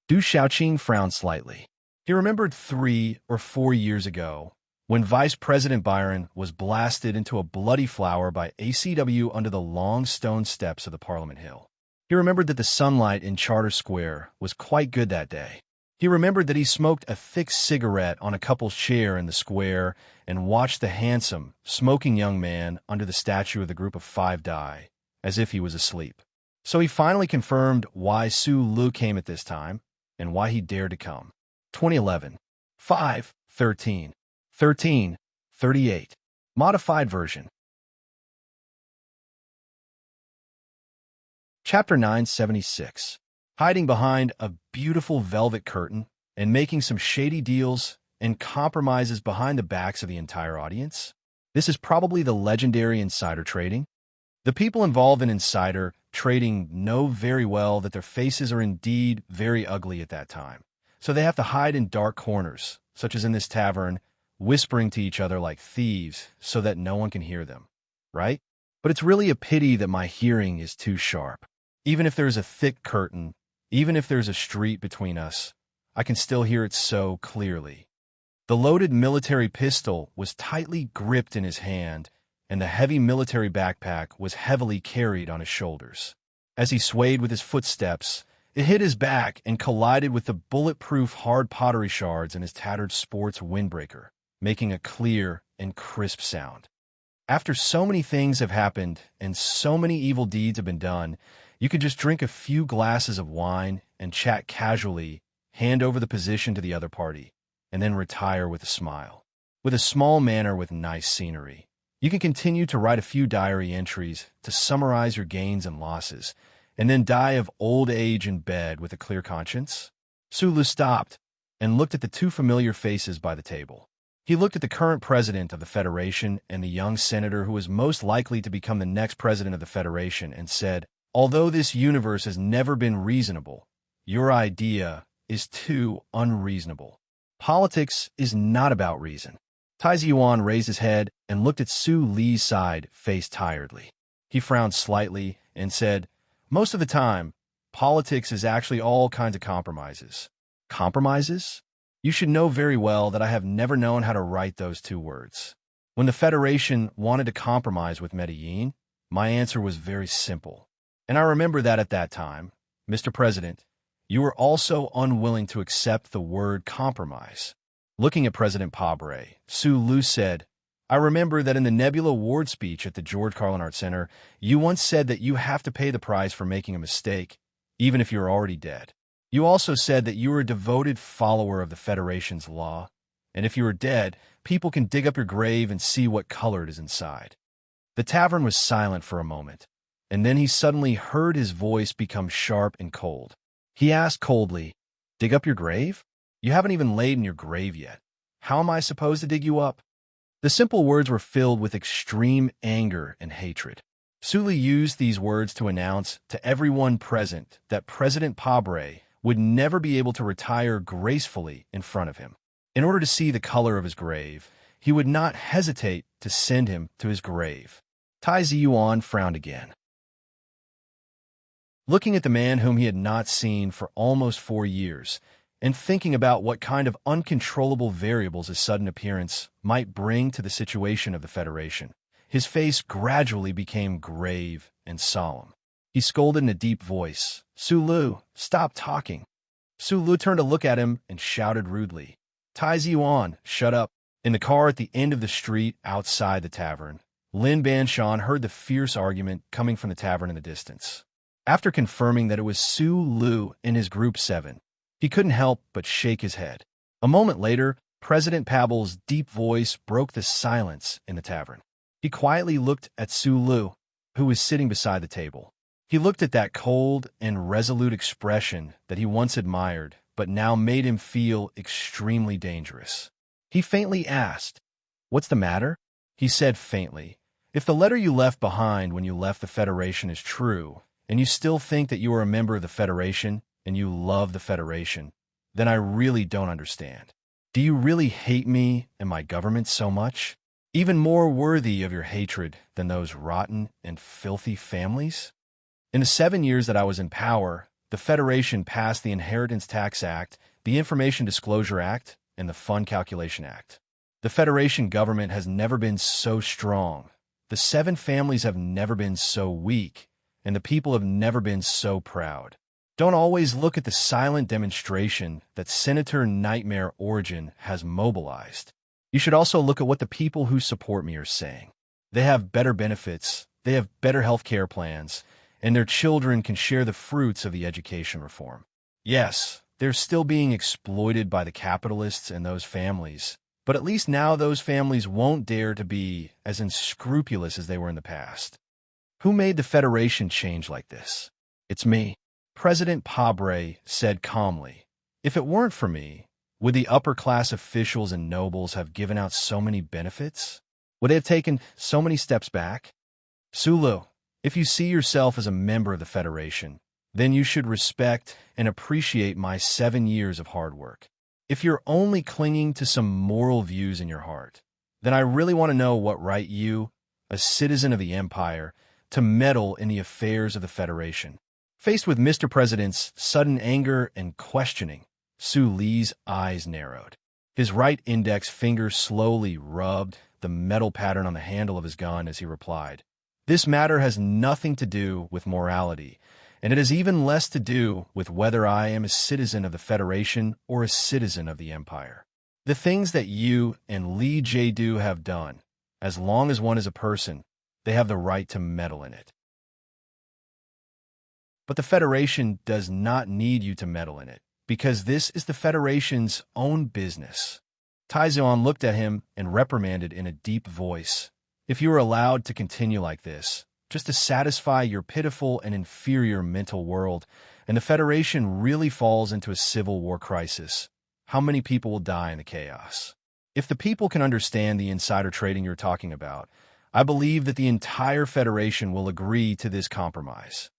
Du Xiaoqing frowned slightly. He remembered 3 or 4 years ago, when Vice President Byron was blasted into a bloody flower by ACW under the long stone steps of the Parliament Hill. He remembered that the sunlight in Charter Square was quite good that day. He remembered that he smoked a thick cigarette on a couple's chair in the square and watched the handsome, smoking young man under the statue of the Group of 5 die, as if he was asleep. So he finally confirmed why Su Lu came at this time and why he dared to come. 2011. 5:13. 13:38. Modified version. Chapter 976. Hiding behind a beautiful velvet curtain and making some shady deals and compromises behind the backs of the entire audience. This is probably the legendary insider trading. The people involved in insider trading know very well that their faces are indeed very ugly at that time, so they have to hide in dark corners, such as in this tavern, whispering to each other like thieves so that no one can hear them, right? But it's really a pity that my hearing is too sharp. Even if there's a thick curtain, even if there's a street between us, I can still hear it so clearly. The loaded military pistol was tightly gripped in his hand, and the heavy military backpack was heavily carried on his shoulders. As he swayed with his footsteps, it hit his back and collided with the bulletproof hard pottery shards in his tattered sports windbreaker, making a clear and crisp sound. After so many things have happened and so many evil deeds have been done, you could just drink a few glasses of wine and chat casually, hand over the position to the other party, and then retire with a smile. With a small manor with nice scenery. You can continue to write a few diary entries to summarize your gains and losses, and then die of old age in bed with a clear conscience. Sulu stopped and looked at the 2 familiar faces by the table. He looked at the current president of the Federation and the young senator who was most likely to become the next president of the Federation and said, "Although this universe has never been reasonable, your idea is too unreasonable. Politics is not about reason." Tai Yuan raised his head and looked at Su Li's side face tiredly. He frowned slightly and said, "Most of the time, politics is actually all kinds of compromises." Compromises? You should know very well that I have never known how to write those 2 words. When the Federation wanted to compromise with Medellin, my answer was very simple. And I remember that at that time, Mr. President, you were also unwilling to accept the word compromise. Looking at President Pabre, Su Lu said, "I remember that in the Nebula Award speech at the George Carlin Art Center, you once said that you have to pay the price for making a mistake, even if you're already dead. You also said that you were a devoted follower of the Federation's law, and if you are dead, people can dig up your grave and see what color it is inside." The tavern was silent for a moment, and then he suddenly heard his voice become sharp and cold. He asked coldly, "Dig up your grave? You haven't even laid in your grave yet. How am I supposed to dig you up?" The simple words were filled with extreme anger and hatred. Sulu used these words to announce to everyone present that President Pabre would never be able to retire gracefully in front of him. In order to see the color of his grave, he would not hesitate to send him to his grave. Tai Ziyuan frowned again. Looking at the man whom he had not seen for almost 4 years, and thinking about what kind of uncontrollable variables his sudden appearance might bring to the situation of the Federation, his face gradually became grave and solemn. He scolded in a deep voice, "Su Lu, stop talking." Su Lu turned to look at him and shouted rudely, "Tai Ziyuan, shut up." In the car at the end of the street outside the tavern, Lin Banshan heard the fierce argument coming from the tavern in the distance. After confirming that it was Su Lu in his Group 7, he couldn't help but shake his head. A moment later, President Pabble's deep voice broke the silence in the tavern. He quietly looked at Su Lu, who was sitting beside the table. He looked at that cold and resolute expression that he once admired, but now made him feel extremely dangerous. He faintly asked, "What's the matter?" He said faintly, "If the letter you left behind when you left the Federation is true, and you still think that you are a member of the Federation, and you love the Federation, then I really don't understand. Do you really hate me and my government so much? Even more worthy of your hatred than those rotten and filthy families? In the 7 years that I was in power, the Federation passed the Inheritance Tax Act, the Information Disclosure Act, and the Fund Calculation Act. The Federation government has never been so strong. The 7 families have never been so weak, and the people have never been so proud. Don't always look at the silent demonstration that Senator Nightmare Origin has mobilized. You should also look at what the people who support me are saying. They have better benefits, they have better health care plans, and their children can share the fruits of the education reform. Yes, they're still being exploited by the capitalists and those families, but at least now those families won't dare to be as unscrupulous as they were in the past. Who made the Federation change like this? It's me. President Pabre said calmly. If it weren't for me, would the upper-class officials and nobles have given out so many benefits? Would they have taken so many steps back? Su Lu, if you see yourself as a member of the Federation, then you should respect and appreciate my 7 years of hard work. If you're only clinging to some moral views in your heart, then I really want to know what right you, a citizen of the Empire, to meddle in the affairs of the Federation. Faced with Mr. President's sudden anger and questioning, Su Li's eyes narrowed. His right index finger slowly rubbed the metal pattern on the handle of his gun as he replied, "This matter has nothing to do with morality, and it has even less to do with whether I am a citizen of the Federation or a citizen of the Empire. The things that you and Li Jiedu have done, as long as one is a person, they have the right to meddle in it. But the Federation does not need you to meddle in it, because this is the Federation's own business." Tai Ziyuan looked at him and reprimanded in a deep voice, "If you are allowed to continue like this, just to satisfy your pitiful and inferior mental world, and the Federation really falls into a civil war crisis, how many people will die in the chaos? If the people can understand the insider trading you're talking about, I believe that the entire Federation will agree to this compromise.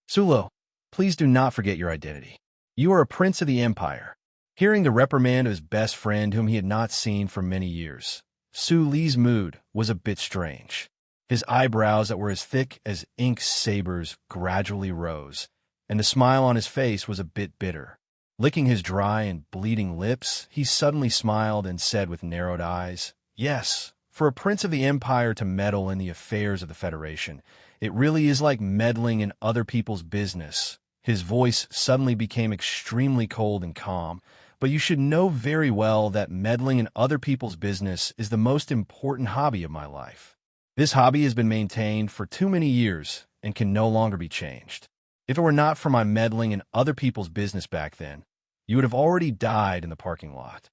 Su Lu, please do not forget your identity. You are a prince of the Empire." Hearing the reprimand of his best friend whom he had not seen for many years, Su Li's mood was a bit strange. His eyebrows that were as thick as ink sabers gradually rose, and the smile on his face was a bit bitter. Licking his dry and bleeding lips, he suddenly smiled and said with narrowed eyes, "Yes, for a prince of the Empire to meddle in the affairs of the Federation, it really is like meddling in other people's business." His voice suddenly became extremely cold and calm, but you should know very well that meddling in other people's business is the most important hobby of my life. This hobby has been maintained for too many years and can no longer be changed. If it were not for my meddling in other people's business back then, you would have already died in the parking lot.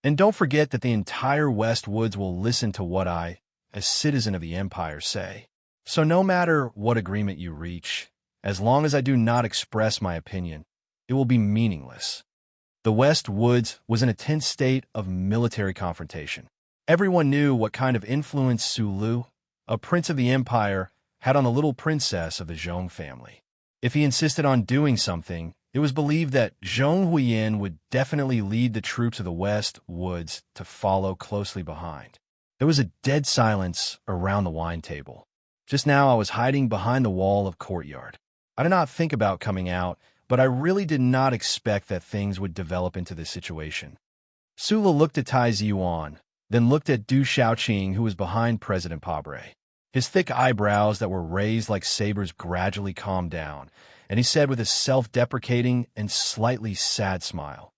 And don't forget that the entire West Woods will listen to what I, as citizen of the Empire, say. So no matter what agreement you reach, as long as I do not express my opinion, it will be meaningless. The West Woods was in a tense state of military confrontation. Everyone knew what kind of influence Su Lu, a prince of the Empire, had on the little princess of the Zhong family. If he insisted on doing something, It was believed that Zhong Huiyin would definitely lead the troops of the West Woods to follow closely behind. There was a dead silence around the wine table. Just now I was hiding behind the wall of courtyard. I did not think about coming out, but I really did not expect that things would develop into this situation. Sula looked at Tai Ziyuan, then looked at Du Shaoqing, who was behind President Pabre. His thick eyebrows that were raised like sabers gradually calmed down, and he said with a self-deprecating and slightly sad smile,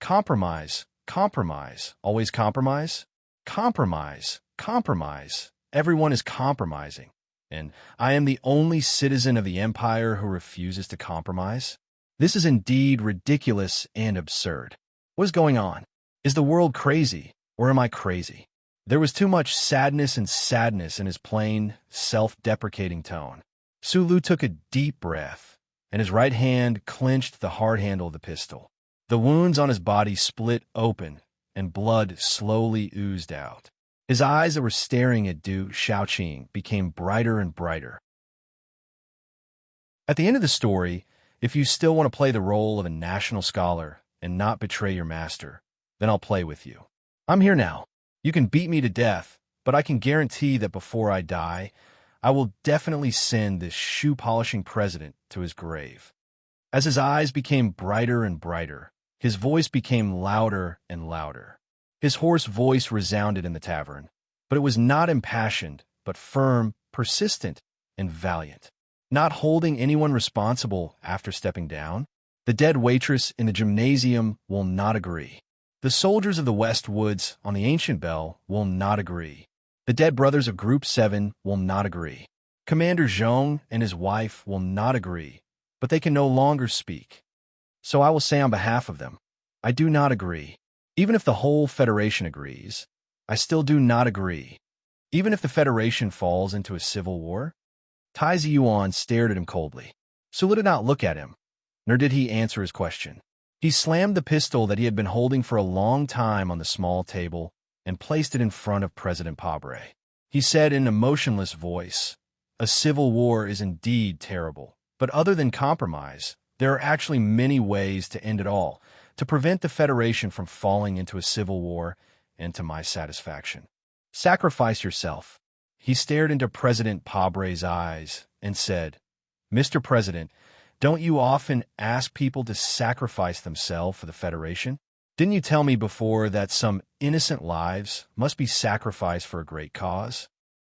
"Compromise, compromise, always compromise? Compromise, compromise. Everyone is compromising, and I am the only citizen of the empire who refuses to compromise? This is indeed ridiculous and absurd. What is going on? Is the world crazy, or am I crazy?" There was too much sadness in his plain, self-deprecating tone. Sulu took a deep breath, and his right hand clenched the hard handle of the pistol. The wounds on his body split open, and blood slowly oozed out. His eyes that were staring at Du Shaoqing became brighter and brighter. At the end of the story, if you still want to play the role of a national scholar and not betray your master, then I'll play with you. I'm here now. You can beat me to death, but I can guarantee that before I die, I will definitely send this shoe-polishing president to his grave. As his eyes became brighter and brighter, his voice became louder and louder. His hoarse voice resounded in the tavern, but it was not impassioned, but firm, persistent, and valiant. Not holding anyone responsible after stepping down, the dead waitress in the gymnasium will not agree. The soldiers of the West Woods on the ancient bell will not agree. The dead brothers of Group 7 will not agree. Commander Zhong and his wife will not agree, but they can no longer speak. So I will say on behalf of them, I do not agree. Even if the whole Federation agrees, I still do not agree. Even if the Federation falls into a civil war? Tai Ziyuan stared at him coldly. Sulu did not look at him, nor did he answer his question. He slammed the pistol that he had been holding for a long time on the small table and placed it in front of President Pabre. He said in a motionless voice, "A civil war is indeed terrible, but other than compromise, there are actually many ways to end it all, to prevent the Federation from falling into a civil war, and to my satisfaction. Sacrifice yourself." He stared into President Pabre's eyes and said, "Mr. President, don't you often ask people to sacrifice themselves for the Federation? Didn't you tell me before that some innocent lives must be sacrificed for a great cause?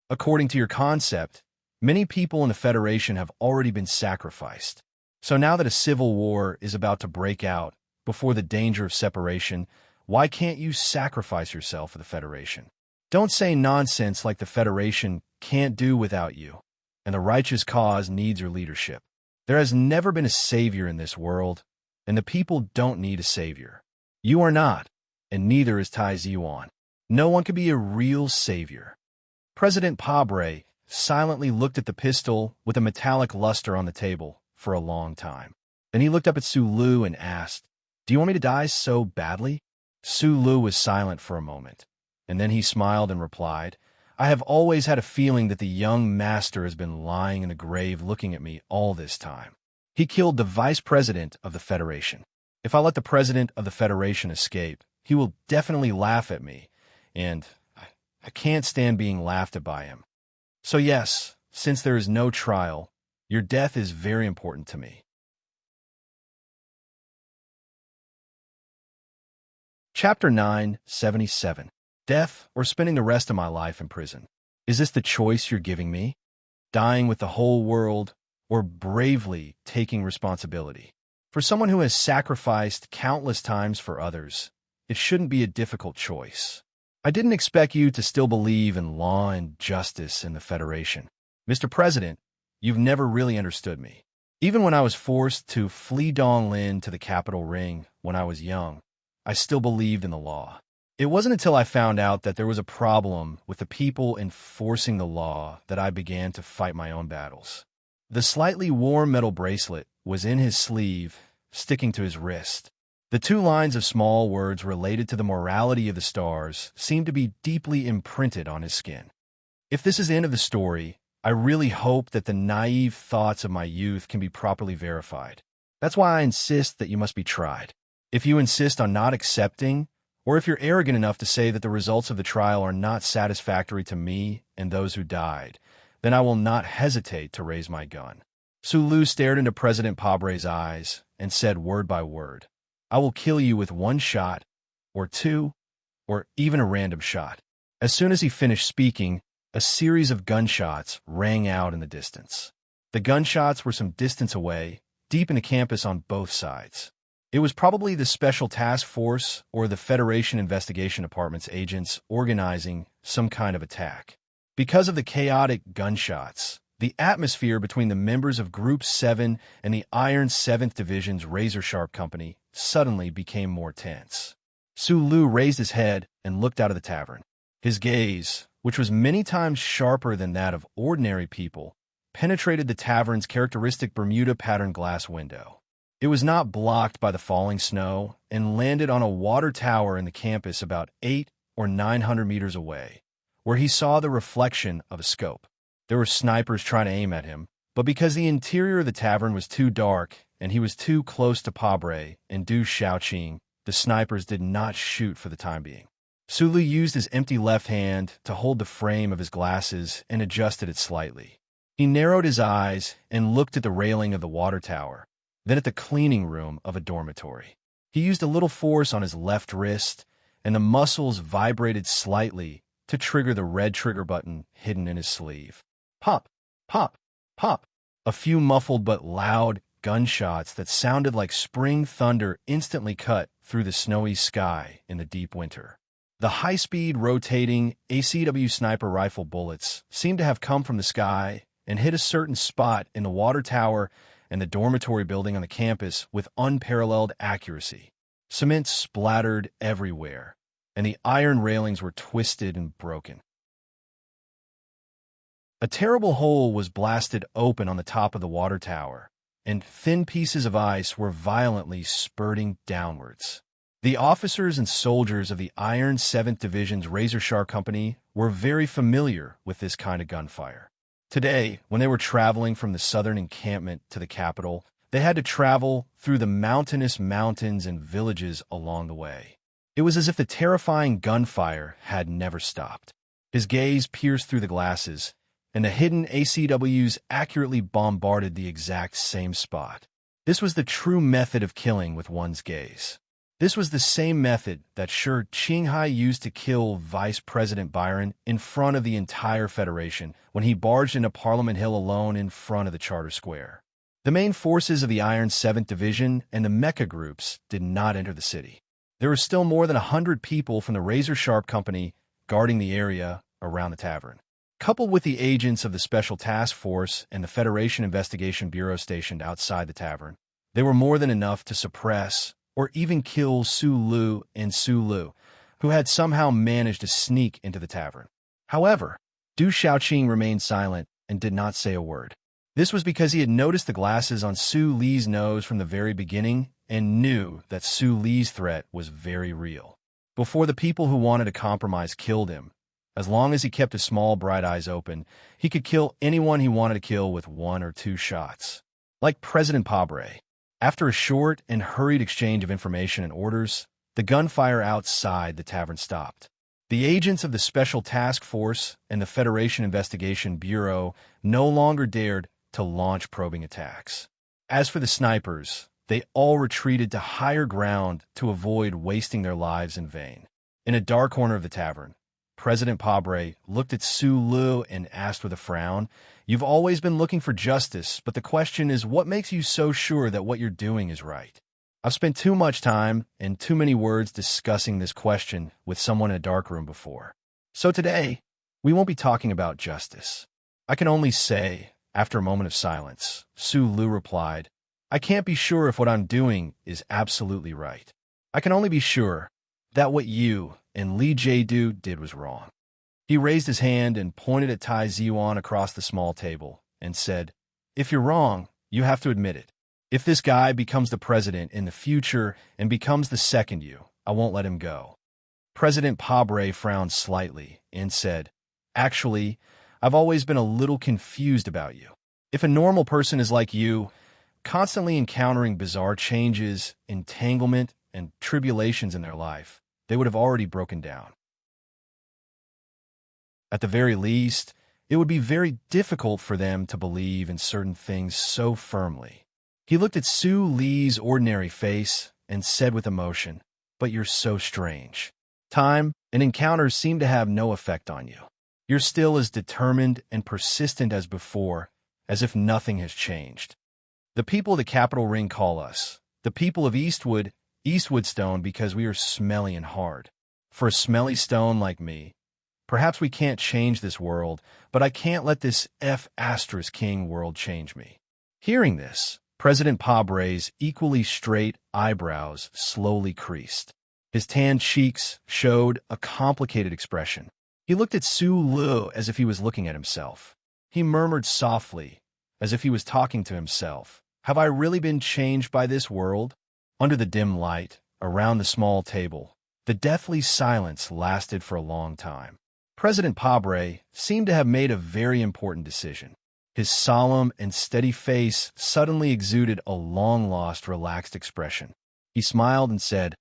According to your concept, many people in the Federation have already been sacrificed. So now that a civil war is about to break out before the danger of separation, why can't you sacrifice yourself for the Federation? Don't say nonsense like the Federation can't do without you, and the righteous cause needs your leadership. There has never been a savior in this world, and the people don't need a savior. You are not, and neither is Tai Ziyuan. No one can be a real savior." President Pabre silently looked at the pistol with a metallic luster on the table for a long time. Then he looked up at Sulu and asked, "Do you want me to die so badly?" Sulu was silent for a moment, and then he smiled and replied, "I have always had a feeling that the young master has been lying in the grave looking at me all this time. He killed the vice president of the Federation. If I let the president of the Federation escape, he will definitely laugh at me, and I can't stand being laughed at by him. So yes, since there is no trial, your death is very important to me." Chapter 977. Death or spending the rest of my life in prison? Is this the choice you're giving me? Dying with the whole world, or bravely taking responsibility? For someone who has sacrificed countless times for others, it shouldn't be a difficult choice. I didn't expect you to still believe in law and justice in the Federation. Mr. President, you've never really understood me. Even when I was forced to flee Donglin to the capital ring when I was young, I still believed in the law. It wasn't until I found out that there was a problem with the people enforcing the law that I began to fight my own battles. The slightly warm metal bracelet was in his sleeve, sticking to his wrist. The 2 lines of small words related to the morality of the stars seemed to be deeply imprinted on his skin. If this is the end of the story, I really hope that the naive thoughts of my youth can be properly verified. That's why I insist that you must be tried. If you insist on not accepting, or if you're arrogant enough to say that the results of the trial are not satisfactory to me and those who died, then I will not hesitate to raise my gun." Sulu stared into President Pabre's eyes and said word by word, "I will kill you with one shot, or two, or even a random shot." As soon as he finished speaking, a series of gunshots rang out in the distance. The gunshots were some distance away, deep in the campus on both sides. It was probably the Special Task Force or the Federation Investigation Department's agents organizing some kind of attack. Because of the chaotic gunshots, the atmosphere between the members of Group 7 and the Iron 7th Division's razor-sharp company suddenly became more tense. Sulu raised his head and looked out of the tavern. His gaze, which was many times sharper than that of ordinary people, penetrated the tavern's characteristic Bermuda pattern glass window. It was not blocked by the falling snow and landed on a water tower in the campus about 800 or 900 meters away, where he saw the reflection of a scope. There were snipers trying to aim at him, but because the interior of the tavern was too dark and he was too close to Pabre and Du Xiaoqing, the snipers did not shoot for the time being. Sulu used his empty left hand to hold the frame of his glasses and adjusted it slightly. He narrowed his eyes and looked at the railing of the water tower, then at the cleaning room of a dormitory. He used a little force on his left wrist, and the muscles vibrated slightly to trigger the red trigger button hidden in his sleeve. Pop, pop, pop. A few muffled but loud gunshots that sounded like spring thunder instantly cut through the snowy sky in the deep winter. The high-speed, rotating ACW sniper rifle bullets seemed to have come from the sky and hit a certain spot in the water tower and the dormitory building on the campus with unparalleled accuracy. Cement splattered everywhere, and the iron railings were twisted and broken. A terrible hole was blasted open on the top of the water tower, and thin pieces of ice were violently spurting downwards. The officers and soldiers of the Iron 7th Division's razor-sharp company were very familiar with this kind of gunfire. Today, when they were traveling from the southern encampment to the capital, they had to travel through the mountainous mountains and villages along the way. It was as if the terrifying gunfire had never stopped. His gaze pierced through the glasses, and the hidden ACWs accurately bombarded the exact same spot. This was the true method of killing with one's gaze. This was the same method that Shi Qinghai used to kill Vice President Byron in front of the entire Federation when he barged into Parliament Hill alone in front of the Charter Square. The main forces of the Iron 7th Division and the mecha groups did not enter the city. There were still more than 100 people from the Razor Sharp Company guarding the area around the tavern. Coupled with the agents of the Special Task Force and the Federation Investigation Bureau stationed outside the tavern, they were more than enough to suppress or even kill Sulu and Sulu, who had somehow managed to sneak into the tavern. However, Du Xiaoqing remained silent and did not say a word. This was because he had noticed the glasses on Su Li's nose from the very beginning and knew that Su Li's threat was very real. Before the people who wanted to compromise killed him, as long as he kept his small bright eyes open, he could kill anyone he wanted to kill with 1 or 2 shots. Like President Pabre. After a short and hurried exchange of information and orders, the gunfire outside the tavern stopped. The agents of the Special Task Force and the Federation Investigation Bureau no longer dared to launch probing attacks. As for the snipers, they all retreated to higher ground to avoid wasting their lives in vain. In a dark corner of the tavern, President Pabre looked at Sulu and asked with a frown, "You've always been looking for justice, but the question is, what makes you so sure that what you're doing is right?" I've spent too much time and too many words discussing this question with someone in a dark room before. So today, we won't be talking about justice. I can only say, after a moment of silence, Sulu replied, "I can't be sure if what I'm doing is absolutely right. I can only be sure that what you and Li Jiedu did was wrong." He raised his hand and pointed at Tai Ziyuan across the small table and said, "If you're wrong, you have to admit it. If this guy becomes the president in the future and becomes the second you, I won't let him go." President Pabre frowned slightly and said, "Actually, I've always been a little confused about you. If a normal person is like you, constantly encountering bizarre changes, entanglement, and tribulations in their life, they would have already broken down. At the very least, it would be very difficult for them to believe in certain things so firmly. He looked at Sue Lee's ordinary face and said with emotion, "But you're so strange. Time and encounters seem to have no effect on you. You're still as determined and persistent as before, as if nothing has changed. The people of the Capitol Ring call us, the people of Eastwood, Eastwood Stone, because we are smelly and hard. For a smelly stone like me, perhaps we can't change this world, but I can't let this King world change me." Hearing this, President Pabre's equally straight eyebrows slowly creased. His tanned cheeks showed a complicated expression. He looked at Sue Lu as if he was looking at himself. He murmured softly, as if he was talking to himself, "Have I really been changed by this world?" Under the dim light, around the small table, the deathly silence lasted for a long time. President Pabre seemed to have made a very important decision. His solemn and steady face suddenly exuded a long-lost, relaxed expression. He smiled and said,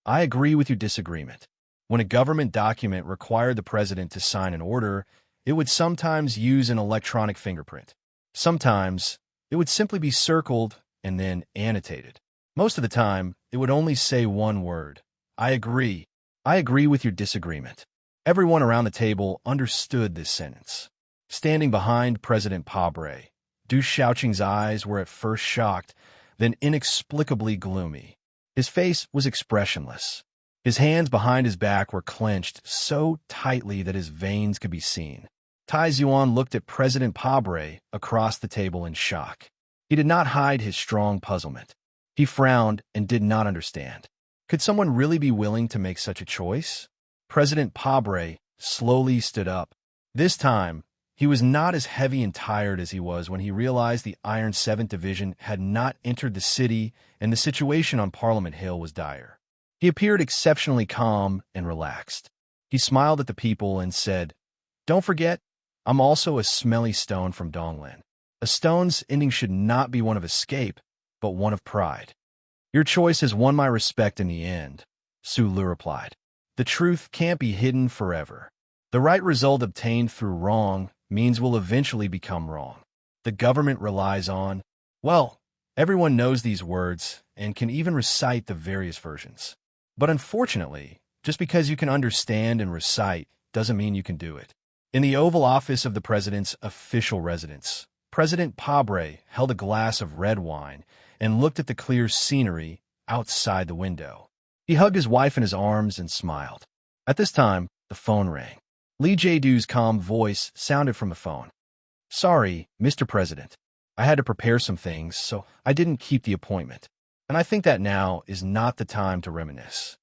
"I agree with your disagreement. When a government document required the president to sign an order, it would sometimes use an electronic fingerprint. Sometimes, it would simply be circled and then annotated. Most of the time, it would only say one word, 'I agree. I agree with your disagreement.'" Everyone around the table understood this sentence. Standing behind President Pabre, Du Shaoqing's eyes were at first shocked, then inexplicably gloomy. His face was expressionless. His hands behind his back were clenched so tightly that his veins could be seen. Tai Zuan looked at President Pabre across the table in shock. He did not hide his strong puzzlement. He frowned and did not understand. Could someone really be willing to make such a choice? President Pabre slowly stood up. This time, he was not as heavy and tired as he was when he realized the Iron 7th Division had not entered the city and the situation on Parliament Hill was dire. He appeared exceptionally calm and relaxed. He smiled at the people and said, "Don't forget, I'm also a smelly stone from Donglan. A stone's ending should not be one of escape, but one of pride. Your choice has won my respect in the end," Su Lu replied. "The truth can't be hidden forever. The right result obtained through wrong means will eventually become wrong. The government relies on, well, everyone knows these words and can even recite the various versions. But unfortunately, just because you can understand and recite doesn't mean you can do it." In the Oval Office of the President's official residence, President Pabre held a glass of red wine and looked at the clear scenery outside the window. He hugged his wife in his arms and smiled. At this time, the phone rang. Li Jiedu's calm voice sounded from the phone. "Sorry, Mr. President. I had to prepare some things, so I didn't keep the appointment. And I think that now is not the time to reminisce."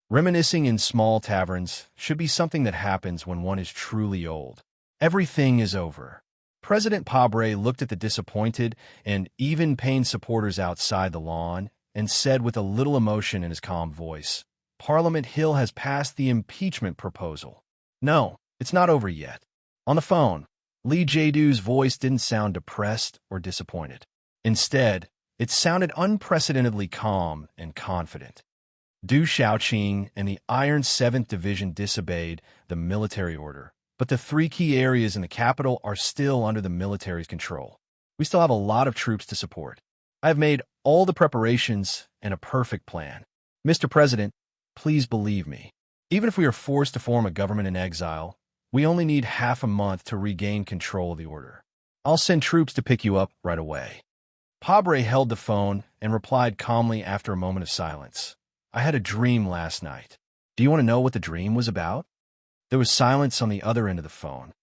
Reminiscing in small taverns should be something that happens when one is truly old. Everything is over. President Pabre looked at the disappointed and even pained supporters outside the lawn and said with a little emotion in his calm voice, "Parliament Hill has passed the impeachment proposal. No, it's not over yet." On the phone, Li Jiedu's voice didn't sound depressed or disappointed. Instead, it sounded unprecedentedly calm and confident. Du Shaoqing and the Iron 7th Division disobeyed the military order, but the 3 key areas in the capital are still under the military's control. We still have a lot of troops to support. I have made all the preparations and a perfect plan. Mr. President, please believe me. Even if we are forced to form a government in exile, we only need half a month to regain control of the order. I'll send troops to pick you up right away." Pabre held the phone and replied calmly after a moment of silence. "I had a dream last night. Do you want to know what the dream was about?" There was silence on the other end of the phone.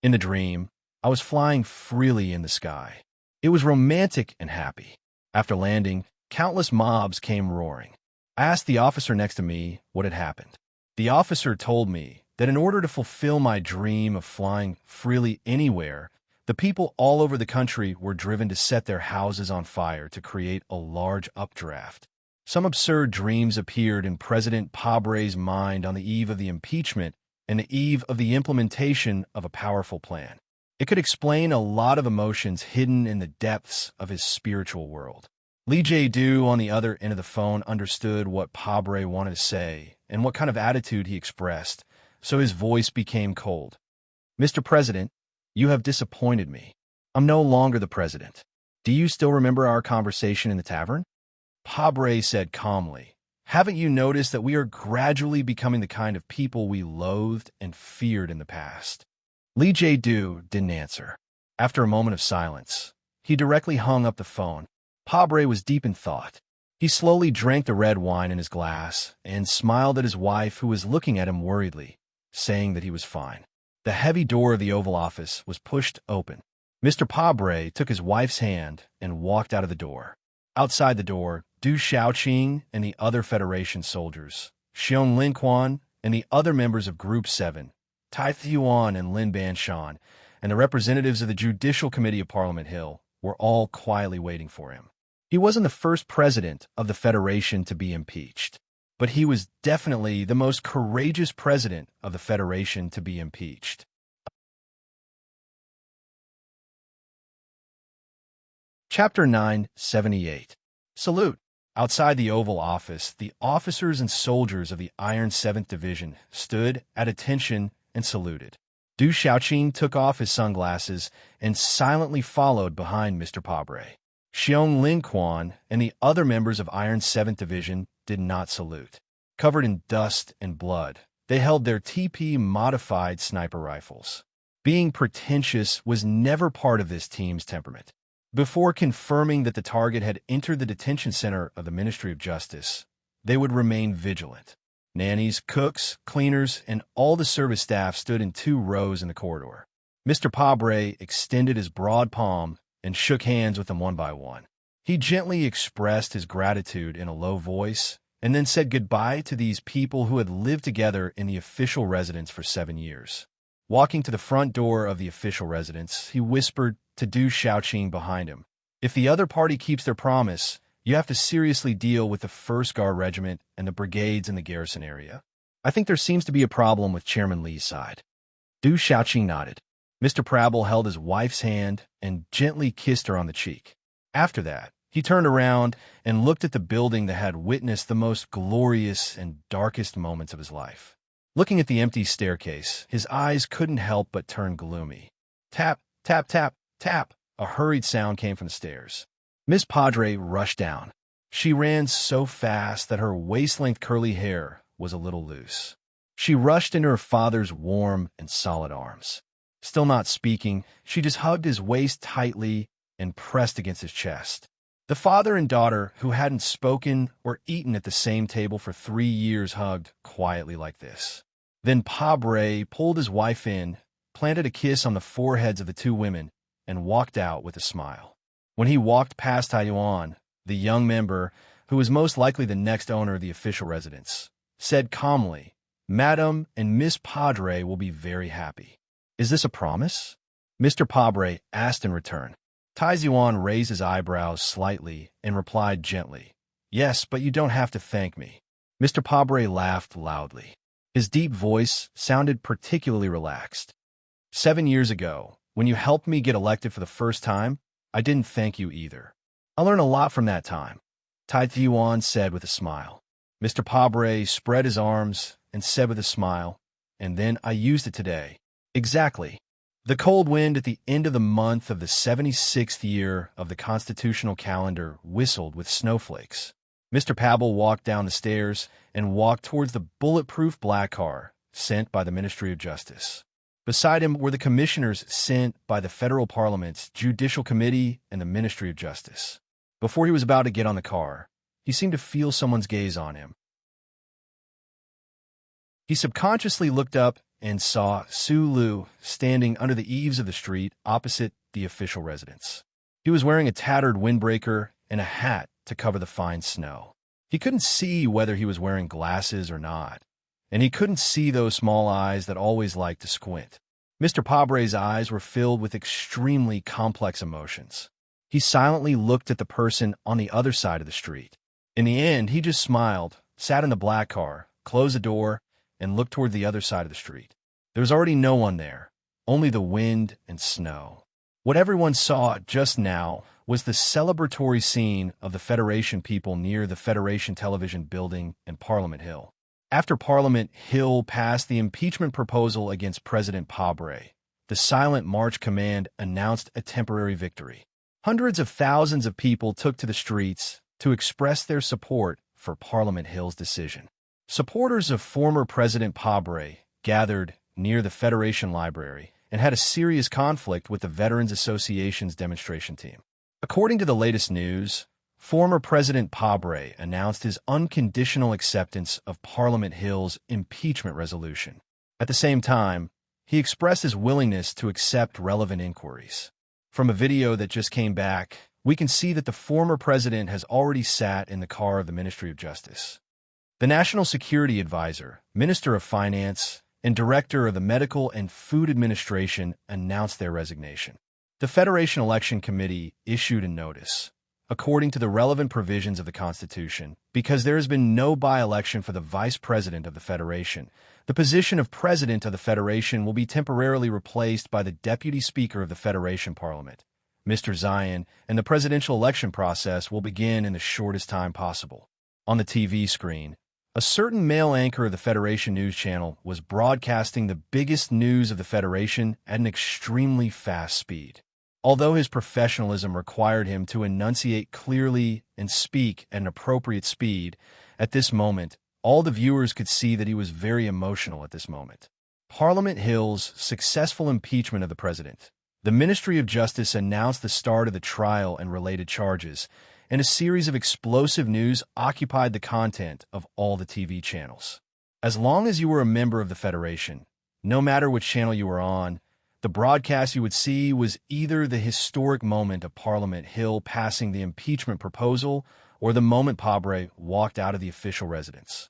In the dream, I was flying freely in the sky. It was romantic and happy. After landing, countless mobs came roaring. I asked the officer next to me what had happened. The officer told me that in order to fulfill my dream of flying freely anywhere, the people all over the country were driven to set their houses on fire to create a large updraft. Some absurd dreams appeared in President Pabre's mind on the eve of the impeachment and the eve of the implementation of a powerful plan. It could explain a lot of emotions hidden in the depths of his spiritual world. Lee Jae-do on the other end of the phone understood what Pabre wanted to say and what kind of attitude he expressed, so his voice became cold. Mr. President, you have disappointed me. I'm no longer the president. Do you still remember our conversation in the tavern? Pabre said calmly, haven't you noticed that we are gradually becoming the kind of people we loathed and feared in the past? Lee Jae-do didn't answer. After a moment of silence, he directly hung up the phone. Pabre was deep in thought. He slowly drank the red wine in his glass and smiled at his wife, who was looking at him worriedly, saying that he was fine. The heavy door of the Oval Office was pushed open. Mr. Pabre took his wife's hand and walked out of the door. Outside the door, Du Xiaoqing and the other Federation soldiers, Xiong Linquan and the other members of Group 7, Tai Yuan and Lin Banshan, and the representatives of the Judicial Committee of Parliament Hill were all quietly waiting for him. He wasn't the first president of the Federation to be impeached, but he was definitely the most courageous president of the Federation to be impeached. Chapter 978. Salute. Outside the Oval Office, the officers and soldiers of the Iron 7th Division stood at attention and saluted. Du Xiaoqing took off his sunglasses and silently followed behind Mr. Pabre. Xiong Linquan and the other members of Iron 7th Division did not salute. Covered in dust and blood, they held their TP-modified sniper rifles. Being pretentious was never part of this team's temperament. Before confirming that the target had entered the detention center of the Ministry of Justice, they would remain vigilant. Nannies, cooks, cleaners, and all the service staff stood in 2 rows in the corridor. Mr. Pabre extended his broad palm and shook hands with them one by one. He gently expressed his gratitude in a low voice and then said goodbye to these people who had lived together in the official residence for 7 years. Walking to the front door of the official residence, he whispered to Du Xiaoqing behind him, if the other party keeps their promise, you have to seriously deal with the 1st Guard Regiment and the brigades in the garrison area. I think there seems to be a problem with Chairman Lee's side. Du Xiaoqing nodded. Mr. Prabble held his wife's hand and gently kissed her on the cheek. After that, he turned around and looked at the building that had witnessed the most glorious and darkest moments of his life. Looking at the empty staircase, his eyes couldn't help but turn gloomy. Tap, tap, tap, tap. A hurried sound came from the stairs. Miss Padre rushed down. She ran so fast that her waist-length curly hair was a little loose. She rushed into her father's warm and solid arms. Still not speaking, she just hugged his waist tightly and pressed against his chest. The father and daughter, who hadn't spoken or eaten at the same table for 3 years, hugged quietly like this. Then Pabre pulled his wife in, planted a kiss on the foreheads of the 2 women, and walked out with a smile. When he walked past Taiyuan, the young member, who was most likely the next owner of the official residence, said calmly, Madam and Miss Padre will be very happy. Is this a promise? Mr. Pabre asked in return. Taiyuan raised his eyebrows slightly and replied gently, Yes, but you don't have to thank me. Mr. Pabre laughed loudly. His deep voice sounded particularly relaxed. 7 years ago, when you helped me get elected for the first time, I didn't thank you either. I learned a lot from that time, Tai Yuan said with a smile. Mr. Pabre spread his arms and said with a smile, and then I used it today. Exactly. The cold wind at the end of the month of the 76th year of the constitutional calendar whistled with snowflakes. Mr. Pabble walked down the stairs and walked towards the bulletproof black car sent by the Ministry of Justice. Beside him were the commissioners sent by the Federal Parliament's Judicial Committee and the Ministry of Justice. Before he was about to get on the car, he seemed to feel someone's gaze on him. He subconsciously looked up and saw Su Lu standing under the eaves of the street opposite the official residence. He was wearing a tattered windbreaker and a hat to cover the fine snow. He couldn't see whether he was wearing glasses or not, and he couldn't see those small eyes that always liked to squint. Mr. Pabre's eyes were filled with extremely complex emotions. He silently looked at the person on the other side of the street. In the end, he just smiled, sat in the black car, closed the door, and looked toward the other side of the street. There was already no one there, only the wind and snow. What everyone saw just now was the celebratory scene of the Federation people near the Federation Television Building and Parliament Hill. After Parliament Hill passed the impeachment proposal against President Pabre, the Silent March Command announced a temporary victory. Hundreds of thousands of people took to the streets to express their support for Parliament Hill's decision. Supporters of former President Pabre gathered near the Federation Library and had a serious conflict with the Veterans Association's demonstration team. According to the latest news, former President Pabre announced his unconditional acceptance of Parliament Hill's impeachment resolution. At the same time, he expressed his willingness to accept relevant inquiries. From a video that just came back, we can see that the former president has already sat in the car of the Ministry of Justice. The National Security Advisor, Minister of Finance, and Director of the Medical and Food Administration announced their resignation. The Federation Election Committee issued a notice, according to the relevant provisions of the Constitution, because there has been no by-election for the Vice President of the Federation. The position of President of the Federation will be temporarily replaced by the Deputy Speaker of the Federation Parliament, Mr. Zion, and the presidential election process will begin in the shortest time possible. On the TV screen, a certain male anchor of the Federation News Channel was broadcasting the biggest news of the Federation at an extremely fast speed. Although his professionalism required him to enunciate clearly and speak at an appropriate speed, at this moment, all the viewers could see that he was very emotional at this moment. Parliament Hill's successful impeachment of the president. The Ministry of Justice announced the start of the trial and related charges, and a series of explosive news occupied the content of all the TV channels. As long as you were a member of the Federation, no matter which channel you were on, the broadcast you would see was either the historic moment of Parliament Hill passing the impeachment proposal or the moment Pabre walked out of the official residence.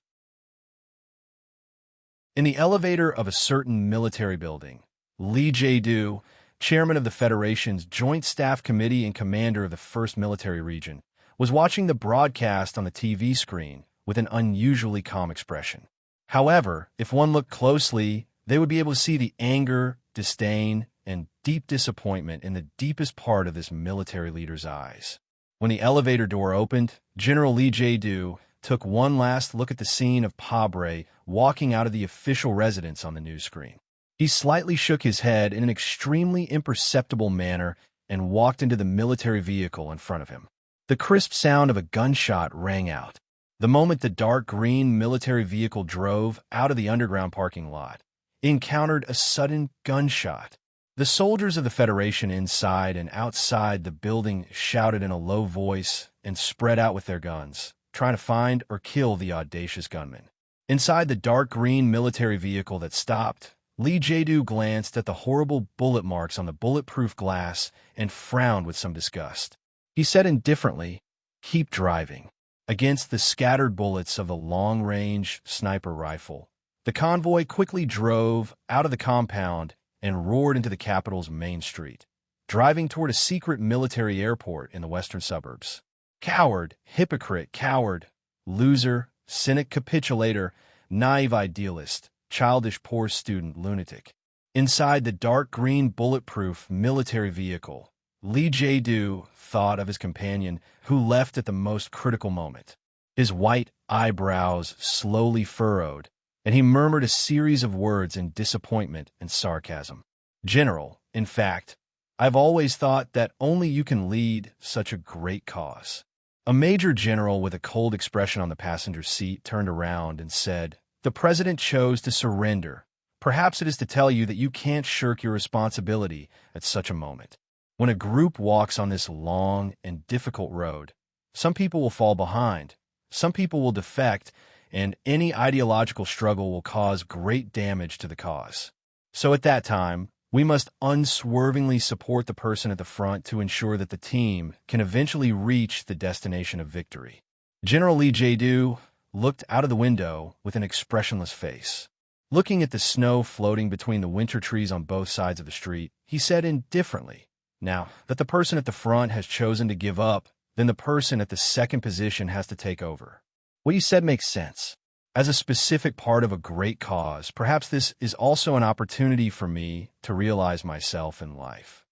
In the elevator of a certain military building, Lee Jae-do, chairman of the Federation's Joint Staff Committee and commander of the 1st Military Region, was watching the broadcast on the TV screen with an unusually calm expression. However, if one looked closely, they would be able to see the anger, disdain, and deep disappointment in the deepest part of this military leader's eyes. When the elevator door opened, General Lee Jae-do took one last look at the scene of Pabre walking out of the official residence on the news screen. He slightly shook his head in an extremely imperceptible manner and walked into the military vehicle in front of him. The crisp sound of a gunshot rang out. The moment the dark green military vehicle drove out of the underground parking lot, it encountered a sudden gunshot. The soldiers of the Federation inside and outside the building shouted in a low voice and spread out with their guns, trying to find or kill the audacious gunman. Inside the dark green military vehicle that stopped, Lee Jae-do glanced at the horrible bullet marks on the bulletproof glass and frowned with some disgust. He said indifferently, "Keep driving." Against the scattered bullets of the long-range sniper rifle, the convoy quickly drove out of the compound and roared into the capital's main street, driving toward a secret military airport in the western suburbs. Coward, hypocrite, coward, loser, cynic, capitulator, naive idealist, childish poor student, lunatic. Inside the dark green bulletproof military vehicle, Lee Jae-do thought of his companion who left at the most critical moment. His white eyebrows slowly furrowed, and he murmured a series of words in disappointment and sarcasm. "General, in fact, I've always thought that only you can lead such a great cause." A major general with a cold expression on the passenger seat turned around and said, "The president chose to surrender. Perhaps it is to tell you that you can't shirk your responsibility at such a moment. When a group walks on this long and difficult road, some people will fall behind, some people will defect, and any ideological struggle will cause great damage to the cause. So at that time, we must unswervingly support the person at the front to ensure that the team can eventually reach the destination of victory." General Lee Jae-do looked out of the window with an expressionless face. Looking at the snow floating between the winter trees on both sides of the street, he said indifferently, "Now that the person at the front has chosen to give up, then the person at the second position has to take over. What you said makes sense. As a specific part of a great cause, perhaps this is also an opportunity for me to realize myself in life.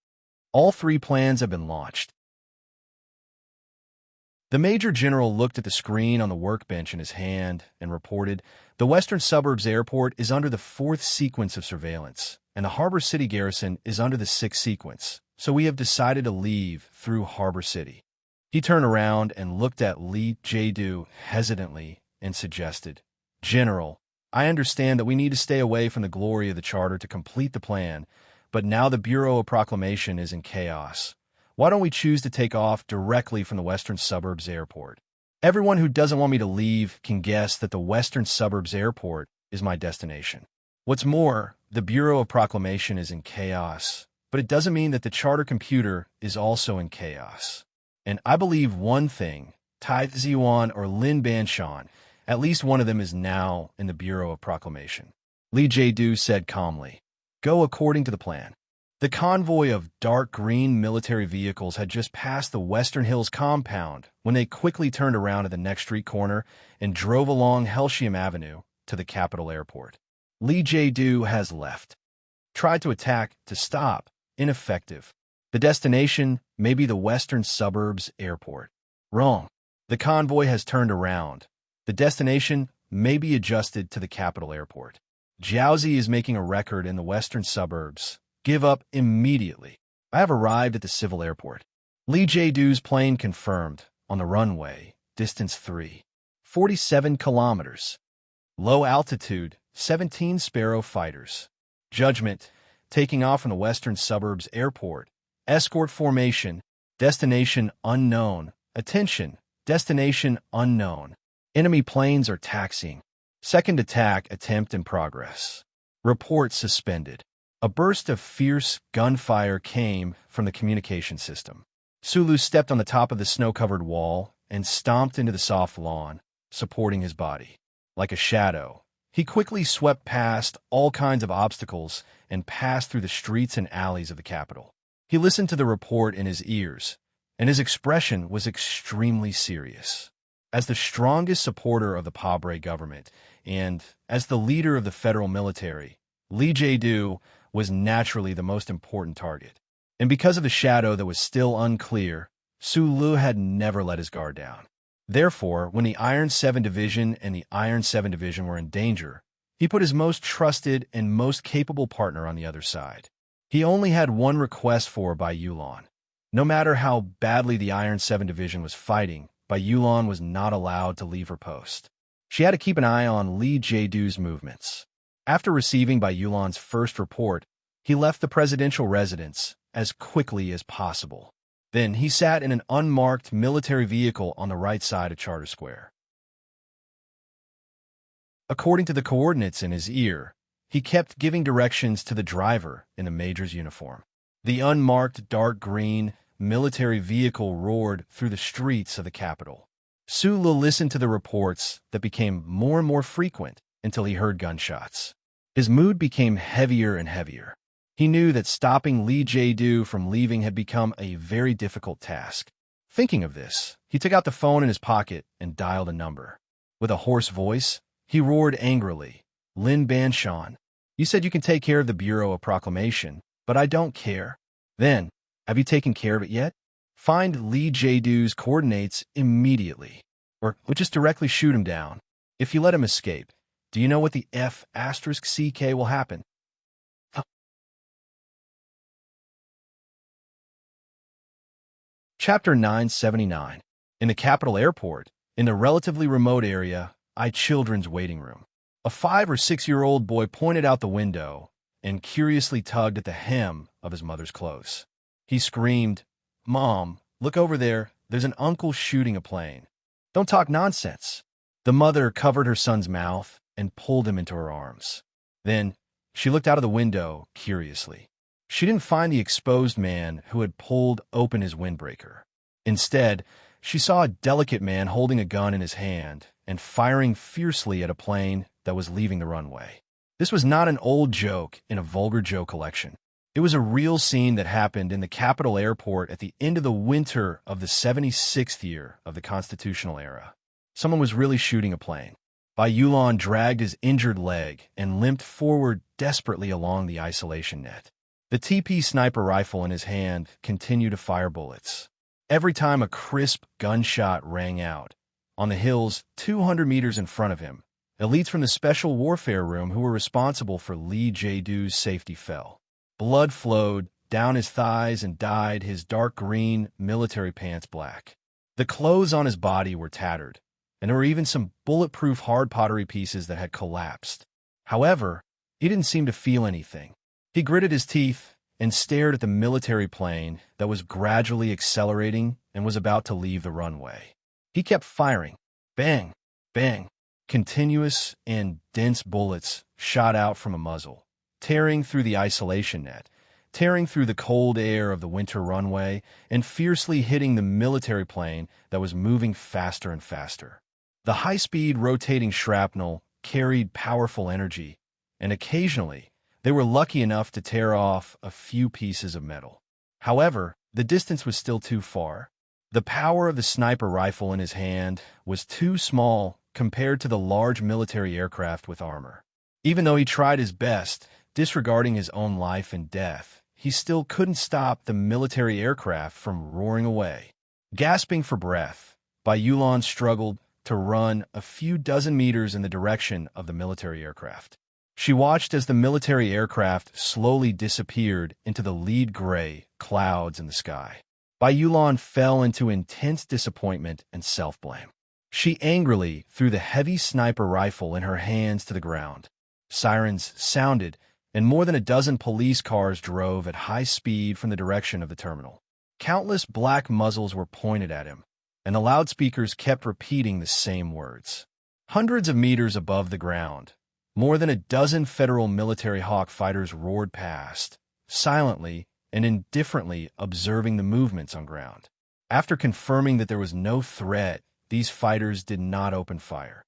All three plans have been launched. The Major General looked at the screen on the workbench in his hand and reported, "The Western Suburbs Airport is under the 4th sequence of surveillance, and the Harbor City garrison is under the 6th sequence, so we have decided to leave through Harbor City." He turned around and looked at Lee Jae-do hesitantly and suggested, "General, I understand that we need to stay away from the glory of the charter to complete the plan, but now the Bureau of Proclamation is in chaos. Why don't we choose to take off directly from the Western Suburbs Airport? Everyone who doesn't want me to leave can guess that the Western Suburbs Airport is my destination. What's more, the Bureau of Proclamation is in chaos, but it doesn't mean that the charter computer is also in chaos. And I believe one thing, Tai Ziwan or Lin Banshan, at least one of them is now in the Bureau of Proclamation." Lee Jae-do said calmly, "Go according to the plan." The convoy of dark green military vehicles had just passed the Western Hills compound when they quickly turned around at the next street corner and drove along Helsheim Avenue to the capital airport. Lee Jae-do has left. Tried to attack, to stop, ineffective. The destination may be the Western Suburbs Airport. Wrong. The convoy has turned around. The destination may be adjusted to the capital airport. Jiaozi is making a record in the Western Suburbs. Give up immediately. I have arrived at the civil airport. Lee Jae-do's plane confirmed, on the runway, distance 347 kilometers. Low altitude, 17 Sparrow fighters. Judgment, taking off from the Western Suburbs Airport. Escort formation, destination unknown. Attention, destination unknown. Enemy planes are taxiing. Second attack attempt in progress. Report suspended. A burst of fierce gunfire came from the communication system. Sulu stepped on the top of the snow-covered wall and stomped into the soft lawn, supporting his body. Like a shadow, he quickly swept past all kinds of obstacles and passed through the streets and alleys of the capital. He listened to the report in his ears, and his expression was extremely serious. As the strongest supporter of the Pabre government and as the leader of the federal military, Lee Jae-do was naturally the most important target. And because of the shadow that was still unclear, Sulu had never let his guard down. Therefore, when the Iron 7 Division and the Iron 7 Division were in danger, he put his most trusted and most capable partner on the other side. He only had one request for Bai Yulan. No matter how badly the Iron 7 Division was fighting, Bai Yulan was not allowed to leave her post. She had to keep an eye on Lee Jae-do's movements. After receiving Bai Yulan's first report, he left the presidential residence as quickly as possible. Then he sat in an unmarked military vehicle on the right side of Charter Square. According to the coordinates in his ear, he kept giving directions to the driver in the major's uniform. The unmarked dark green military vehicle roared through the streets of the capital. Sulu listened to the reports that became more and more frequent until he heard gunshots. His mood became heavier and heavier. He knew that stopping Lee Jae-do from leaving had become a very difficult task. Thinking of this, he took out the phone in his pocket and dialed a number. With a hoarse voice, he roared angrily, "Lin Banshan, you said you can take care of the Bureau of Proclamation, but I don't care. Then, have you taken care of it yet? Find Lee Jae-do's coordinates immediately, or just directly shoot him down. If you let him escape, do you know what the F***CK will happen?" Chapter 979. In the capital airport, in the relatively remote area, children's waiting room. A 5 or 6-year-old boy pointed out the window and curiously tugged at the hem of his mother's clothes. He screamed, "Mom, look over there. There's an uncle shooting a plane." "Don't talk nonsense." The mother covered her son's mouth and pulled him into her arms. Then she looked out of the window curiously. She didn't find the exposed man who had pulled open his windbreaker. Instead, she saw a delicate man holding a gun in his hand and firing fiercely at a plane that was leaving the runway. This was not an old joke in a vulgar joke collection. It was a real scene that happened in the capital airport at the end of the winter of the 76th year of the constitutional era. Someone was really shooting a plane. Bai Yulan dragged his injured leg and limped forward desperately along the isolation net. The TP sniper rifle in his hand continued to fire bullets. Every time a crisp gunshot rang out, on the hills 200 meters in front of him, elites from the Special Warfare Room who were responsible for Lee Jae-doo's safety fell. Blood flowed down his thighs and dyed his dark green military pants black. The clothes on his body were tattered, and there were even some bulletproof hard pottery pieces that had collapsed. However, he didn't seem to feel anything. He gritted his teeth and stared at the military plane that was gradually accelerating and was about to leave the runway. He kept firing. Bang, bang. Continuous and dense bullets shot out from a muzzle, tearing through the isolation net, tearing through the cold air of the winter runway, and fiercely hitting the military plane that was moving faster and faster. The high-speed rotating shrapnel carried powerful energy, and occasionally they were lucky enough to tear off a few pieces of metal. However, the distance was still too far. The power of the sniper rifle in his hand was too small compared to the large military aircraft with armor. Even though he tried his best, disregarding his own life and death, he still couldn't stop the military aircraft from roaring away. Gasping for breath, Bai Yulan struggled to run a few dozen meters in the direction of the military aircraft. She watched as the military aircraft slowly disappeared into the lead gray clouds in the sky. Bai Yulan fell into intense disappointment and self-blame. She angrily threw the heavy sniper rifle in her hands to the ground. Sirens sounded, and more than a dozen police cars drove at high speed from the direction of the terminal. Countless black muzzles were pointed at him, and the loudspeakers kept repeating the same words. Hundreds of meters above the ground, more than a dozen federal military Hawk fighters roared past, silently and indifferently observing the movements on ground. After confirming that there was no threat, these fighters did not open fire.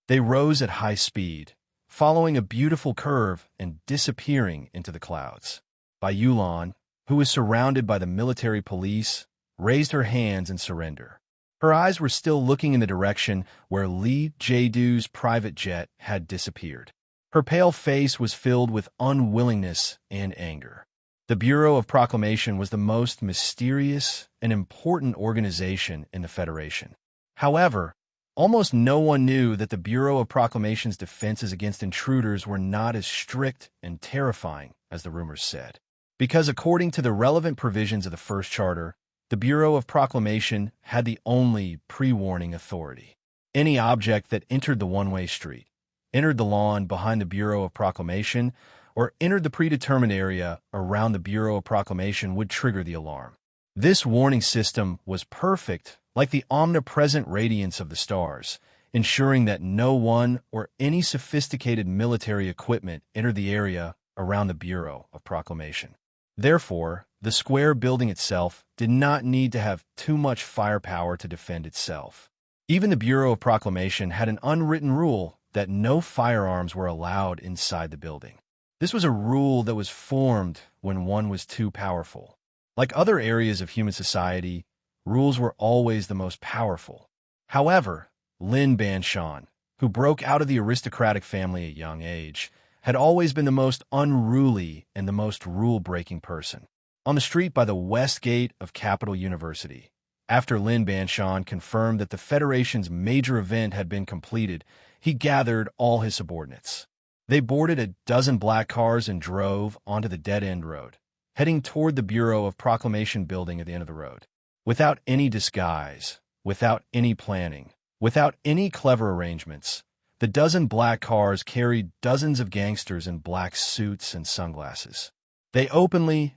They rose at high speed, following a beautiful curve and disappearing into the clouds. Bai Yulan, who was surrounded by the military police, raised her hands in surrender. Her eyes were still looking in the direction where Lee Jae-doo's private jet had disappeared. Her pale face was filled with unwillingness and anger. The Bureau of Proclamation was the most mysterious and important organization in the Federation. However, almost no one knew that the Bureau of Proclamation's defenses against intruders were not as strict and terrifying as the rumors said. Because according to the relevant provisions of the First Charter, the Bureau of Proclamation had the only pre-warning authority. Any object that entered the one-way street, entered the lawn behind the Bureau of Proclamation, or entered the predetermined area around the Bureau of Proclamation would trigger the alarm. This warning system was perfect, like the omnipresent radiance of the stars, ensuring that no one or any sophisticated military equipment entered the area around the Bureau of Proclamation. Therefore, the square building itself did not need to have too much firepower to defend itself. Even the Bureau of Proclamation had an unwritten rule that no firearms were allowed inside the building. This was a rule that was formed when one was too powerful. Like other areas of human society, rules were always the most powerful. However, Lin Banshan, who broke out of the aristocratic family at a young age, had always been the most unruly and the most rule-breaking person. On the street by the west gate of Capital University, after Lin Banshan confirmed that the Federation's major event had been completed, he gathered all his subordinates. They boarded a dozen black cars and drove onto the dead-end road, heading toward the Bureau of Proclamation building at the end of the road. Without any disguise, without any planning, without any clever arrangements, the dozen black cars carried dozens of gangsters in black suits and sunglasses. They openly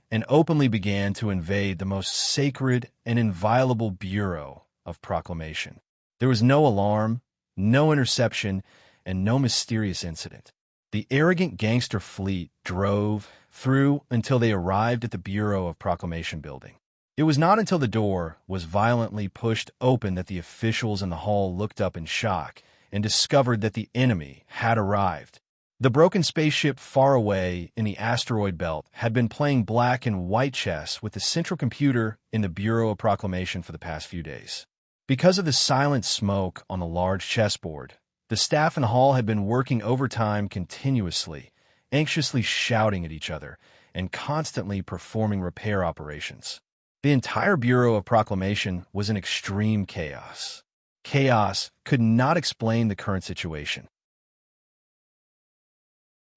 began to invade the most sacred and inviolable Bureau of Proclamation. There was no alarm, no interception, and no mysterious incident. The arrogant gangster fleet drove through until they arrived at the Bureau of Proclamation building. It was not until the door was violently pushed open that the officials in the hall looked up in shock and discovered that the enemy had arrived. The broken spaceship far away in the asteroid belt had been playing black and white chess with the central computer in the Bureau of Proclamation for the past few days. Because of the silent smoke on the large chessboard, the staff in the hall had been working overtime continuously, anxiously shouting at each other and constantly performing repair operations. The entire Bureau of Proclamation was in extreme chaos. Chaos could not explain the current situation.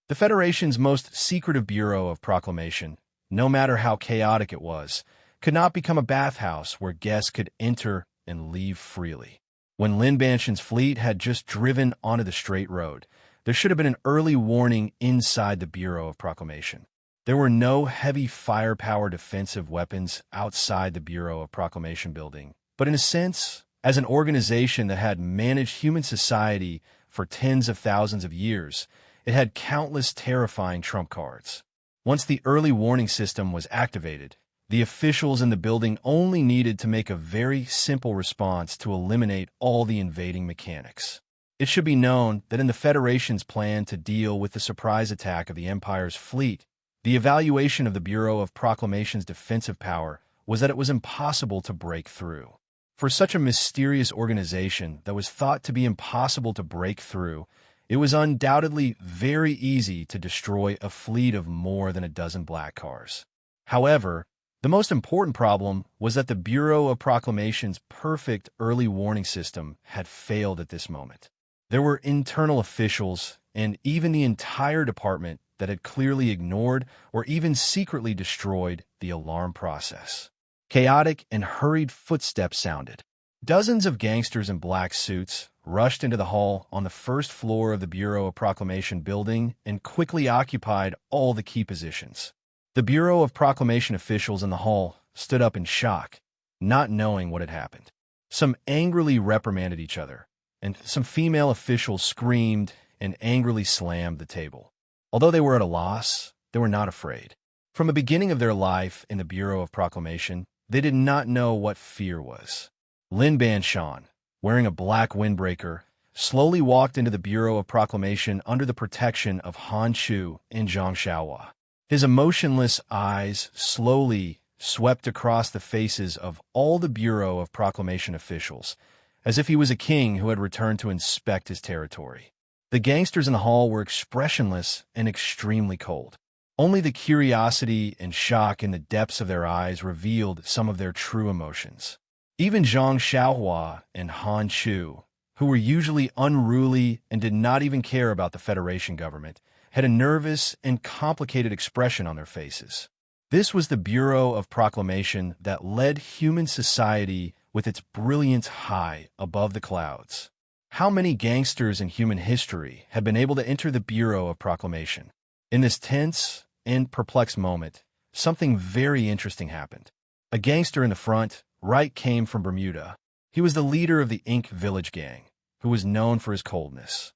The Federation's most secretive Bureau of Proclamation, no matter how chaotic it was, could not become a bathhouse where guests could enter and leave freely. When Lin Banshan's fleet had just driven onto the straight road, there should have been an early warning inside the Bureau of Proclamation. There were no heavy firepower defensive weapons outside the Bureau of Proclamation building, but in a sense, as an organization that had managed human society for tens of thousands of years, it had countless terrifying trump cards. Once the early warning system was activated, the officials in the building only needed to make a very simple response to eliminate all the invading mechanics. It should be known that in the Federation's plan to deal with the surprise attack of the Empire's fleet, the evaluation of the Bureau of Proclamation's defensive power was that it was impossible to break through. For such a mysterious organization that was thought to be impossible to break through, it was undoubtedly very easy to destroy a fleet of more than a dozen black cars. However, the most important problem was that the Bureau of Proclamation's perfect early warning system had failed at this moment. There were internal officials and even the entire department that had clearly ignored or even secretly destroyed the alarm process. Chaotic and hurried footsteps sounded. Dozens of gangsters in black suits rushed into the hall on the first floor of the Bureau of Proclamation building and quickly occupied all the key positions. The Bureau of Proclamation officials in the hall stood up in shock, not knowing what had happened. Some angrily reprimanded each other, and some female officials screamed and angrily slammed the table. Although they were at a loss, they were not afraid. From the beginning of their life in the Bureau of Proclamation, they did not know what fear was. Lin Banshan, wearing a black windbreaker, slowly walked into the Bureau of Proclamation under the protection of Han Chu and Zhang Xiaohua. His emotionless eyes slowly swept across the faces of all the Bureau of Proclamation officials, as if he was a king who had returned to inspect his territory. The gangsters in the hall were expressionless and extremely cold. Only the curiosity and shock in the depths of their eyes revealed some of their true emotions. Even Zhang Xiaohua and Han Chu, who were usually unruly and did not even care about the Federation government, had a nervous and complicated expression on their faces. This was the Bureau of Proclamation that led human society with its brilliance high above the clouds. How many gangsters in human history had been able to enter the Bureau of Proclamation? In this tense and perplexed moment, something very interesting happened. A gangster in the front right came from Bermuda. He was the leader of the Ink Village gang, who was known for his coldness.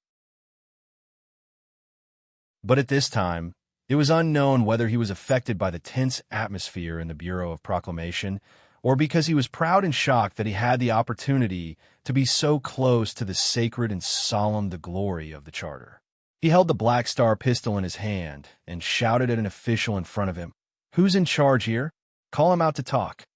But at this time, it was unknown whether he was affected by the tense atmosphere in the Bureau of Proclamation or because he was proud and shocked that he had the opportunity to be so close to the sacred and solemn the glory of the Charter. He held the Black Star pistol in his hand and shouted at an official in front of him, "Who's in charge here? Call him out to talk."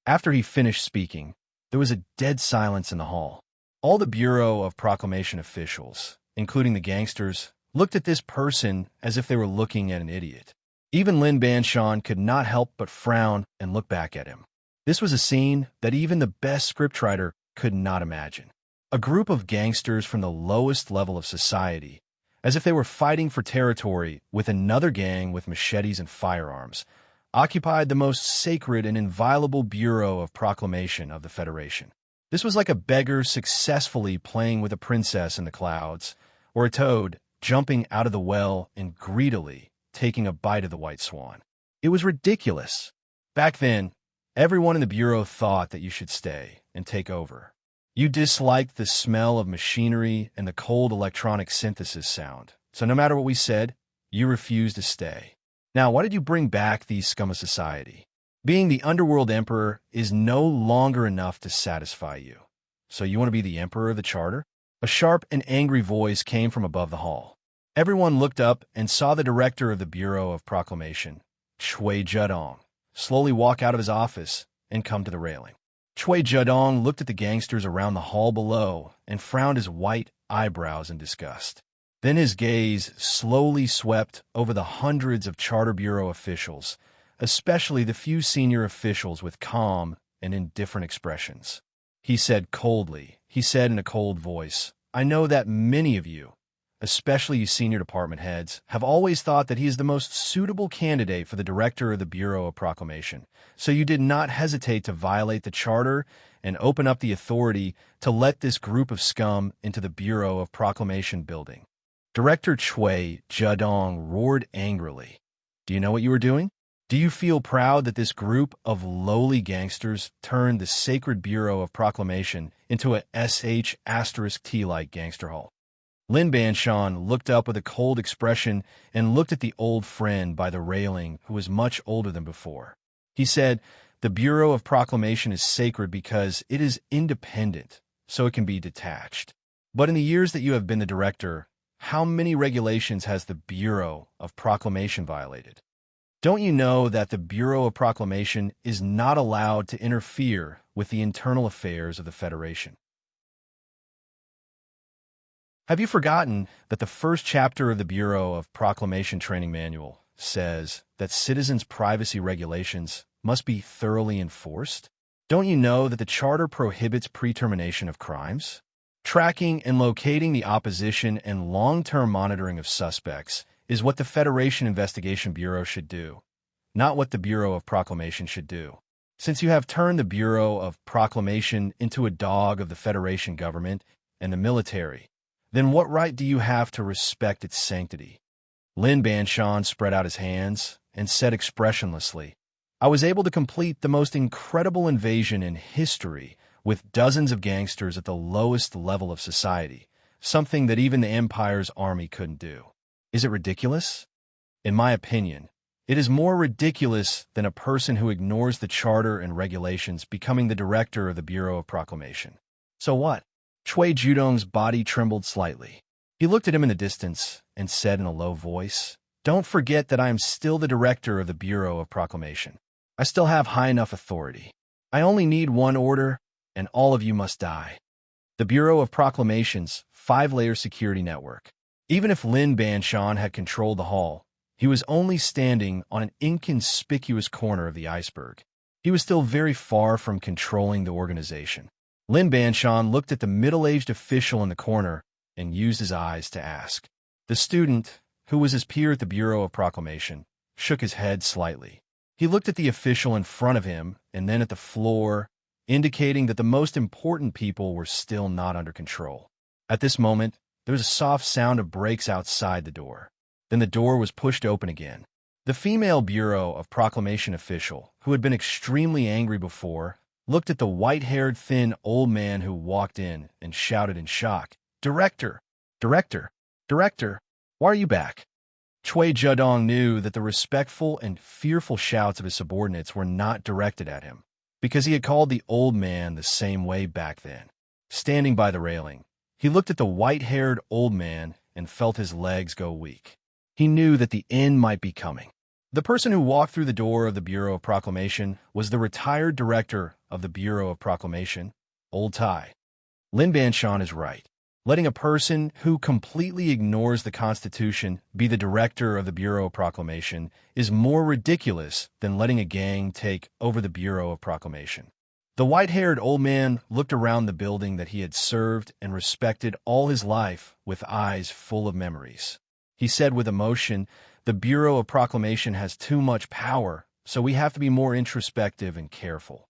After he finished speaking, there was a dead silence in the hall. All the Bureau of Proclamation officials, including the gangsters, looked at this person as if they were looking at an idiot. Even Lin Banshan could not help but frown and look back at him. This was a scene that even the best scriptwriter could not imagine. A group of gangsters from the lowest level of society, as if they were fighting for territory with another gang with machetes and firearms, occupied the most sacred and inviolable Bureau of Proclamation of the Federation. This was like a beggar successfully playing with a princess in the clouds, or a toad jumping out of the well and greedily taking a bite of the white swan. It was ridiculous. Back then, everyone in the Bureau thought that you should stay and take over. You disliked the smell of machinery and the cold electronic synthesis sound, so no matter what we said, you refused to stay. Now, why did you bring back these scum of society? Being the Underworld Emperor is no longer enough to satisfy you. So you want to be the Emperor of the Charter? A sharp and angry voice came from above the hall. Everyone looked up and saw the director of the Bureau of Proclamation, Shui Zhedong, slowly walk out of his office and come to the railing. Chui Judong looked at the gangsters around the hall below and frowned his white eyebrows in disgust. Then his gaze slowly swept over the hundreds of Charter Bureau officials, especially the few senior officials with calm and indifferent expressions. He said in a cold voice, "I know that many of you, especially you senior department heads, have always thought that he is the most suitable candidate for the director of the Bureau of Proclamation, so you did not hesitate to violate the charter and open up the authority to let this group of scum into the Bureau of Proclamation building." Director Chui Judong roared angrily. "Do you know what you are doing? Do you feel proud that this group of lowly gangsters turned the sacred Bureau of Proclamation into a sh*T-like gangster hall?" Lin Banshan looked up with a cold expression and looked at the old friend by the railing who was much older than before. He said, "The Bureau of Proclamation is sacred because it is independent, so it can be detached. But in the years that you have been the director, how many regulations has the Bureau of Proclamation violated? Don't you know that the Bureau of Proclamation is not allowed to interfere with the internal affairs of the Federation? Have you forgotten that the first chapter of the Bureau of Proclamation Training Manual says that citizens' privacy regulations must be thoroughly enforced? Don't you know that the Charter prohibits pre-termination of crimes? Tracking and locating the opposition and long-term monitoring of suspects is what the Federation Investigation Bureau should do, not what the Bureau of Proclamation should do. Since you have turned the Bureau of Proclamation into a dog of the Federation government and the military, then what right do you have to respect its sanctity?" Lin Banshan spread out his hands and said expressionlessly, "I was able to complete the most incredible invasion in history with dozens of gangsters at the lowest level of society, something that even the Empire's army couldn't do. Is it ridiculous? In my opinion, it is more ridiculous than a person who ignores the charter and regulations becoming the director of the Bureau of Proclamation. So what?" Chui Judong's body trembled slightly. He looked at him in the distance and said in a low voice, "Don't forget that I am still the director of the Bureau of Proclamation. I still have high enough authority. I only need one order, and all of you must die." The Bureau of Proclamation's 5-layer security network. Even if Lin Banshan had controlled the hall, he was only standing on an inconspicuous corner of the iceberg. He was still very far from controlling the organization. Lin Banshan looked at the middle-aged official in the corner and used his eyes to ask. The student, who was his peer at the Bureau of Proclamation, shook his head slightly. He looked at the official in front of him and then at the floor, indicating that the most important people were still not under control. At this moment, there was a soft sound of brakes outside the door. Then the door was pushed open again. The female Bureau of Proclamation official, who had been extremely angry before, looked at the white-haired thin old man who walked in and shouted in shock, "Director! Director! Director! Why are you back?" Chui Judong knew that the respectful and fearful shouts of his subordinates were not directed at him, because he had called the old man the same way back then. Standing by the railing, he looked at the white-haired old man and felt his legs go weak. He knew that the end might be coming. The person who walked through the door of the Bureau of Proclamation was the retired director of the Bureau of Proclamation, Old Tai. Lin Banshan is right. Letting a person who completely ignores the Constitution be the director of the Bureau of Proclamation is more ridiculous than letting a gang take over the Bureau of Proclamation. The white-haired old man looked around the building that he had served and respected all his life with eyes full of memories. He said with emotion, "The Bureau of Proclamation has too much power, so we have to be more introspective and careful.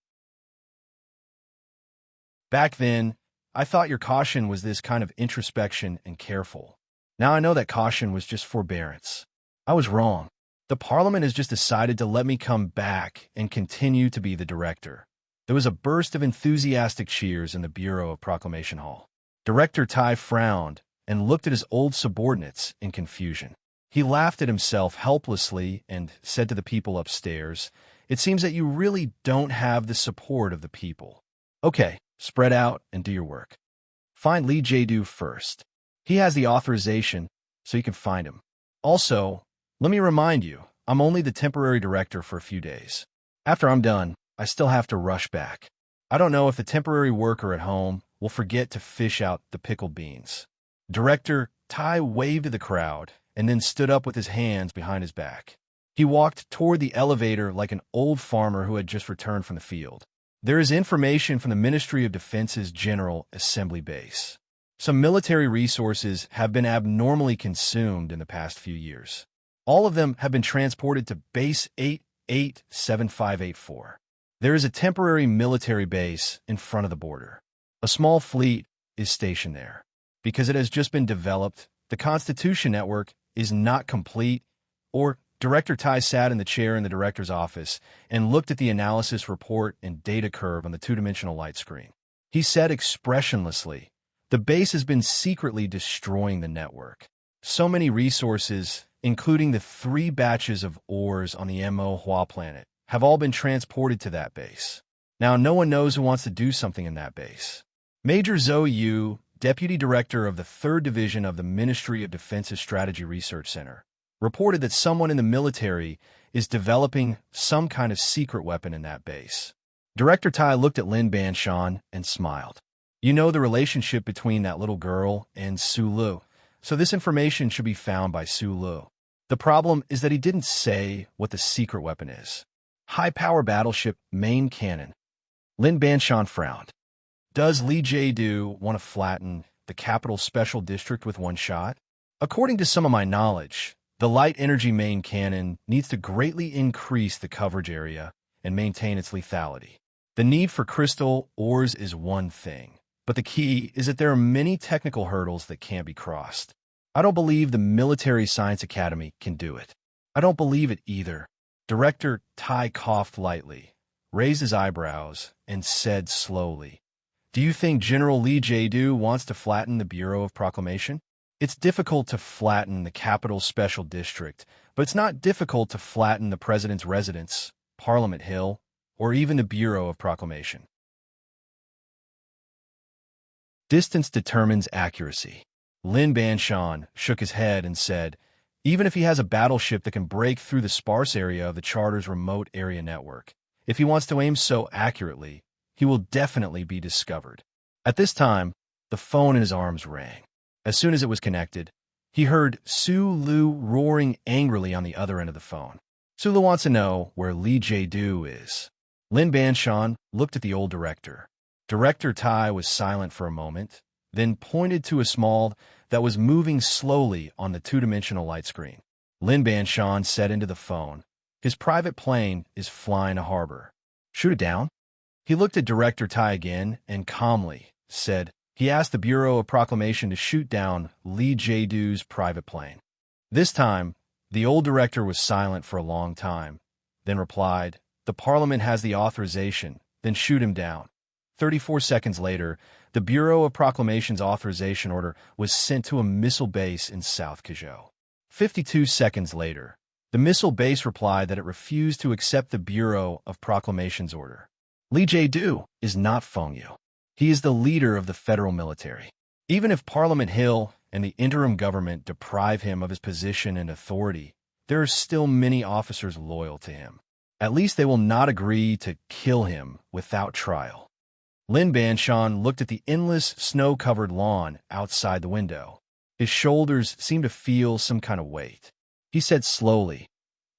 Back then, I thought your caution was this kind of introspection and careful. Now I know that caution was just forbearance. I was wrong. The Parliament has just decided to let me come back and continue to be the director." There was a burst of enthusiastic cheers in the Bureau of Proclamation Hall. Director Tai frowned and looked at his old subordinates in confusion. He laughed at himself helplessly and said to the people upstairs, "It seems that you really don't have the support of the people. Okay, spread out and do your work. Find Li Jadu first. He has the authorization, so you can find him. Also, let me remind you, I'm only the temporary director for a few days. After I'm done, I still have to rush back." I don't know if the temporary worker at home will forget to fish out the pickled beans. Director Tai waved to the crowd and then stood up with his hands behind his back. He walked toward the elevator like an old farmer who had just returned from the field. There is information from the Ministry of Defense's General Assembly Base. Some military resources have been abnormally consumed in the past few years. All of them have been transported to Base 887584. There is a temporary military base in front of the border. A small fleet is stationed there. Because it has just been developed, the Constitution Network is not complete, or Director Tai sat in the chair in the director's office and looked at the analysis report and data curve on the two-dimensional light screen. He said expressionlessly, "The base has been secretly destroying the network. So many resources, including the 3 batches of ores on the Mo Hua planet, have all been transported to that base. Now no one knows who wants to do something in that base." Major Zhou Yu, Deputy Director of the 3rd Division of the Ministry of Defense's Strategy Research Center, reported that someone in the military is developing some kind of secret weapon in that base. Director Tai looked at Lin Banshan and smiled. "You know the relationship between that little girl and Su Lu, so this information should be found by Su Lu. The problem is that he didn't say what the secret weapon is. High-power battleship main cannon." Lin Banshan frowned. "Does Li Jiedu want to flatten the capital special district with one shot? According to some of my knowledge, the light energy main cannon needs to greatly increase the coverage area and maintain its lethality. The need for crystal ores is one thing, but the key is that there are many technical hurdles that can't be crossed. I don't believe the Military Science Academy can do it." "I don't believe it either." Director Tai coughed lightly, raised his eyebrows, and said slowly, "Do you think General Li Jiedu wants to flatten the Bureau of Proclamation? It's difficult to flatten the Capital Special District, but it's not difficult to flatten the President's residence, Parliament Hill, or even the Bureau of Proclamation. Distance determines accuracy." Lin Banshan shook his head and said, "Even if he has a battleship that can break through the sparse area of the Charter's remote area network, if he wants to aim so accurately, he will definitely be discovered." At this time, the phone in his arms rang. As soon as it was connected, he heard Su Lu roaring angrily on the other end of the phone. "Su Lu wants to know where Li Jiedu is." Lin Banshan looked at the old director. Director Tai was silent for a moment, then pointed to a small that was moving slowly on the two-dimensional light screen. Lin Banshan said into the phone, "His private plane is flying a harbor. Shoot it down." He looked at Director Tai again and calmly said, "He asked the Bureau of Proclamation to shoot down Li Jiedu's private plane." This time, the old director was silent for a long time, then replied, "The Parliament has the authorization, then shoot him down." 34 seconds later, the Bureau of Proclamation's authorization order was sent to a missile base in South Kazhou. 52 seconds later, the missile base replied that it refused to accept the Bureau of Proclamation's order. Li Jiedu is not Fengyu. He is the leader of the federal military. Even if Parliament Hill and the interim government deprive him of his position and authority, there are still many officers loyal to him. At least they will not agree to kill him without trial. Lin Banshan looked at the endless snow-covered lawn outside the window. His shoulders seemed to feel some kind of weight. He said slowly,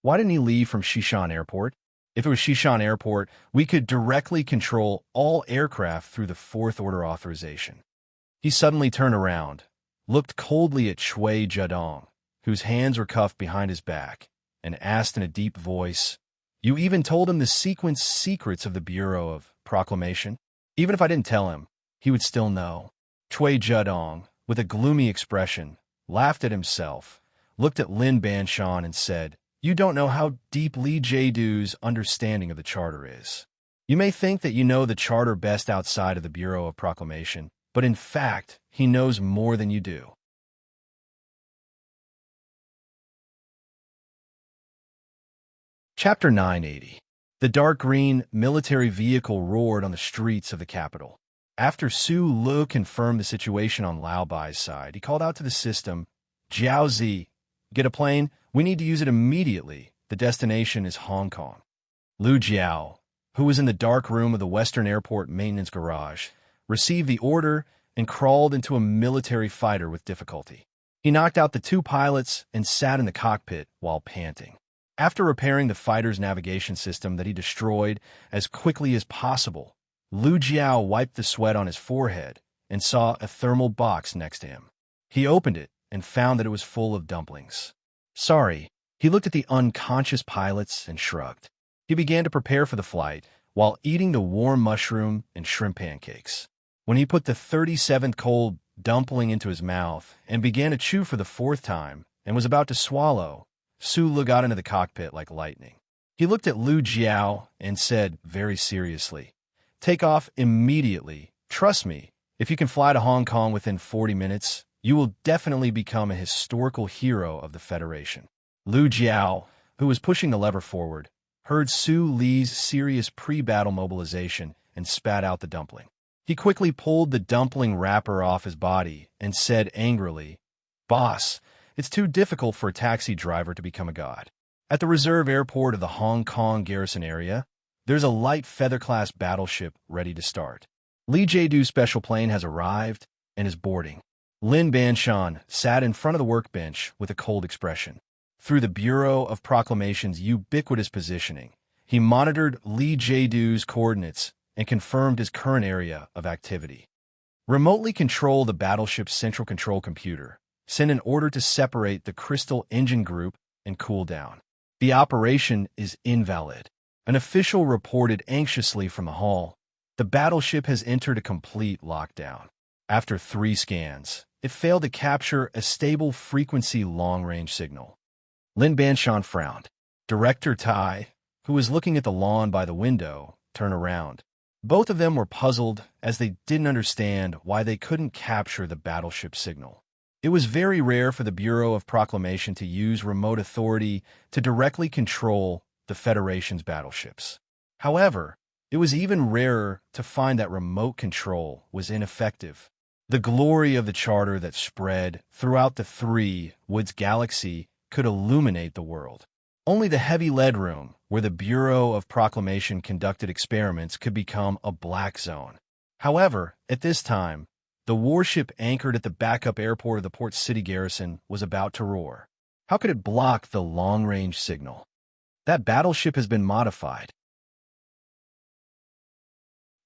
"Why didn't he leave from Xishan Airport? If it was Xishan Airport, we could directly control all aircraft through the Fourth Order authorization." He suddenly turned around, looked coldly at Cui Zhedong, whose hands were cuffed behind his back, and asked in a deep voice, "You even told him the sequence secrets of the Bureau of Proclamation?" "Even if I didn't tell him, he would still know." Cui Zhedong, with a gloomy expression, laughed at himself, looked at Lin Banshan and said, "You don't know how deep Li Jiedu's understanding of the Charter is. You may think that you know the Charter best outside of the Bureau of Proclamation, but in fact, he knows more than you do." Chapter 980. The dark green military vehicle roared on the streets of the capital. After Su Lu confirmed the situation on Lao Bai's side, he called out to the system, "Jiao Zi, get a plane. We need to use it immediately. The destination is Hong Kong." Lu Jiao, who was in the dark room of the Western Airport maintenance garage, received the order and crawled into a military fighter with difficulty. He knocked out the two pilots and sat in the cockpit while panting. After repairing the fighter's navigation system that he destroyed as quickly as possible, Lu Jiao wiped the sweat on his forehead and saw a thermal box next to him. He opened it and found that it was full of dumplings. Sorry, he looked at the unconscious pilots and shrugged. He began to prepare for the flight while eating the warm mushroom and shrimp pancakes. When he put the 37th cold dumpling into his mouth and began to chew for the fourth time and was about to swallow, Su got into the cockpit like lightning. He looked at Lu Jiao and said very seriously, "Take off immediately. Trust me, if you can fly to Hong Kong within 40 minutes, you will definitely become a historical hero of the Federation." Lu Jiao, who was pushing the lever forward, heard Su Li's serious pre-battle mobilization and spat out the dumpling. He quickly pulled the dumpling wrapper off his body and said angrily, "Boss, it's too difficult for a taxi driver to become a god. At the reserve airport of the Hong Kong garrison area, there's a light feather-class battleship ready to start. Li Jiedu's special plane has arrived and is boarding." Lin Banshan sat in front of the workbench with a cold expression. Through the Bureau of Proclamation's ubiquitous positioning, he monitored Li Jiedu's coordinates and confirmed his current area of activity. Remotely control the battleship's central control computer. Send an order to separate the crystal engine group and cool down. The operation is invalid. An official reported anxiously from the hall. The battleship has entered a complete lockdown. After 3 scans, it failed to capture a stable frequency long-range signal. Lin Banshan frowned. Director Tai, who was looking at the lawn by the window, turned around. Both of them were puzzled as they didn't understand why they couldn't capture the battleship signal. It was very rare for the Bureau of Proclamation to use remote authority to directly control the Federation's battleships. However, it was even rarer to find that remote control was ineffective. The glory of the charter that spread throughout the 3 Woods galaxy could illuminate the world. Only the heavy lead room, where the Bureau of Proclamation conducted experiments, could become a black zone. However, at this time, the warship anchored at the backup airport of the port city garrison was about to roar. How could it block the long-range signal? That battleship has been modified.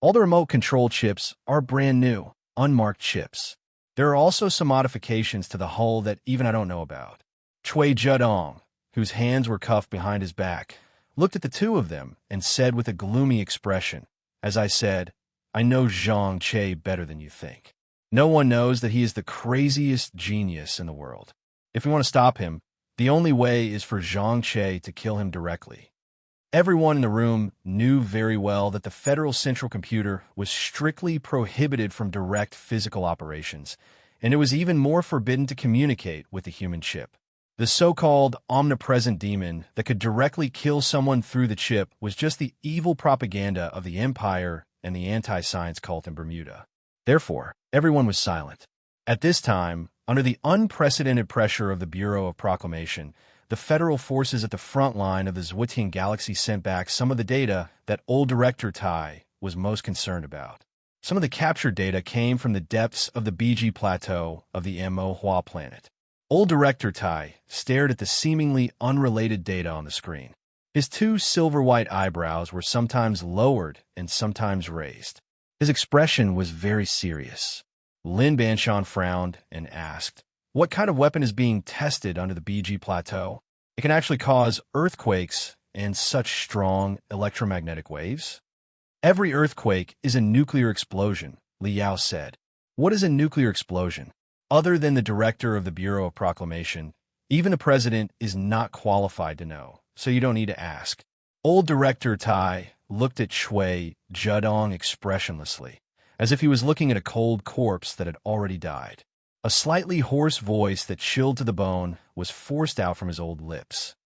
All the remote control chips are brand new, unmarked chips. There are also some modifications to the hull that even I don't know about. Cui Zhedong, whose hands were cuffed behind his back, looked at the two of them and said with a gloomy expression, "As I said, I know Zhang Che better than you think. No one knows that he is the craziest genius in the world. If we want to stop him, the only way is for Zhang Che to kill him directly." Everyone in the room knew very well that the Federal Central Computer was strictly prohibited from direct physical operations, and it was even more forbidden to communicate with the human chip. The so-called omnipresent demon that could directly kill someone through the chip was just the evil propaganda of the Empire and the anti-science cult in Bermuda. Therefore, everyone was silent. At this time, under the unprecedented pressure of the Bureau of Proclamation, the federal forces at the front line of the Zwitian galaxy sent back some of the data that old Director Tai was most concerned about. Some of the captured data came from the depths of the BG Plateau of the Mo Hua planet. Old Director Tai stared at the seemingly unrelated data on the screen. His 2 silver-white eyebrows were sometimes lowered and sometimes raised. His expression was very serious. Lin Banshan frowned and asked, "What kind of weapon is being tested under the BG Plateau? It can actually cause earthquakes and such strong electromagnetic waves?" "Every earthquake is a nuclear explosion," Li Yao said. "What is a nuclear explosion?" Other than the director of the Bureau of Proclamation, even the president is not qualified to know, so you don't need to ask. Old Director Tai looked at Cui Zhedong expressionlessly, as if he was looking at a cold corpse that had already died. A slightly hoarse voice that chilled to the bone was forced out from his old lips.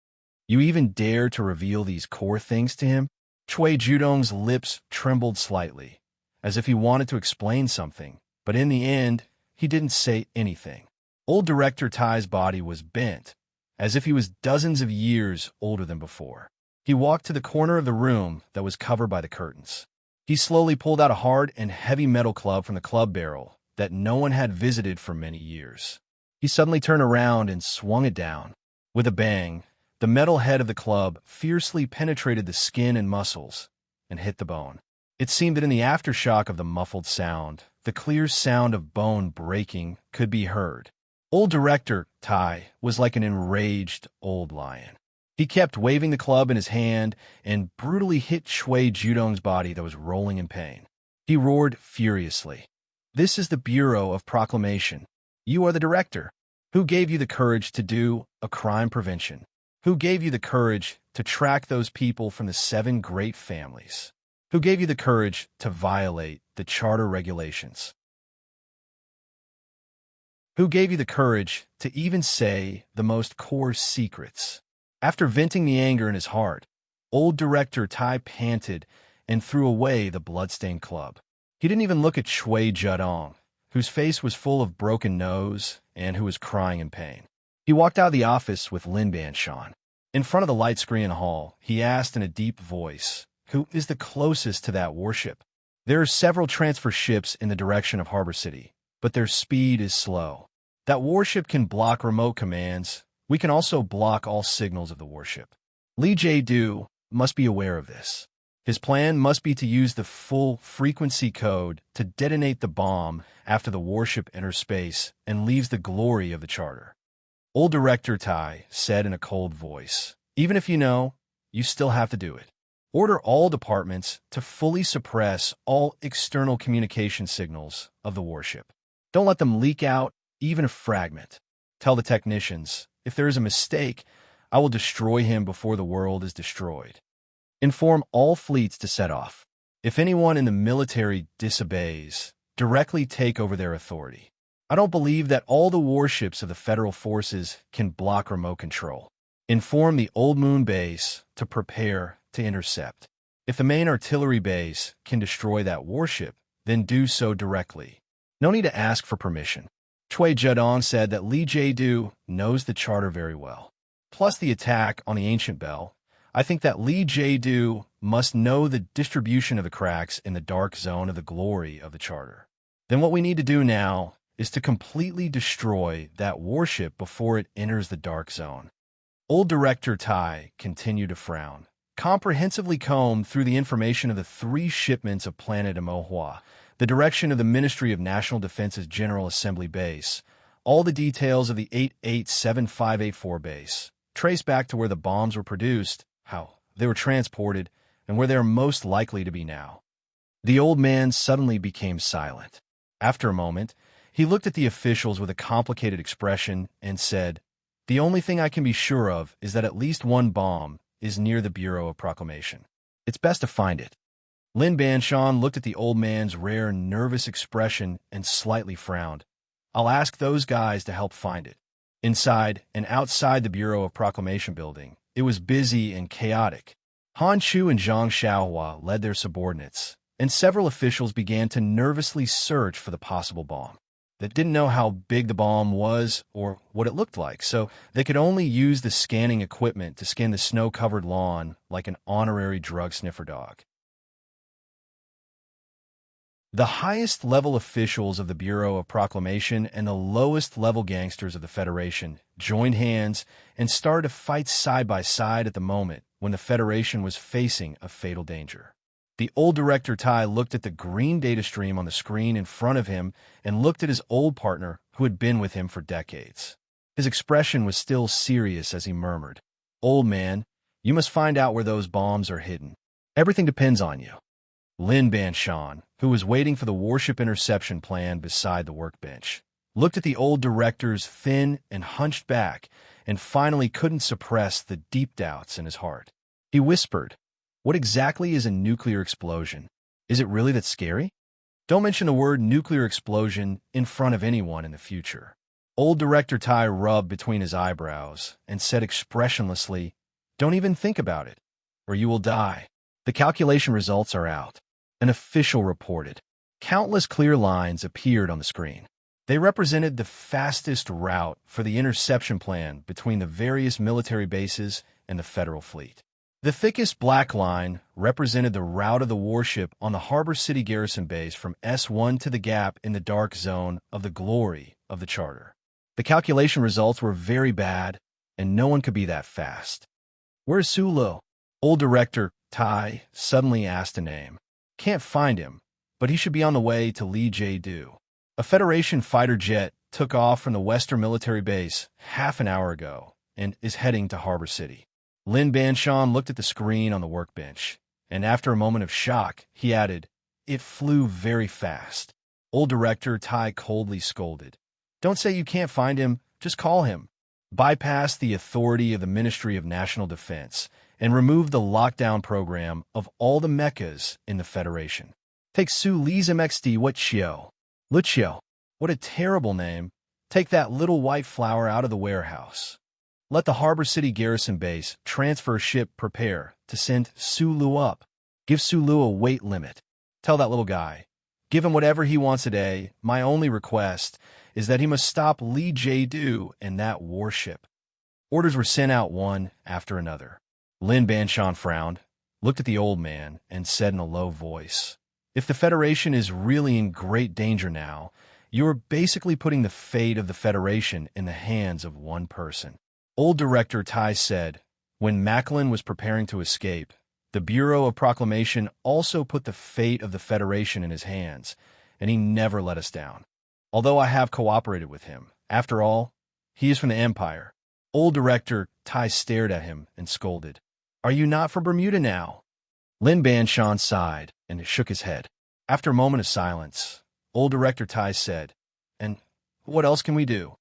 "You even dare to reveal these core things to him?" Cui Zhedong's lips trembled slightly, as if he wanted to explain something, but in the end, he didn't say anything. Old Director Tai's body was bent, as if he was dozens of years older than before. He walked to the corner of the room that was covered by the curtains. He slowly pulled out a hard and heavy metal club from the club barrel that no one had visited for many years. He suddenly turned around and swung it down. With a bang, the metal head of the club fiercely penetrated the skin and muscles and hit the bone. It seemed that in the aftershock of the muffled sound, the clear sound of bone breaking could be heard. Old director Tai was like an enraged old lion. He kept waving the club in his hand and brutally hit Shui Judong's body that was rolling in pain. He roared furiously. "This is the Bureau of Proclamation. You are the director. Who gave you the courage to do a crime prevention? Who gave you the courage to track those people from the 7 great families? Who gave you the courage to violate the charter regulations? Who gave you the courage to even say the most core secrets?" After venting the anger in his heart, old director Tai panted and threw away the bloodstained club. He didn't even look at Shui Judong, whose face was full of broken nose and who was crying in pain. He walked out of the office with Lin Banshan. In front of the light screen hall, he asked in a deep voice, "Who is the closest to that warship?" "There are several transfer ships in the direction of Harbor City, but their speed is slow. That warship can block remote commands. We can also block all signals of the warship. Li Jie-du must be aware of this. His plan must be to use the full frequency code to detonate the bomb after the warship enters space and leaves the glory of the charter." Old Director Tai said in a cold voice, "Even if you know, you still have to do it. Order all departments to fully suppress all external communication signals of the warship. Don't let them leak out even a fragment. Tell the technicians, if there is a mistake, I will destroy him before the world is destroyed. Inform all fleets to set off. If anyone in the military disobeys, directly take over their authority. I don't believe that all the warships of the federal forces can block remote control. Inform the Old Moon base to prepare to intercept. If the main artillery base can destroy that warship, then do so directly. No need to ask for permission." Shui Judong said that Li Jie-du knows the charter very well. Plus the attack on the ancient bell, I think that Li Jie-du must know the distribution of the cracks in the dark zone of the glory of the charter. Then what we need to do now is to completely destroy that warship before it enters the dark zone. Old Director Tai continued to frown, comprehensively combed through the information of the 3 shipments of Planet Amohua, the direction of the Ministry of National Defense's General Assembly base, all the details of the 887584 base, traced back to where the bombs were produced, how they were transported, and where they are most likely to be now. The old man suddenly became silent. After a moment, he looked at the officials with a complicated expression and said, "The only thing I can be sure of is that at least one bomb is near the Bureau of Proclamation. It's best to find it." Lin Banshan looked at the old man's rare, nervous expression and slightly frowned. "I'll ask those guys to help find it." Inside and outside the Bureau of Proclamation building, it was busy and chaotic. Han Chu and Zhang Xiaohua led their subordinates, and several officials began to nervously search for the possible bomb. They didn't know how big the bomb was or what it looked like, so they could only use the scanning equipment to scan the snow-covered lawn like an honorary drug sniffer dog. The highest-level officials of the Bureau of Proclamation and the lowest-level gangsters of the Federation joined hands and started to fight side by side at the moment when the Federation was facing a fatal danger. The old Director Tai looked at the green data stream on the screen in front of him and looked at his old partner who had been with him for decades. His expression was still serious as he murmured, "Old man, you must find out where those bombs are hidden. Everything depends on you." Lin Banshan, who was waiting for the warship interception plan beside the workbench, looked at the old director's thin and hunched back and finally couldn't suppress the deep doubts in his heart. He whispered, "What exactly is a nuclear explosion? Is it really that scary? Don't mention the word nuclear explosion in front of anyone in the future." Old Director Tai rubbed between his eyebrows and said expressionlessly, "Don't even think about it, or you will die." The calculation results are out. An official reported. Countless clear lines appeared on the screen. They represented the fastest route for the interception plan between the various military bases and the federal fleet. The thickest black line represented the route of the warship on the Harbor City Garrison Base from S1 to the gap in the dark zone of the glory of the charter. The calculation results were very bad, and no one could be that fast. "Where's Sulu?" Old director Tai suddenly asked a name. "Can't find him, but he should be on the way to Lee J-Do." A Federation fighter jet took off from the Western Military Base half an hour ago and is heading to Harbor City. Lin Banshan looked at the screen on the workbench, and after a moment of shock, he added, "It flew very fast." Old director Tai coldly scolded. "Don't say you can't find him, just call him. Bypass the authority of the Ministry of National Defense and remove the lockdown program of all the mechas in the Federation. Take Su Li's MXD Lucio. Lucio. What a terrible name. Take that little white flower out of the warehouse. Let the Harbor City Garrison Base transfer ship prepare to send Sulu up. Give Sulu a weight limit. Tell that little guy. Give him whatever he wants a day. My only request is that he must stop Lee J-Do and that warship." Orders were sent out one after another. Lin Banshan frowned, looked at the old man, and said in a low voice, "If the Federation is really in great danger now, you are basically putting the fate of the Federation in the hands of one person." Old director Tai said, "When Macklin was preparing to escape, the Bureau of Proclamation also put the fate of the Federation in his hands, and he never let us down. Although I have cooperated with him, after all, he is from the Empire." Old director Tai stared at him and scolded, "Are you not from Bermuda now?" Lin Banshan sighed and shook his head. After a moment of silence, old director Tai said, "And what else can we do?"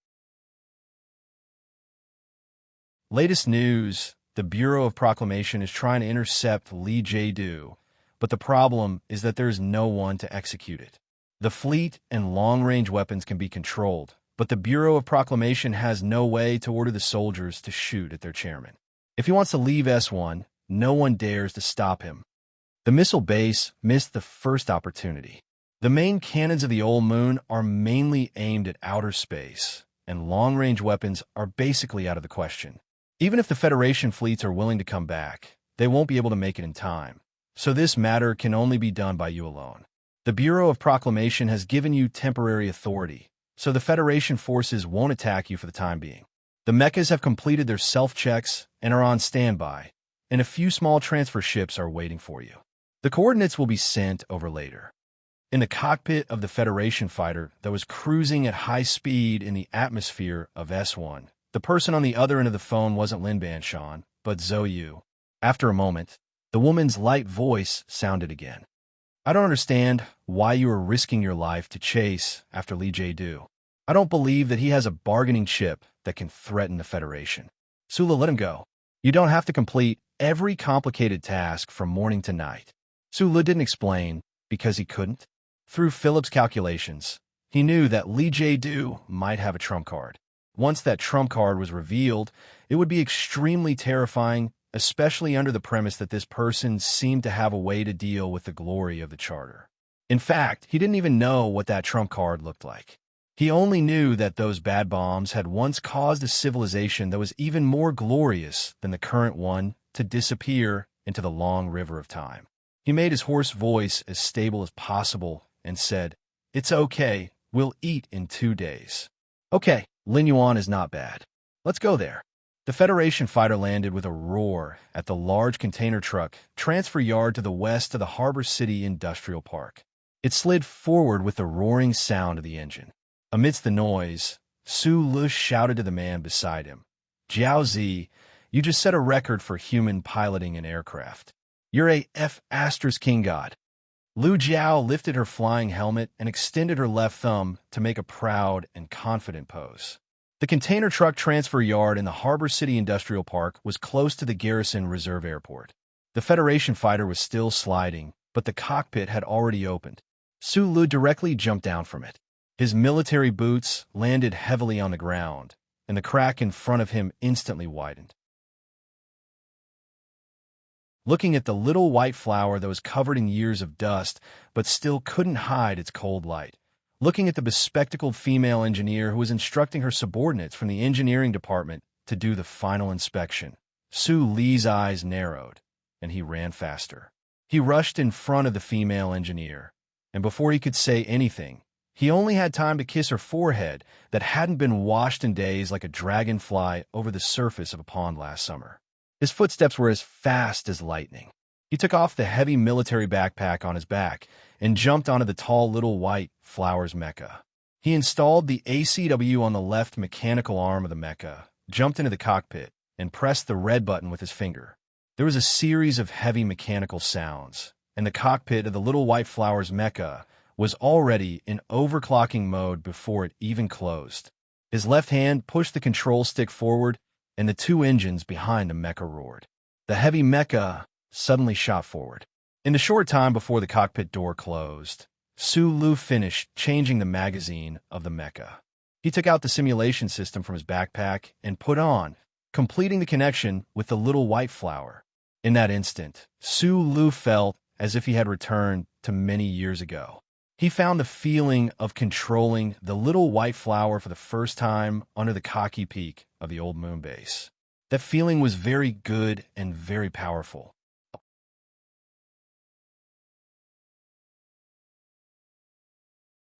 Latest news: the Bureau of Proclamation is trying to intercept Lee J-Do, but the problem is that there is no one to execute it. The fleet and long-range weapons can be controlled, but the Bureau of Proclamation has no way to order the soldiers to shoot at their chairman. If he wants to leave S1, no one dares to stop him. The missile base missed the first opportunity. The main cannons of the old moon are mainly aimed at outer space, and long-range weapons are basically out of the question. Even if the Federation fleets are willing to come back, they won't be able to make it in time. So this matter can only be done by you alone. The Bureau of Proclamation has given you temporary authority, so the Federation forces won't attack you for the time being. The mechas have completed their self-checks and are on standby, and a few small transfer ships are waiting for you. The coordinates will be sent over later. In the cockpit of the Federation fighter that was cruising at high speed in the atmosphere of S1, the person on the other end of the phone wasn't Lin Banshan, but Zhou Yu. After a moment, the woman's light voice sounded again. "I don't understand why you are risking your life to chase after Lee J-Do. I don't believe that he has a bargaining chip that can threaten the Federation. Sulu, let him go. You don't have to complete every complicated task from morning to night." Sulu didn't explain because he couldn't. Through Philip's calculations, he knew that Lee J-Do might have a trump card. Once that trump card was revealed, it would be extremely terrifying, especially under the premise that this person seemed to have a way to deal with the glory of the Charter. In fact, he didn't even know what that trump card looked like. He only knew that those bad bombs had once caused a civilization that was even more glorious than the current one to disappear into the long river of time. He made his hoarse voice as stable as possible and said, "It's okay, we'll eat in 2 days." "Okay, Lin Yuan is not bad. Let's go there." The Federation fighter landed with a roar at the large container truck transfer yard to the west of the Harbor City Industrial Park. It slid forward with the roaring sound of the engine. Amidst the noise, Su Lu shouted to the man beside him, "Jiao Zi, you just set a record for human piloting an aircraft. You're a F** king god." Lu Jiao lifted her flying helmet and extended her left thumb to make a proud and confident pose. The container truck transfer yard in the Harbor City Industrial Park was close to the Garrison Reserve Airport. The Federation fighter was still sliding, but the cockpit had already opened. Su Lu directly jumped down from it. His military boots landed heavily on the ground, and the crack in front of him instantly widened. Looking at the little white flower that was covered in years of dust but still couldn't hide its cold light. Looking at the bespectacled female engineer who was instructing her subordinates from the engineering department to do the final inspection. Su Li's eyes narrowed. and he ran faster. He rushed in front of the female engineer, and before he could say anything, he only had time to kiss her forehead that hadn't been washed in days like a dragonfly over the surface of a pond last summer. His footsteps were as fast as lightning. He took off the heavy military backpack on his back and jumped onto the tall little white flowers mecha. He installed the ACW on the left mechanical arm of the mecha, jumped into the cockpit, and pressed the red button with his finger. There was a series of heavy mechanical sounds, and the cockpit of the little white flowers mecha was already in overclocking mode before it even closed. His left hand pushed the control stick forward, and the two engines behind the mecha roared. The heavy mecha suddenly shot forward. In the short time before the cockpit door closed, Sulu finished changing the magazine of the mecha. He took out the simulation system from his backpack and put on, completing the connection with the little white flower. In that instant, Sulu felt as if he had returned to many years ago. He found the feeling of controlling the little white flower for the first time under the cocky peak of the old moon base. That feeling was very good and very powerful.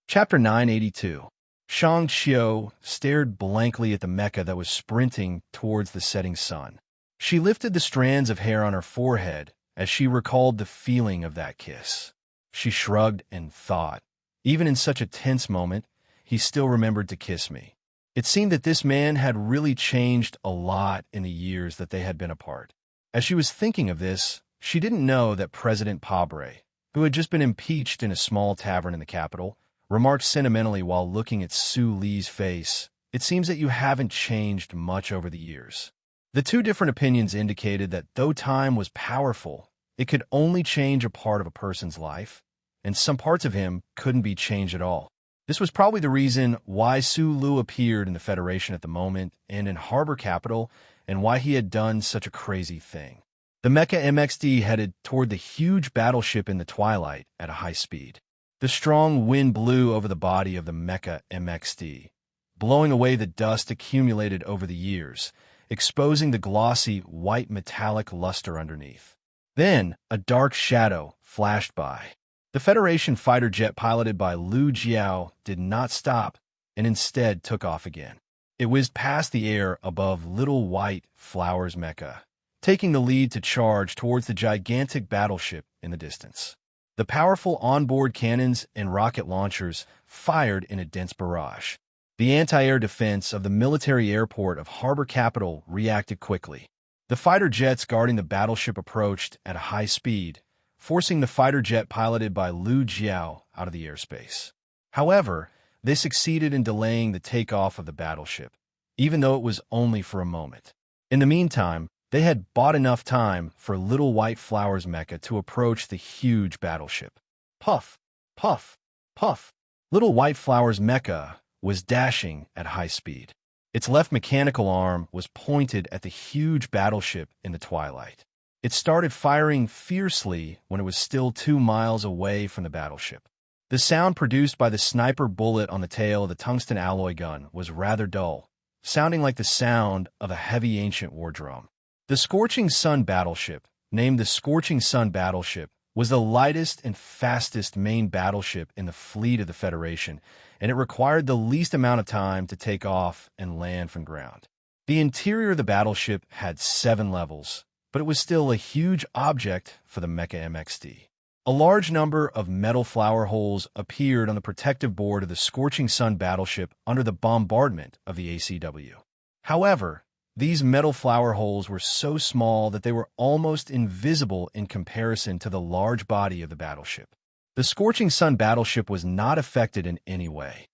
Chapter 982. Shang Xiao stared blankly at the mecha that was sprinting towards the setting sun. She lifted the strands of hair on her forehead as she recalled the feeling of that kiss. She shrugged and thought, even in such a tense moment, he still remembered to kiss me. It seemed that this man had really changed a lot in the years that they had been apart. As she was thinking of this, she didn't know that President Pabre, who had just been impeached in a small tavern in the capital, remarked sentimentally while looking at Su Li's face, "It seems that you haven't changed much over the years." The two different opinions indicated that though time was powerful, it could only change a part of a person's life, and some parts of him couldn't be changed at all. This was probably the reason why Su Lu appeared in the Federation at the moment and in Harbor Capital, and why he had done such a crazy thing. The Mecha MXD headed toward the huge battleship in the twilight at a high speed. The strong wind blew over the body of the Mecha MXD, blowing away the dust accumulated over the years, exposing the glossy, white metallic luster underneath. Then, a dark shadow flashed by. The Federation fighter jet piloted by Lu Jiao did not stop and instead took off again. It whizzed past the air above little white flowers mecha, taking the lead to charge towards the gigantic battleship in the distance. The powerful onboard cannons and rocket launchers fired in a dense barrage. The anti-air defense of the military airport of Harbor Capital reacted quickly. The fighter jets guarding the battleship approached at a high speed, forcing the fighter jet piloted by Lu Jiao out of the airspace. However, they succeeded in delaying the takeoff of the battleship, even though it was only for a moment. In the meantime, they had bought enough time for Little White Flowers mecha to approach the huge battleship. Puff, puff, puff. Little White Flowers mecha was dashing at high speed. Its left mechanical arm was pointed at the huge battleship in the twilight. It started firing fiercely when it was still 2 miles away from the battleship. The sound produced by the sniper bullet on the tail of the tungsten alloy gun was rather dull, sounding like the sound of a heavy ancient war drum. The Scorching Sun battleship, named the Scorching Sun battleship, was the lightest and fastest main battleship in the fleet of the Federation, and it required the least amount of time to take off and land from ground. The interior of the battleship had 7 levels, but it was still a huge object for the Mecha MXD. A large number of metal flower holes appeared on the protective board of the Scorching Sun battleship under the bombardment of the ACW. However, these metal flower holes were so small that they were almost invisible in comparison to the large body of the battleship. The Scorching Sun battleship was not affected in any way.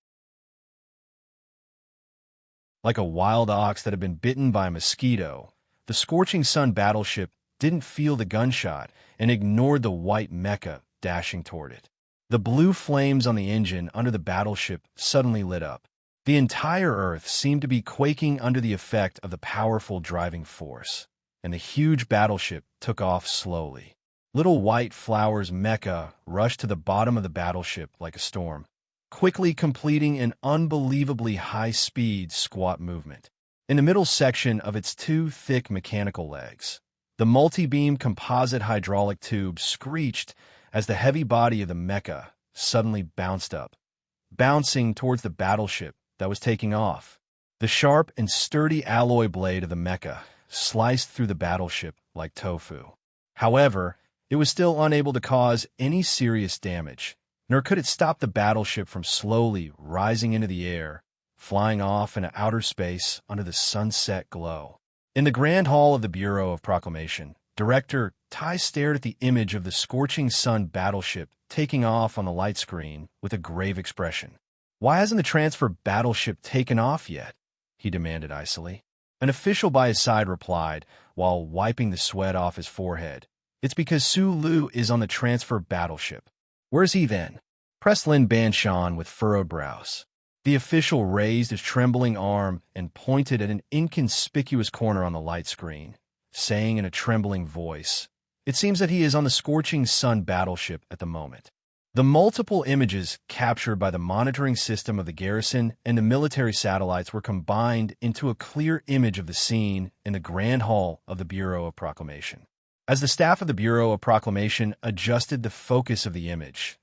Like a wild ox that had been bitten by a mosquito, the Scorching Sun battleship didn't feel the gunshot and ignored the white mecha dashing toward it. The blue flames on the engine under the battleship suddenly lit up. The entire Earth seemed to be quaking under the effect of the powerful driving force, and the huge battleship took off slowly. Little White Flowers mecha rushed to the bottom of the battleship like a storm, quickly completing an unbelievably high-speed squat movement. In the middle section of its 2 thick mechanical legs, The multi-beam composite hydraulic tube screeched as the heavy body of the mecha suddenly bounced up, bouncing towards the battleship that was taking off. The sharp and sturdy alloy blade of the mecha sliced through the battleship like tofu. However, it was still unable to cause any serious damage, nor could it stop the battleship from slowly rising into the air, flying off into outer space under the sunset glow. In the Grand Hall of the Bureau of Proclamation, Director Tai stared at the image of the scorching sun battleship taking off on the light screen with a grave expression. "Why hasn't the transfer battleship taken off yet?" he demanded icily. An official by his side replied, while wiping the sweat off his forehead, "It's because Su Lu is on the transfer battleship." "Where's he then?" pressed Lin Banshan with furrowed brows. The official raised his trembling arm and pointed at an inconspicuous corner on the light screen, saying in a trembling voice, "It seems that he is on the scorching sun battleship at the moment." The multiple images captured by the monitoring system of the garrison and the military satellites were combined into a clear image of the scene in the Grand Hall of the Bureau of Proclamation. As the staff of the Bureau of Proclamation adjusted the focus of the image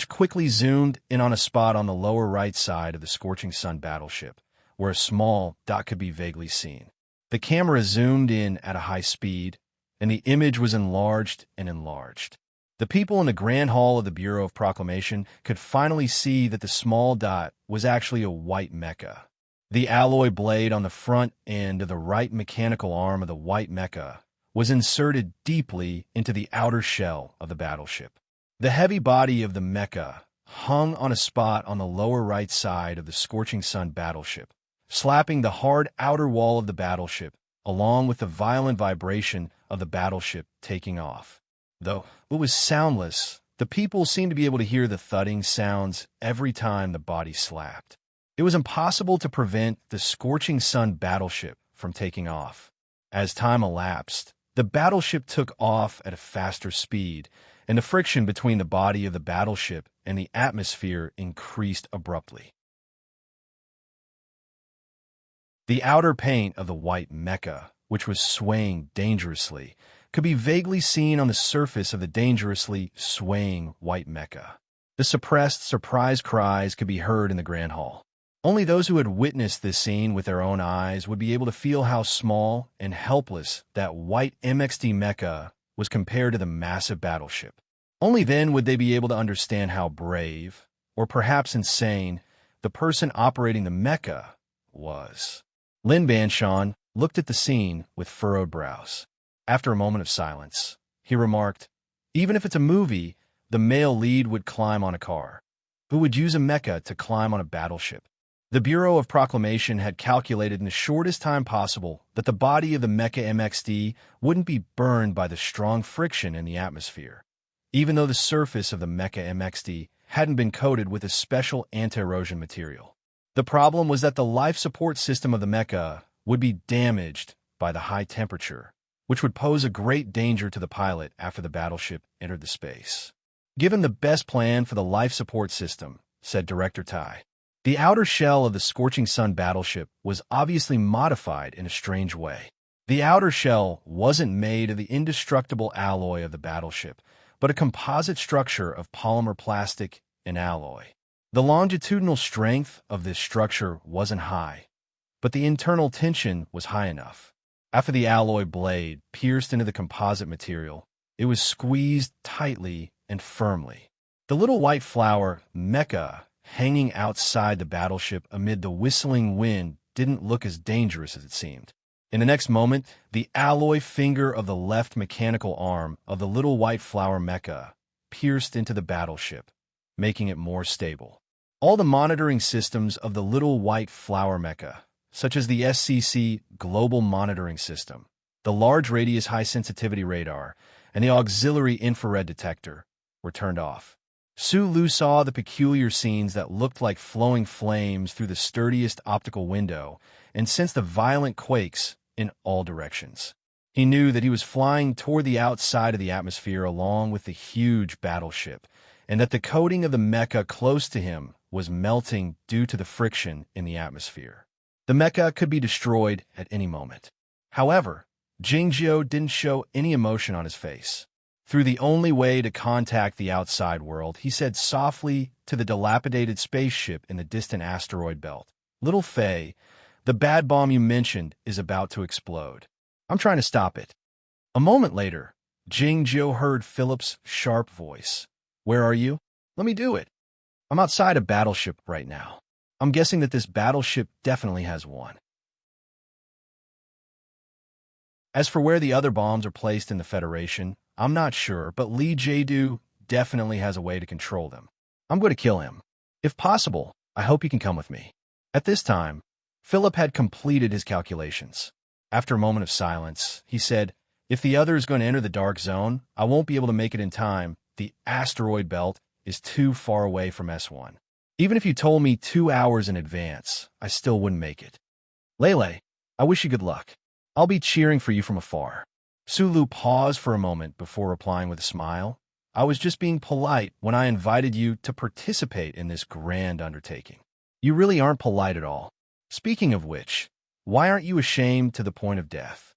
quickly zoomed in on a spot on the lower right side of the scorching sun battleship, where a small dot could be vaguely seen. The camera zoomed in at a high speed, and the image was enlarged and enlarged. The people in the Grand Hall of the Bureau of Proclamation could finally see that the small dot was actually a white mecha. The alloy blade on the front end of the right mechanical arm of the white mecha was inserted deeply into the outer shell of the battleship. The heavy body of the mecha hung on a spot on the lower right side of the scorching sun battleship, slapping the hard outer wall of the battleship, along with the violent vibration of the battleship taking off. Though it was soundless, the people seemed to be able to hear the thudding sounds every time the body slapped. It was impossible to prevent the scorching sun battleship from taking off. As time elapsed, the battleship took off at a faster speed, and the friction between the body of the battleship and the atmosphere increased abruptly. The outer paint of the white mecha, which was swaying dangerously, could be vaguely seen on the surface of the dangerously swaying white mecha. The suppressed, surprised cries could be heard in the Grand Hall. Only those who had witnessed this scene with their own eyes would be able to feel how small and helpless that white MXD mecha was compared to the massive battleship. Only then would they be able to understand how brave, or perhaps insane, the person operating the mecha was. Lin Banshan looked at the scene with furrowed brows. After a moment of silence, he remarked, "Even if it's a movie, the male lead would climb on a car. Who would use a mecha to climb on a battleship?" The Bureau of Proclamation had calculated in the shortest time possible that the body of the mecha MXD wouldn't be burned by the strong friction in the atmosphere, even though the surface of the mecha MXD hadn't been coated with a special anti-erosion material. The problem was that the life support system of the mecha would be damaged by the high temperature, which would pose a great danger to the pilot after the battleship entered the space. "Given the best plan for the life support system," said Director Tai. The outer shell of the scorching sun battleship was obviously modified in a strange way. The outer shell wasn't made of the indestructible alloy of the battleship, but a composite structure of polymer plastic and alloy. The longitudinal strength of this structure wasn't high, but the internal tension was high enough. After the alloy blade pierced into the composite material, it was squeezed tightly and firmly. The little white flower, mecha, hanging outside the battleship amid the whistling wind didn't look as dangerous as it seemed. In the next moment, the alloy finger of the left mechanical arm of the little white flower mecha pierced into the battleship, making it more stable. All the monitoring systems of the little white flower mecha, such as the SCC Global Monitoring System, the Large Radius High Sensitivity Radar, and the Auxiliary Infrared Detector, were turned off. Su Lu saw the peculiar scenes that looked like flowing flames through the sturdiest optical window and sensed the violent quakes in all directions. He knew that he was flying toward the outside of the atmosphere along with the huge battleship, and that the coating of the mecha close to him was melting due to the friction in the atmosphere. The mecha could be destroyed at any moment. However, Jingjiu didn't show any emotion on his face. Through the only way to contact the outside world, he said softly to the dilapidated spaceship in the distant asteroid belt, "Little Fei, the bad bomb you mentioned is about to explode. I'm trying to stop it." A moment later, Jingjiu heard Philip's sharp voice. "Where are you? Let me do it. I'm outside a battleship right now. I'm guessing that this battleship definitely has one." As for where the other bombs are placed in the Federation, I'm not sure, but Li Jadu definitely has a way to control them. I'm going to kill him. If possible, I hope you can come with me. At this time, Philip had completed his calculations. After a moment of silence, he said, "If the other is going to enter the dark zone, I won't be able to make it in time. The asteroid belt is too far away from S1. Even if you told me 2 hours in advance, I still wouldn't make it. Lele, I wish you good luck. I'll be cheering for you from afar." Sulu paused for a moment before replying with a smile. "I was just being polite when I invited you to participate in this grand undertaking. You really aren't polite at all. Speaking of which, why aren't you ashamed to the point of death?"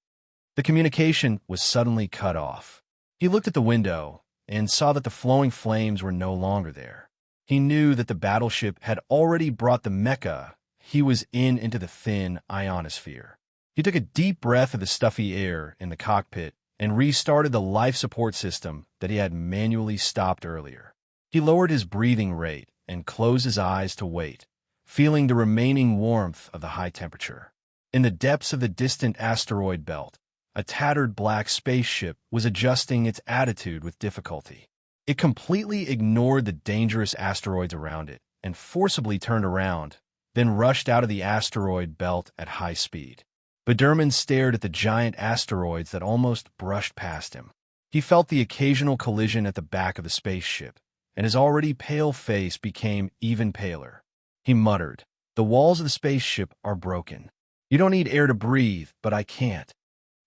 The communication was suddenly cut off. He looked at the window and saw that the flowing flames were no longer there. He knew that the battleship had already brought the mecha he was in into the thin ionosphere. He took a deep breath of the stuffy air in the cockpit and restarted the life support system that he had manually stopped earlier. He lowered his breathing rate and closed his eyes to wait, feeling the remaining warmth of the high temperature. In the depths of the distant asteroid belt, a tattered black spaceship was adjusting its attitude with difficulty. It completely ignored the dangerous asteroids around it and forcibly turned around, then rushed out of the asteroid belt at high speed. Biderman stared at the giant asteroids that almost brushed past him. He felt the occasional collision at the back of the spaceship, and his already pale face became even paler. He muttered, "The walls of the spaceship are broken. You don't need air to breathe, but I can't."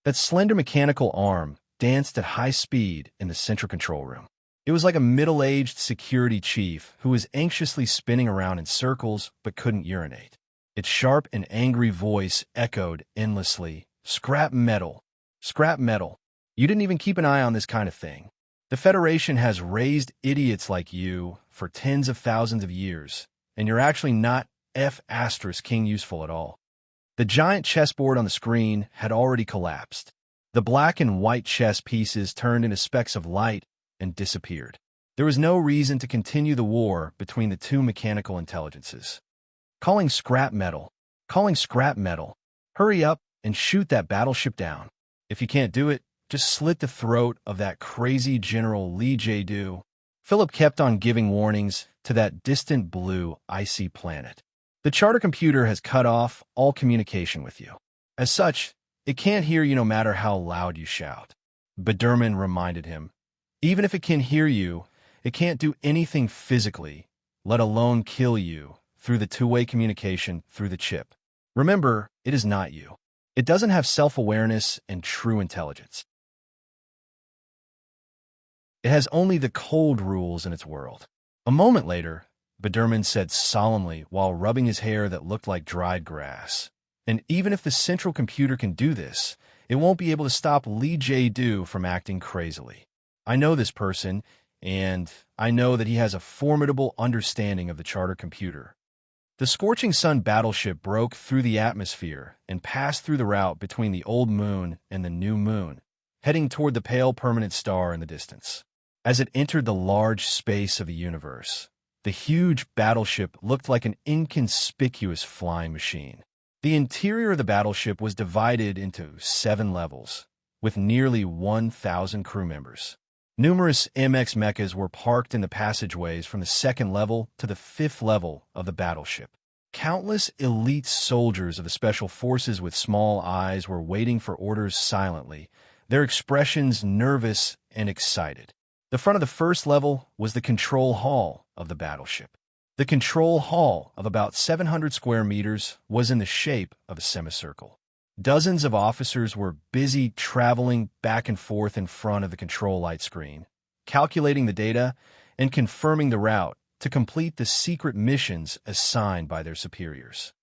That slender mechanical arm danced at high speed in the central control room. It was like a middle-aged security chief who was anxiously spinning around in circles but couldn't urinate. Its sharp and angry voice echoed endlessly, "Scrap metal. Scrap metal. You didn't even keep an eye on this kind of thing. The Federation has raised idiots like you for tens of thousands of years, and you're actually not King useful at all." The giant chessboard on the screen had already collapsed. The black and white chess pieces turned into specks of light and disappeared. There was no reason to continue the war between the two mechanical intelligences. Calling scrap metal. Hurry up and shoot that battleship down. If you can't do it, just slit the throat of that crazy General Li Jadu. Philip kept on giving warnings to that distant blue, icy planet. The charter computer has cut off all communication with you. As such, it can't hear you no matter how loud you shout. Biderman reminded him. Even if it can hear you, it can't do anything physically, let alone kill you, through the two-way communication through the chip. Remember, it is not you. It doesn't have self-awareness and true intelligence. It has only the cold rules in its world. A moment later, Biderman said solemnly while rubbing his hair that looked like dried grass. "And even if the central computer can do this, it won't be able to stop Li Jadu from acting crazily. I know this person, and I know that he has a formidable understanding of the charter computer." The Scorching Sun battleship broke through the atmosphere and passed through the route between the old moon and the new moon, heading toward the pale permanent star in the distance. As it entered the large space of the universe, the huge battleship looked like an inconspicuous flying machine. The interior of the battleship was divided into 7 levels, with nearly 1,000 crew members. Numerous MX mechas were parked in the passageways from the 2nd level to the 5th level of the battleship. Countless elite soldiers of the Special Forces with small eyes were waiting for orders silently, their expressions nervous and excited. The front of the 1st level was the control hall of the battleship. The control hall, of about 700 square meters, was in the shape of a semicircle. Dozens of officers were busy traveling back and forth in front of the control light screen, calculating the data and confirming the route to complete the secret missions assigned by their superiors.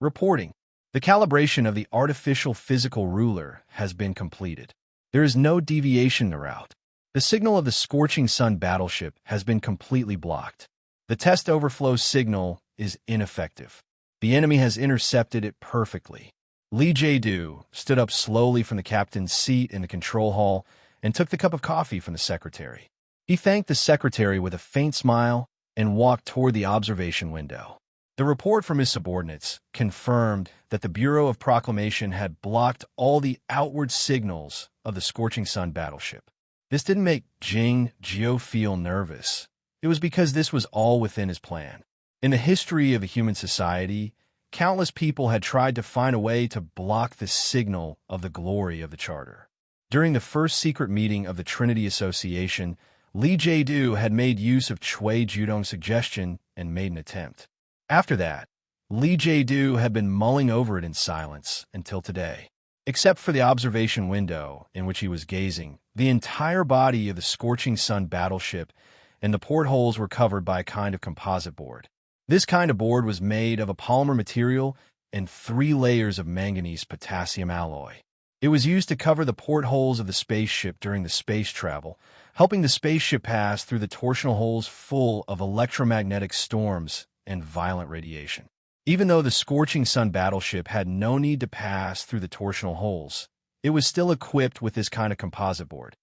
Reporting. The calibration of the artificial physical ruler has been completed. There is no deviation in route. The signal of the scorching sun battleship has been completely blocked. The test overflow signal is ineffective. The enemy has intercepted it perfectly. Lee Jae-do stood up slowly from the captain's seat in the control hall and took the cup of coffee from the secretary. He thanked the secretary with a faint smile and walked toward the observation window. The report from his subordinates confirmed that the Bureau of Proclamation had blocked all the outward signals of the Scorching Sun battleship. This didn't make Jing Jiao feel nervous. It was because this was all within his plan. In the history of a human society, countless people had tried to find a way to block the signal of the glory of the Charter. During the first secret meeting of the Trinity Association, Lee Jae-do had made use of Cui Judong's suggestion and made an attempt. After that, Lee Jae-do had been mulling over it in silence until today. Except for the observation window in which he was gazing, the entire body of the Scorching Sun battleship and the portholes were covered by a kind of composite board. This kind of board was made of a polymer material and 3 layers of manganese potassium alloy. It was used to cover the portholes of the spaceship during the space travel, helping the spaceship pass through the torsional holes full of electromagnetic storms and violent radiation. Even though the Scorching Sun battleship had no need to pass through the torsional holes, it was still equipped with this kind of composite board.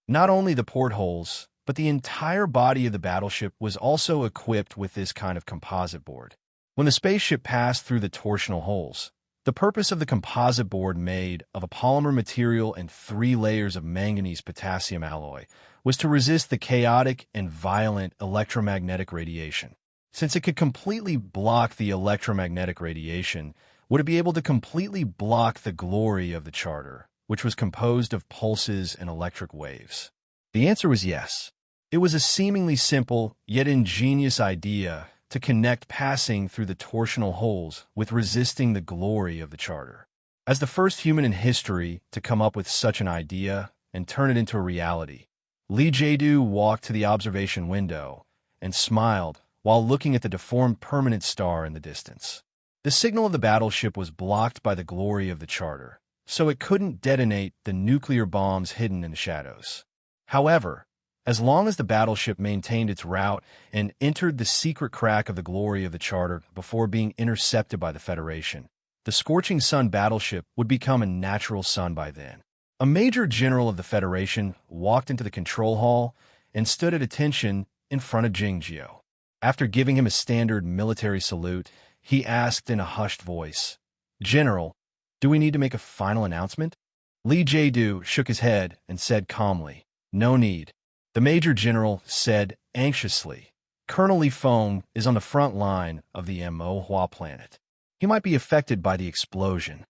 Not only the portholes, but the entire body of the battleship was also equipped with this kind of composite board. When the spaceship passed through the torsional holes, the purpose of the composite board made of a polymer material and 3 layers of manganese potassium alloy was to resist the chaotic and violent electromagnetic radiation. Since it could completely block the electromagnetic radiation, would it be able to completely block the glory of the Charter, which was composed of pulses and electric waves? The answer was yes. It was a seemingly simple yet ingenious idea to connect passing through the torsional holes with resisting the glory of the Charter. As the first human in history to come up with such an idea and turn it into a reality, Lee Jae-do walked to the observation window and smiled while looking at the deformed permanent star in the distance. The signal of the battleship was blocked by the glory of the Charter, so it couldn't detonate the nuclear bombs hidden in the shadows. However, as long as the battleship maintained its route and entered the secret crack of the glory of the Charter before being intercepted by the Federation, the Scorching Sun battleship would become a natural sun by then. A major general of the Federation walked into the control hall and stood at attention in front of Jing Jiao. After giving him a standard military salute, he asked in a hushed voice, "General, do we need to make a final announcement?" Lee Jae-do shook his head and said calmly, "No need." The Major General said anxiously, "Colonel Li Feng is on the front line of the Mo Hua planet. He might be affected by the explosion."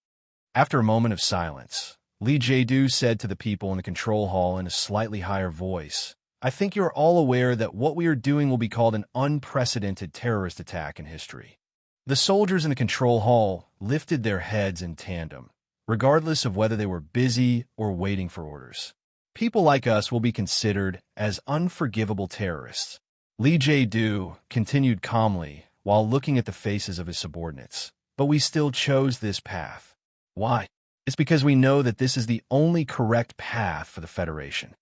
After a moment of silence, Lee Jae-do said to the people in the control hall in a slightly higher voice, "I think you are all aware that what we are doing will be called an unprecedented terrorist attack in history." The soldiers in the control hall lifted their heads in tandem, regardless of whether they were busy or waiting for orders. People like us will be considered as unforgivable terrorists. Lee Jae-do continued calmly while looking at the faces of his subordinates. "But we still chose this path. Why? It's because we know that this is the only correct path for the Federation.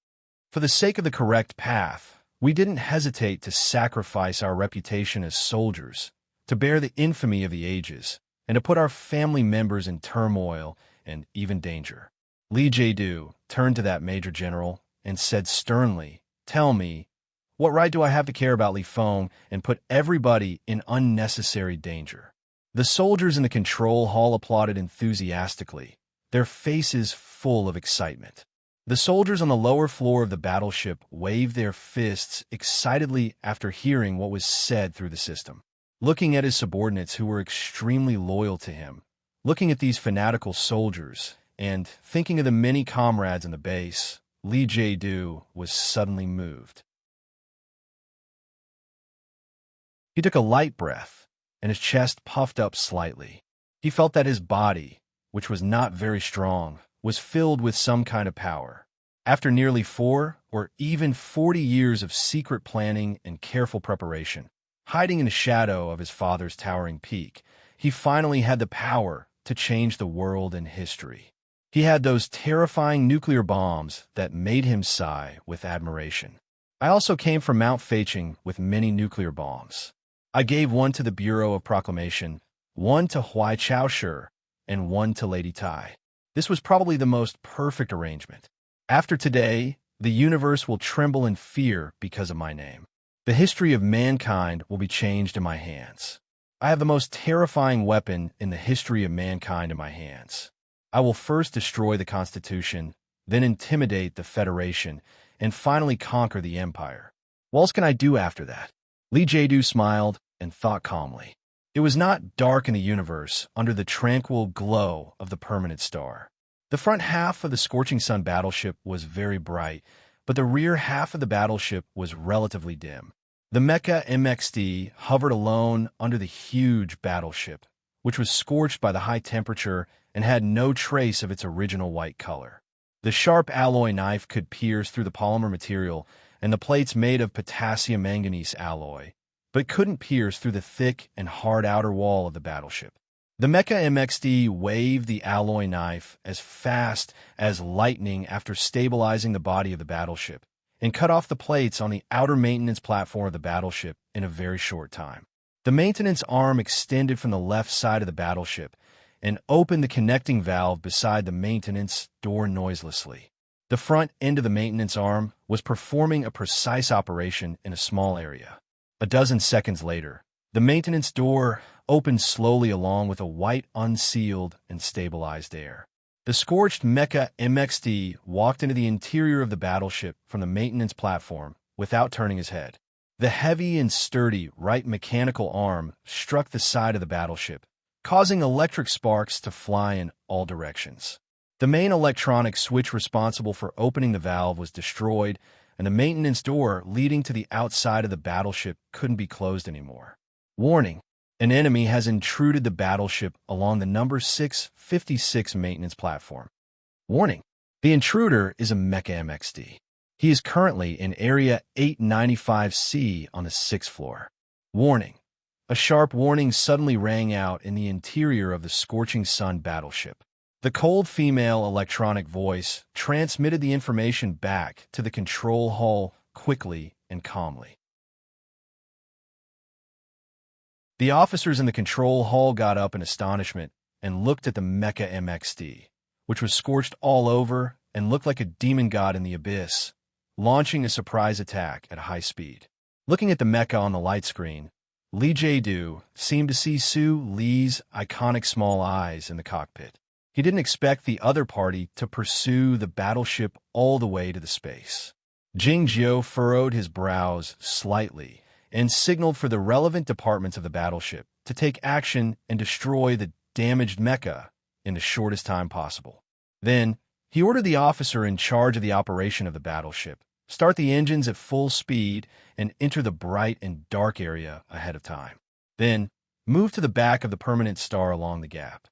For the sake of the correct path, we didn't hesitate to sacrifice our reputation as soldiers, to bear the infamy of the ages, and to put our family members in turmoil and even danger." Lee Jae-do turned to that Major General and said sternly, "Tell me, what right do I have to care about Li Feng and put everybody in unnecessary danger?" The soldiers in the control hall applauded enthusiastically, their faces full of excitement. The soldiers on the lower floor of the battleship waved their fists excitedly after hearing what was said through the system. Looking at his subordinates who were extremely loyal to him, looking at these fanatical soldiers, and thinking of the many comrades in the base, Lee Jae-do was suddenly moved. He took a light breath, and his chest puffed up slightly. He felt that his body, which was not very strong, was filled with some kind of power. After nearly 4 or even 40 years of secret planning and careful preparation, hiding in the shadow of his father's towering peak. He finally had the power to change the world and history. He had those terrifying nuclear bombs that made him sigh with admiration. I also came from Mount Feiching with many nuclear bombs. I gave one to the Bureau of Proclamation, one to Huai Chaoshi, and one to Lady Tai. This was probably the most perfect arrangement. After today, the universe will tremble in fear because of my name. The history of mankind will be changed in my hands. I have the most terrifying weapon in the history of mankind in my hands. I will first destroy the Constitution, then intimidate the Federation, and finally conquer the Empire. What else can I do after that? Li Jiedu smiled and thought calmly. It was not dark in the universe under the tranquil glow of the permanent star. The front half of the Scorching Sun battleship was very bright, but the rear half of the battleship was relatively dim. The Mecha MXD hovered alone under the huge battleship, which was scorched by the high temperature and had no trace of its original white color. The sharp alloy knife could pierce through the polymer material and the plates made of potassium manganese alloy, but couldn't pierce through the thick and hard outer wall of the battleship. The Mecha MXD waved the alloy knife as fast as lightning after stabilizing the body of the battleship, and cut off the plates on the outer maintenance platform of the battleship in a very short time. The maintenance arm extended from the left side of the battleship and opened the connecting valve beside the maintenance door noiselessly. The front end of the maintenance arm was performing a precise operation in a small area. A dozen seconds later, the maintenance door opened slowly along with a white, unsealed, and stabilized air. The scorched Mecha MXD walked into the interior of the battleship from the maintenance platform without turning his head. The heavy and sturdy right mechanical arm struck the side of the battleship, causing electric sparks to fly in all directions. The main electronic switch responsible for opening the valve was destroyed, and the maintenance door leading to the outside of the battleship couldn't be closed anymore. Warning: an enemy has intruded the battleship along the number 656 maintenance platform. Warning: the intruder is a Mecha MXD. He is currently in Area 895C on the 6th floor. Warning: a sharp warning suddenly rang out in the interior of the Scorching Sun battleship. The cold female electronic voice transmitted the information back to the control hull quickly and calmly. The officers in the control hall got up in astonishment and looked at the Mecha MXD, which was scorched all over and looked like a demon god in the abyss, launching a surprise attack at high speed. Looking at the mecha on the light screen, Li Jiedu seemed to see Su Li's iconic small eyes in the cockpit. He didn't expect the other party to pursue the battleship all the way to the space. Jing Jiu furrowed his brows slightly and signaled for the relevant departments of the battleship to take action and destroy the damaged mecha in the shortest time possible. Then, he ordered the officer in charge of the operation of the battleship start the engines at full speed and enter the bright and dark area ahead of time. Then, move to the back of the permanent star along the gap.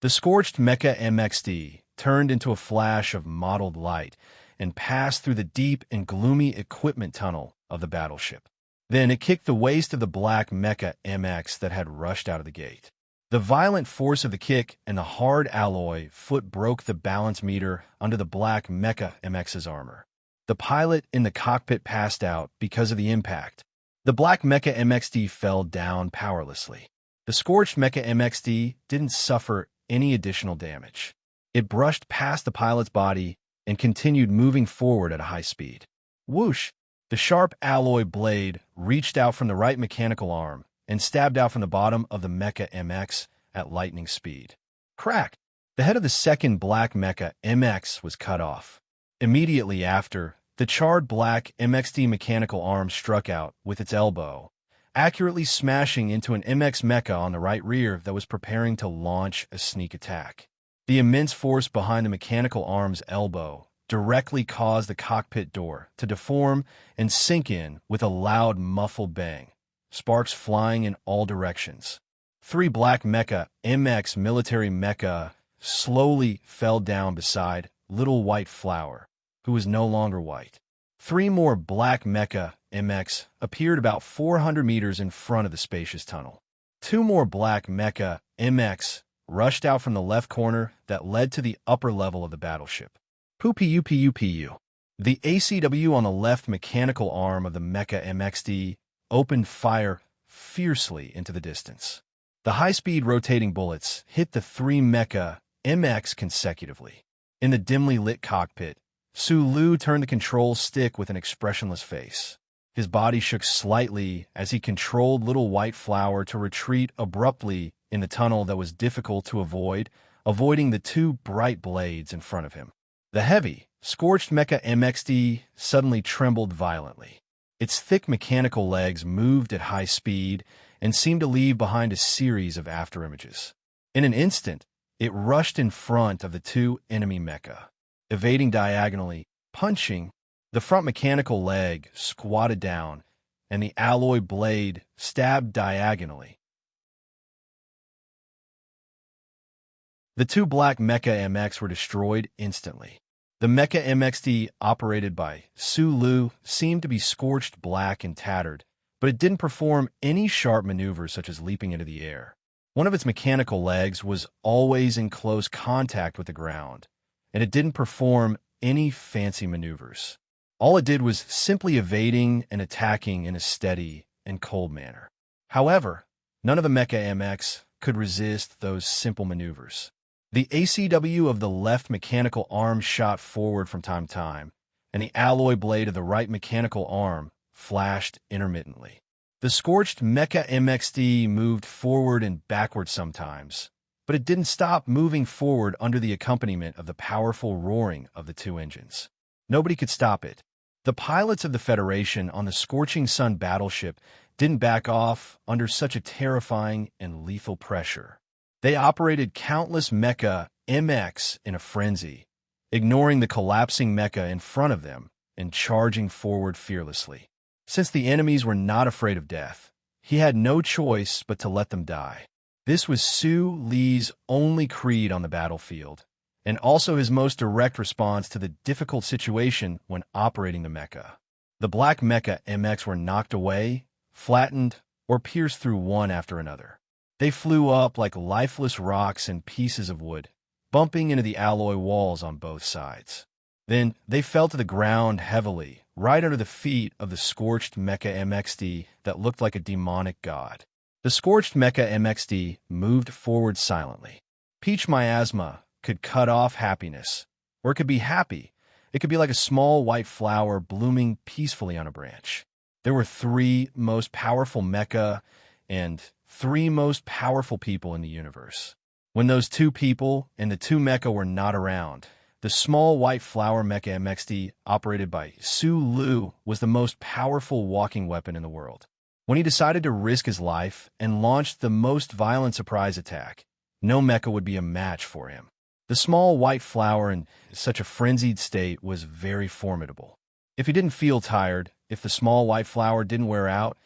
The scorched Mecha MXD turned into a flash of mottled light and passed through the deep and gloomy equipment tunnel of the battleship. Then it kicked the waist of the black Mecha MX that had rushed out of the gate. The violent force of the kick and the hard alloy foot broke the balance meter under the black Mecha MX's armor. The pilot in the cockpit passed out because of the impact. The black Mecha MXD fell down powerlessly. The scorched Mecha MXD didn't suffer any additional damage. It brushed past the pilot's body and continued moving forward at a high speed. Whoosh! The sharp alloy blade reached out from the right mechanical arm and stabbed out from the bottom of the Mecha MX at lightning speed. Crack! The head of the second black Mecha MX was cut off. Immediately after, the charred black MXD mechanical arm struck out with its elbow, accurately smashing into an MX mecha on the right rear that was preparing to launch a sneak attack. The immense force behind the mechanical arm's elbow directly caused the cockpit door to deform and sink in with a loud, muffled bang, sparks flying in all directions. 3 black Mecha MX military mecha slowly fell down beside Little White Flower, who was no longer white. 3 more black Mecha MX appeared about 400 meters in front of the spacious tunnel. Two more black Mecha MX rushed out from the left corner that led to the upper level of the battleship. Pupu. The ACW on the left mechanical arm of the Mecha MXD opened fire fiercely into the distance. The high-speed rotating bullets hit the three Mecha MX consecutively. In the dimly lit cockpit, Sulu turned the control stick with an expressionless face. His body shook slightly as he controlled Little White Flower to retreat abruptly in the tunnel that was difficult to avoid, avoiding the two bright blades in front of him. The heavy, scorched Mecha MXD suddenly trembled violently. Its thick mechanical legs moved at high speed and seemed to leave behind a series of afterimages. In an instant, it rushed in front of the two enemy mecha. Evading diagonally, punching, the front mechanical leg squatted down, and the alloy blade stabbed diagonally. The two black Mecha MX were destroyed instantly. The Mecha MXD, operated by Sulu, seemed to be scorched black and tattered, but it didn't perform any sharp maneuvers such as leaping into the air. One of its mechanical legs was always in close contact with the ground, and it didn't perform any fancy maneuvers. All it did was simply evading and attacking in a steady and cold manner. However, none of the Mecha MX could resist those simple maneuvers. The ACW of the left mechanical arm shot forward from time to time, and the alloy blade of the right mechanical arm flashed intermittently. The scorched Mecha MXD moved forward and backward sometimes, but it didn't stop moving forward under the accompaniment of the powerful roaring of the two engines. Nobody could stop it. The pilots of the Federation on the Scorching Sun battleship didn't back off under such a terrifying and lethal pressure. They operated countless Mecha MX in a frenzy, ignoring the collapsing mecha in front of them and charging forward fearlessly. Since the enemies were not afraid of death, he had no choice but to let them die. This was Su Li's only creed on the battlefield, and also his most direct response to the difficult situation when operating the mecha. The black Mecha MX were knocked away, flattened, or pierced through one after another. They flew up like lifeless rocks and pieces of wood, bumping into the alloy walls on both sides. Then they fell to the ground heavily, right under the feet of the scorched Mecha MXD that looked like a demonic god. The scorched Mecha MXD moved forward silently. Peach miasma could cut off happiness, or it could be happy. It could be like a small white flower blooming peacefully on a branch. There were three most powerful mecha and three most powerful people in the universe. When those two people and the two mecha were not around, the small white flower Mecha MXD, operated by Su Lu, was the most powerful walking weapon in the world. When he decided to risk his life and launched the most violent surprise attack, no mecha would be a match for him. The small white flower in such a frenzied state was very formidable. If he didn't feel tired, if the small white flower didn't wear out,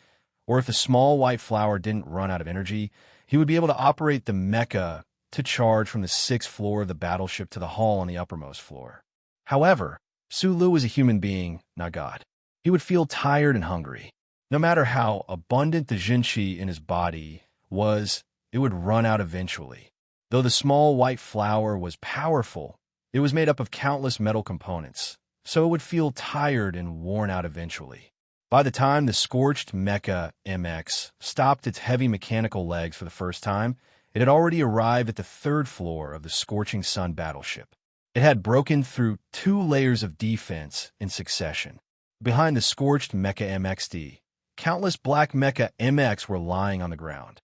or if the small white flower didn't run out of energy, he would be able to operate the mecha to charge from the 6th floor of the battleship to the hull on the uppermost floor. However, Su Lu was a human being, not God. He would feel tired and hungry. No matter how abundant the Jinshi in his body was, it would run out eventually. Though the small white flower was powerful, it was made up of countless metal components, so it would feel tired and worn out eventually. By the time the scorched Mecha MX stopped its heavy mechanical legs for the first time, it had already arrived at the 3rd floor of the Scorching Sun battleship. It had broken through 2 layers of defense in succession. Behind the scorched Mecha MXD, countless black Mecha MX were lying on the ground.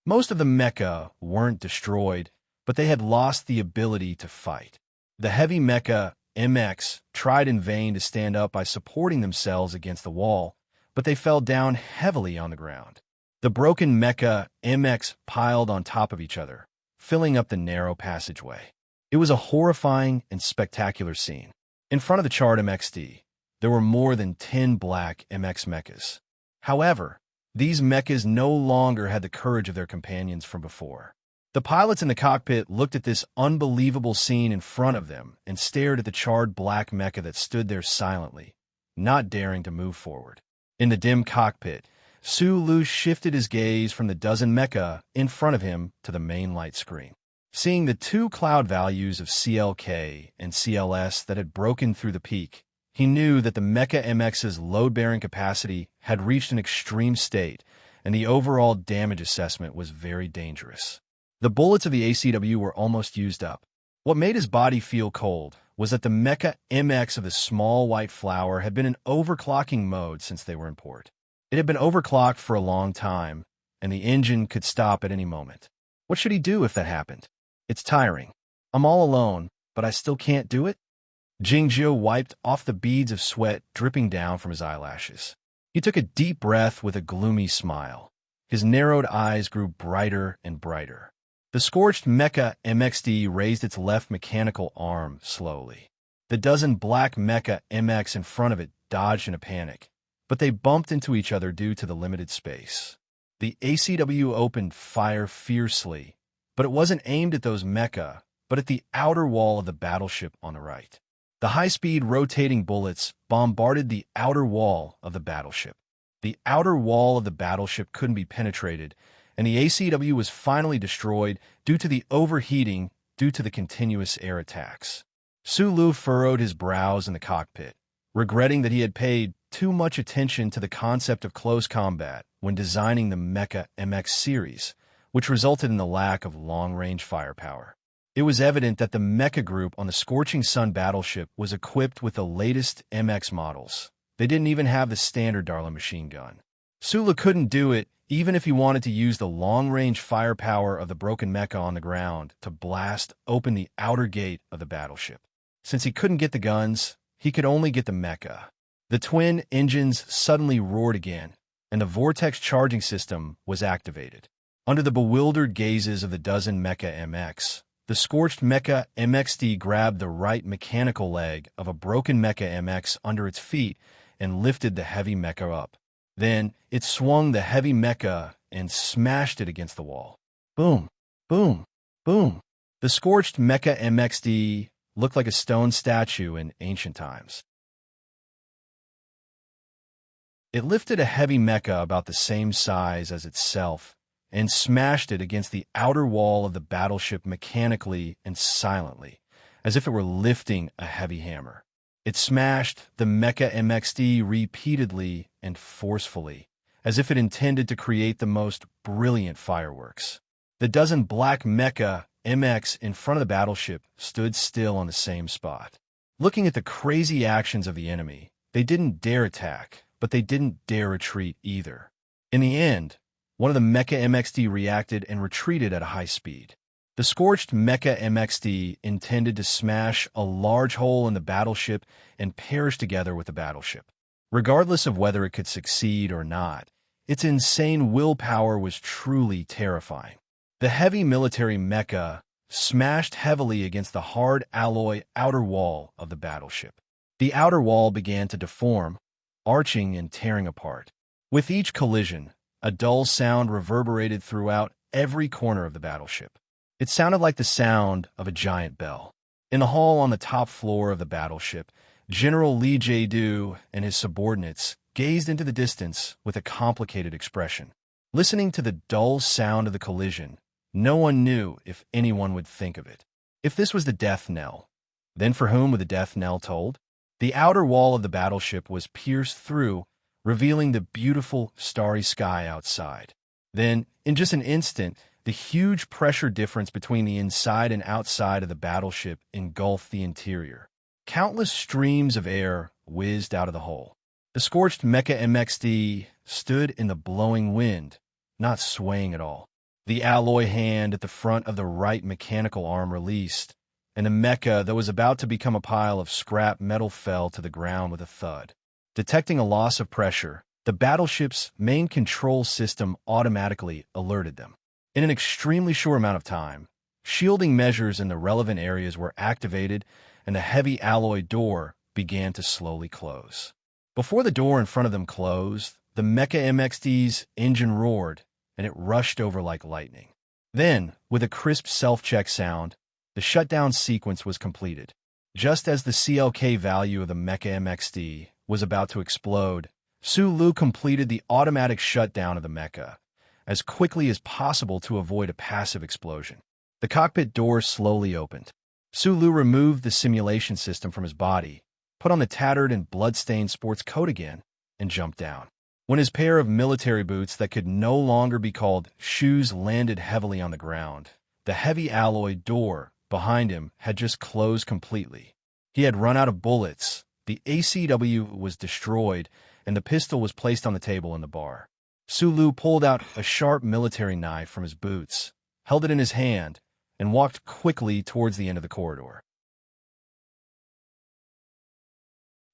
Most of the mecha weren't destroyed, but they had lost the ability to fight. The heavy Mecha MX tried in vain to stand up by supporting themselves against the wall, but they fell down heavily on the ground. The broken Mecha MX piled on top of each other, filling up the narrow passageway. It was a horrifying and spectacular scene. In front of the charred MXD, there were more than 10 black MX mechas. However, these mechas no longer had the courage of their companions from before. The pilots in the cockpit looked at this unbelievable scene in front of them and stared at the charred black mecha that stood there silently, not daring to move forward. In the dim cockpit, Sulu shifted his gaze from the dozen mecha in front of him to the main light screen. Seeing the two cloud values of CLK and CLS that had broken through the peak, he knew that the Mecha MX's load-bearing capacity had reached an extreme state, and the overall damage assessment was very dangerous. The bullets of the ACW were almost used up. What made his body feel cold was that the Mecha MX of the small white flower had been in overclocking mode since they were in port. It had been overclocked for a long time, and the engine could stop at any moment. What should he do if that happened? It's tiring. I'm all alone, but I still can't do it? Jingzhou wiped off the beads of sweat dripping down from his eyelashes. He took a deep breath with a gloomy smile. His narrowed eyes grew brighter and brighter. The scorched Mecha MXD raised its left mechanical arm slowly. The dozen black Mecha MX in front of it dodged in a panic, but they bumped into each other due to the limited space. The ACW opened fire fiercely, but it wasn't aimed at those mecha, but at the outer wall of the battleship on the right. The high-speed rotating bullets bombarded the outer wall of the battleship. The outer wall of the battleship couldn't be penetrated, and the ACW was finally destroyed due to the overheating due to the continuous air attacks. Sulu furrowed his brows in the cockpit, regretting that he had paid too much attention to the concept of close combat when designing the Mecha MX series, which resulted in the lack of long-range firepower. It was evident that the mecha group on the Scorching Sun battleship was equipped with the latest MX models. They didn't even have the standard Darla machine gun. Sulu couldn't do it even if he wanted to use the long-range firepower of the broken mecha on the ground to blast open the outer gate of the battleship. Since he couldn't get the guns, he could only get the mecha. The twin engines suddenly roared again, and the vortex charging system was activated. Under the bewildered gazes of the dozen Mecha MX, the scorched Mecha MXD grabbed the right mechanical leg of a broken Mecha MX under its feet and lifted the heavy mecha up. Then, it swung the heavy mecha and smashed it against the wall. Boom, boom, boom. The scorched Mecha MXD looked like a stone statue in ancient times. It lifted a heavy mecha about the same size as itself and smashed it against the outer wall of the battleship mechanically and silently, as if it were lifting a heavy hammer. It smashed the Mecha MXD repeatedly and forcefully, as if it intended to create the most brilliant fireworks. The dozen black Mecha MX in front of the battleship stood still on the same spot. Looking at the crazy actions of the enemy, they didn't dare attack, but they didn't dare retreat either. In the end, one of the Mecha MXD reacted and retreated at a high speed. The scorched Mecha MXD intended to smash a large hole in the battleship and perish together with the battleship. Regardless of whether it could succeed or not, its insane willpower was truly terrifying. The heavy military mecha smashed heavily against the hard alloy outer wall of the battleship. The outer wall began to deform, arching and tearing apart. With each collision, a dull sound reverberated throughout every corner of the battleship. It sounded like the sound of a giant bell. In the hall on the top floor of the battleship, General Li Jiedu and his subordinates gazed into the distance with a complicated expression. Listening to the dull sound of the collision, no one knew if anyone would think of it. If this was the death knell, then for whom would the death knell tolled? The outer wall of the battleship was pierced through, revealing the beautiful starry sky outside. Then, in just an instant, the huge pressure difference between the inside and outside of the battleship engulfed the interior. Countless streams of air whizzed out of the hole. The scorched Mecha MXD stood in the blowing wind, not swaying at all. The alloy hand at the front of the right mechanical arm released, and the mecha that was about to become a pile of scrap metal fell to the ground with a thud. Detecting a loss of pressure, the battleship's main control system automatically alerted them. In an extremely short amount of time, shielding measures in the relevant areas were activated, and the heavy alloy door began to slowly close. Before the door in front of them closed, the Mecha MXD's engine roared, and it rushed over like lightning. Then, with a crisp self-check sound, the shutdown sequence was completed. Just as the CLK value of the Mecha MXD was about to explode, Sulu completed the automatic shutdown of the Mecha as quickly as possible to avoid a passive explosion. The cockpit door slowly opened. Sulu removed the simulation system from his body, put on the tattered and blood-stained sports coat again, and jumped down. When his pair of military boots that could no longer be called shoes landed heavily on the ground, the heavy alloy door behind him had just closed completely. He had run out of bullets, the ACW was destroyed, and the pistol was placed on the table in the bar. Sulu pulled out a sharp military knife from his boots, held it in his hand, and walked quickly towards the end of the corridor.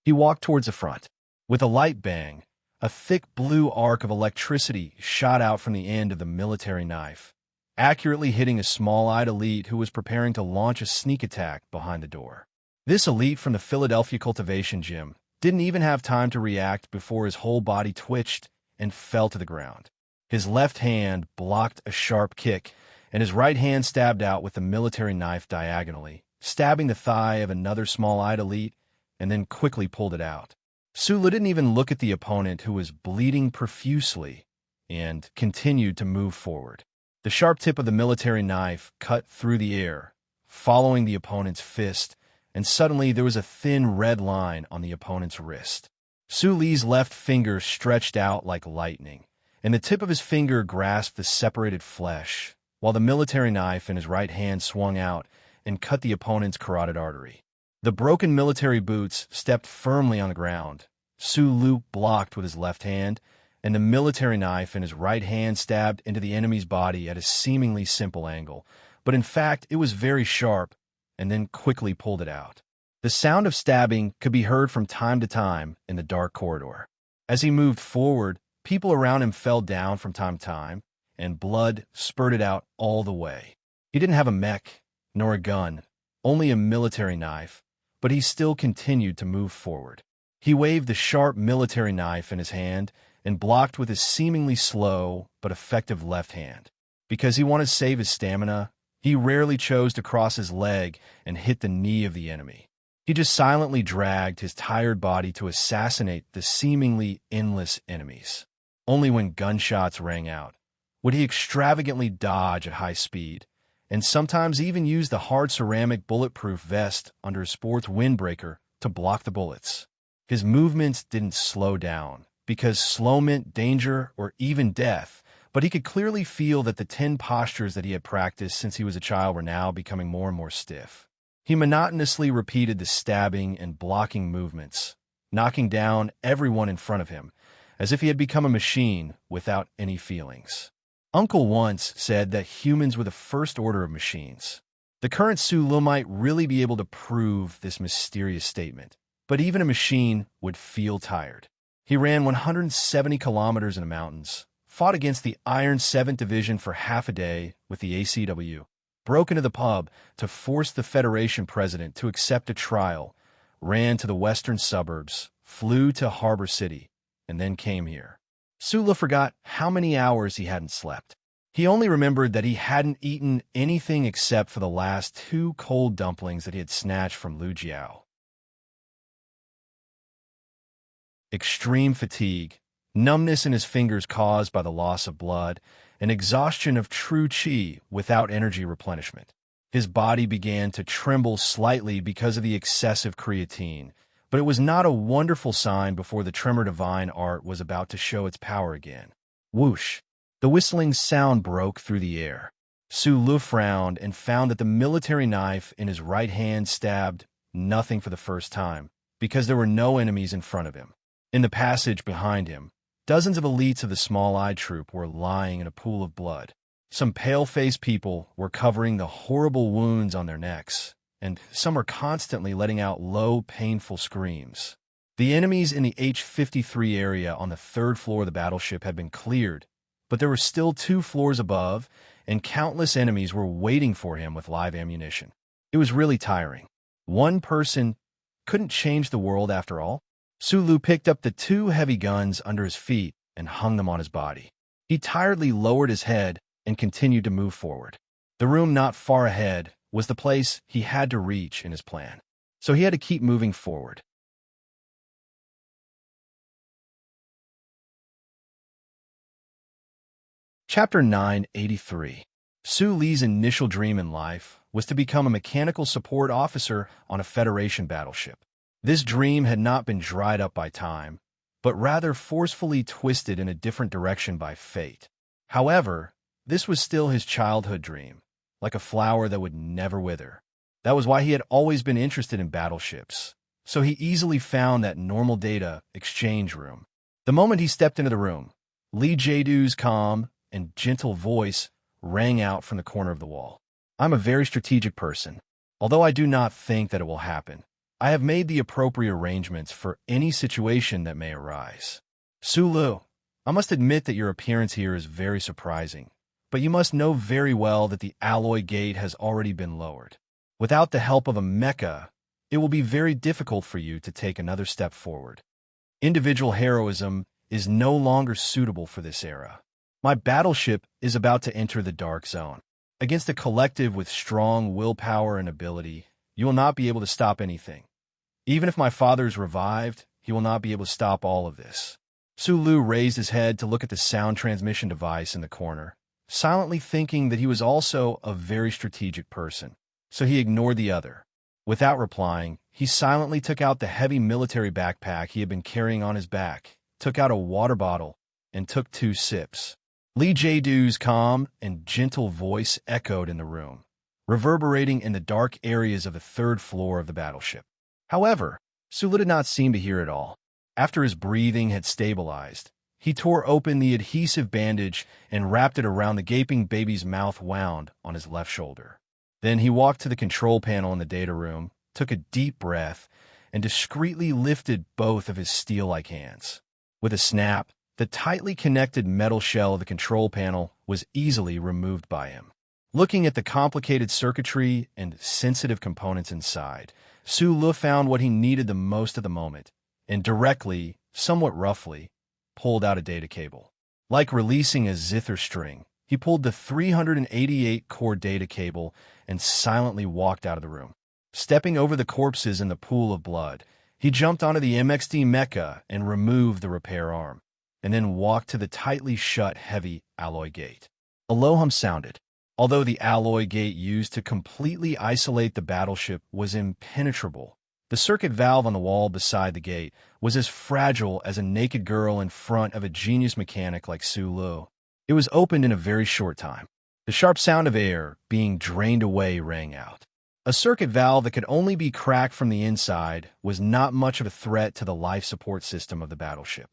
He walked towards the front. With a light bang, a thick blue arc of electricity shot out from the end of the military knife, accurately hitting a small-eyed elite who was preparing to launch a sneak attack behind the door. This elite from the Philadelphia cultivation gym didn't even have time to react before his whole body twitched and fell to the ground. His left hand blocked a sharp kick, and his right hand stabbed out with the military knife diagonally, stabbing the thigh of another small-eyed elite, and then quickly pulled it out. Sulu didn't even look at the opponent, who was bleeding profusely, and continued to move forward. The sharp tip of the military knife cut through the air, following the opponent's fist, and suddenly there was a thin red line on the opponent's wrist. Sulu's left finger stretched out like lightning, and the tip of his finger grasped the separated flesh, while the military knife in his right hand swung out and cut the opponent's carotid artery. The broken military boots stepped firmly on the ground. Sulu blocked with his left hand, and the military knife in his right hand stabbed into the enemy's body at a seemingly simple angle, but in fact it was very sharp, and then quickly pulled it out. The sound of stabbing could be heard from time to time in the dark corridor. As he moved forward, people around him fell down from time to time, and blood spurted out all the way. He didn't have a mech, nor a gun, only a military knife, but he still continued to move forward. He waved the sharp military knife in his hand and blocked with his seemingly slow but effective left hand. Because he wanted to save his stamina, he rarely chose to cross his leg and hit the knee of the enemy. He just silently dragged his tired body to assassinate the seemingly endless enemies. Only when gunshots rang out would he extravagantly dodge at high speed, and sometimes even use the hard ceramic bulletproof vest under his sports windbreaker to block the bullets. His movements didn't slow down, because slow meant danger or even death, but he could clearly feel that the 10 postures that he had practiced since he was a child were now becoming more and more stiff. He monotonously repeated the stabbing and blocking movements, knocking down everyone in front of him, as if he had become a machine without any feelings. Uncle once said that humans were the first order of machines. The current Sulu might really be able to prove this mysterious statement, but even a machine would feel tired. He ran 170 kilometers in the mountains, fought against the Iron 7th Division for half a day with the ACW, broke into the pub to force the Federation president to accept a trial, ran to the western suburbs, flew to Harbor City, and then came here. Sulu forgot how many hours he hadn't slept. He only remembered that he hadn't eaten anything except for the last 2 cold dumplings that he had snatched from Lu Jiao. Extreme fatigue, numbness in his fingers caused by the loss of blood, and exhaustion of true qi without energy replenishment. His body began to tremble slightly because of the excessive creatine, but it was not a wonderful sign before the tremor divine art was about to show its power again. Whoosh! The whistling sound broke through the air. Sulu frowned and found that the military knife in his right hand stabbed nothing for the first time, because there were no enemies in front of him. In the passage behind him, dozens of elites of the small-eyed troop were lying in a pool of blood. Some pale-faced people were covering the horrible wounds on their necks, and some were constantly letting out low, painful screams. The enemies in the H-53 area on the 3rd floor of the battleship had been cleared, but there were still 2 floors above, and countless enemies were waiting for him with live ammunition. It was really tiring. One person couldn't change the world after all. Sulu picked up the 2 heavy guns under his feet and hung them on his body. He tiredly lowered his head and continued to move forward. The room not far ahead was the place he had to reach in his plan, so he had to keep moving forward. Chapter 983. Su Li's initial dream in life was to become a mechanical support officer on a Federation battleship. This dream had not been dried up by time, but rather forcefully twisted in a different direction by fate. However, this was still his childhood dream, like a flower that would never wither. That was why he had always been interested in battleships, so he easily found that normal data exchange room. The moment he stepped into the room, Lee Jae-doo's calm and gentle voice rang out from the corner of the wall. "I'm a very strategic person. Although I do not think that it will happen, I have made the appropriate arrangements for any situation that may arise. Su Lu, I must admit that your appearance here is very surprising, but you must know very well that the alloy gate has already been lowered. Without the help of a mecha, it will be very difficult for you to take another step forward. Individual heroism is no longer suitable for this era. My battleship is about to enter the dark zone. Against a collective with strong willpower and ability, you will not be able to stop anything. Even if my father is revived, he will not be able to stop all of this." Su Lu raised his head to look at the sound transmission device in the corner, silently thinking that he was also a very strategic person, so he ignored the other. Without replying, he silently took out the heavy military backpack he had been carrying on his back, took out a water bottle, and took 2 sips. Lee Jae-doo's calm and gentle voice echoed in the room, reverberating in the dark areas of the 3rd floor of the battleship. However, Su Lu did not seem to hear it all. After his breathing had stabilized, he tore open the adhesive bandage and wrapped it around the gaping baby's mouth wound on his left shoulder. Then he walked to the control panel in the data room, took a deep breath, and discreetly lifted both of his steel-like hands. With a snap, the tightly connected metal shell of the control panel was easily removed by him. Looking at the complicated circuitry and sensitive components inside, Su Lu found what he needed the most at the moment, and directly, somewhat roughly, pulled out a data cable. Like releasing a zither string, he pulled the 388-core data cable and silently walked out of the room. Stepping over the corpses in the pool of blood, he jumped onto the MXD mecha and removed the repair arm, and then walked to the tightly shut heavy alloy gate. A low hum sounded. Although the alloy gate used to completely isolate the battleship was impenetrable, the circuit valve on the wall beside the gate was as fragile as a naked girl in front of a genius mechanic like Su Lu. It was opened in a very short time. The sharp sound of air being drained away rang out. A circuit valve that could only be cracked from the inside was not much of a threat to the life support system of the battleship.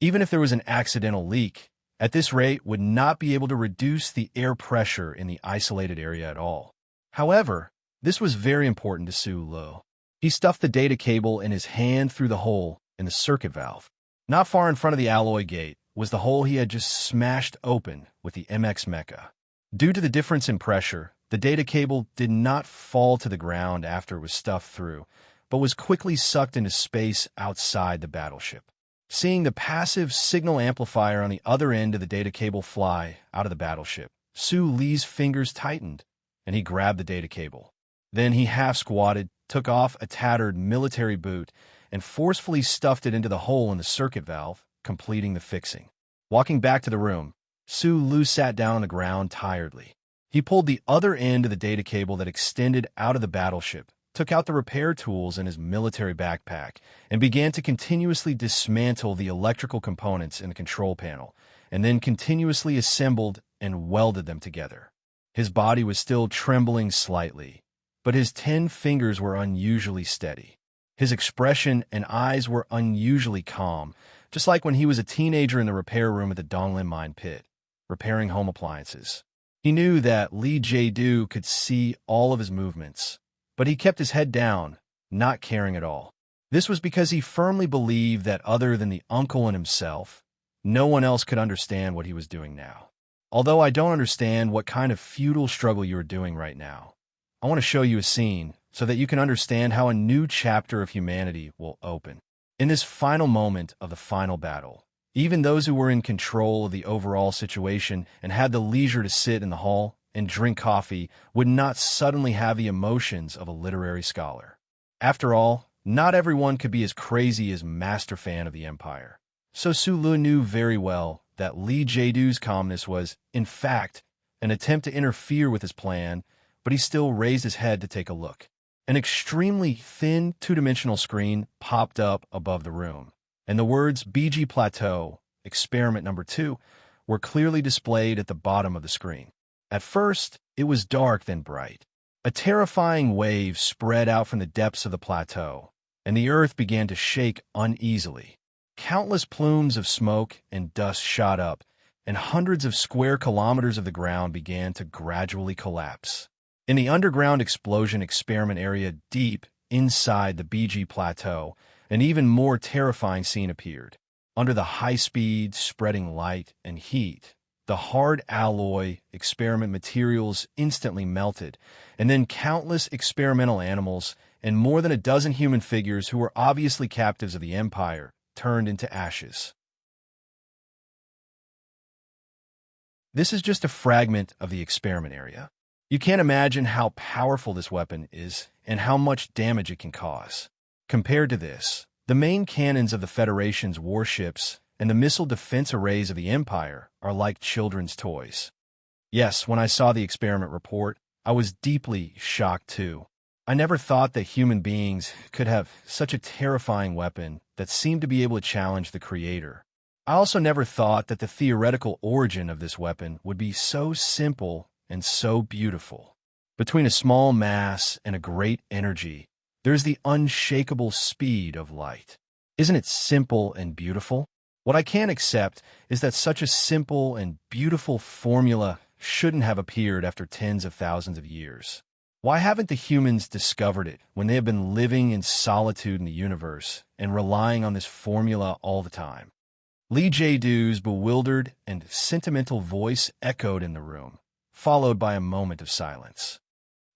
Even if there was an accidental leak, at this rate would not be able to reduce the air pressure in the isolated area at all. However, this was very important to Su Lu. He stuffed the data cable in his hand through the hole in the circuit valve. Not far in front of the alloy gate was the hole he had just smashed open with the MX mecha. Due to the difference in pressure, the data cable did not fall to the ground after it was stuffed through, but was quickly sucked into space outside the battleship. Seeing the passive signal amplifier on the other end of the data cable fly out of the battleship, Su Li's fingers tightened, and he grabbed the data cable. Then he half-squatted, took off a tattered military boot, and forcefully stuffed it into the hole in the circuit valve, completing the fixing. Walking back to the room, Su Lu sat down on the ground tiredly. He pulled the other end of the data cable that extended out of the battleship, took out the repair tools in his military backpack, and began to continuously dismantle the electrical components in the control panel, and then continuously assembled and welded them together. His body was still trembling slightly, but his 10 fingers were unusually steady. His expression and eyes were unusually calm, just like when he was a teenager in the repair room at the Donglin mine pit, repairing home appliances. He knew that Lee Jae-doo could see all of his movements, but he kept his head down, not caring at all. This was because he firmly believed that other than the uncle and himself, no one else could understand what he was doing now. Although I don't understand what kind of futile struggle you are doing right now, I want to show you a scene so that you can understand how a new chapter of humanity will open. In this final moment of the final battle, Even those who were in control of the overall situation and had the leisure to sit in the hall and drink coffee would not suddenly have the emotions of a literary scholar. After all, not everyone could be as crazy as master fan of the Empire. So Sulu knew very well that Li Jiedu's calmness was, in fact, an attempt to interfere with his plan, but he still raised his head to take a look. An extremely thin, two-dimensional screen popped up above the room, and the words BG Plateau, Experiment Number 2, were clearly displayed at the bottom of the screen. At first, it was dark, then bright. A terrifying wave spread out from the depths of the plateau, and the earth began to shake uneasily. Countless plumes of smoke and dust shot up, and hundreds of square kilometers of the ground began to gradually collapse. In the underground explosion experiment area deep inside the BG Plateau, an even more terrifying scene appeared. Under the high-speed, spreading light and heat, the hard alloy experiment materials instantly melted, and then countless experimental animals and more than a dozen human figures who were obviously captives of the Empire turned into ashes. This is just a fragment of the experiment area. You can't imagine how powerful this weapon is and how much damage it can cause. Compared to this, the main cannons of the Federation's warships and the missile defense arrays of the Empire are like children's toys. Yes, when I saw the experiment report, I was deeply shocked too. I never thought that human beings could have such a terrifying weapon that seemed to be able to challenge the Creator. I also never thought that the theoretical origin of this weapon would be so simple and so beautiful. Between a small mass and a great energy, there's the unshakable speed of light. Isn't it simple and beautiful? What I can't accept is that such a simple and beautiful formula shouldn't have appeared after tens of thousands of years. Why haven't the humans discovered it when they have been living in solitude in the universe and relying on this formula all the time? Li Jiedu's bewildered and sentimental voice echoed in the room, followed by a moment of silence.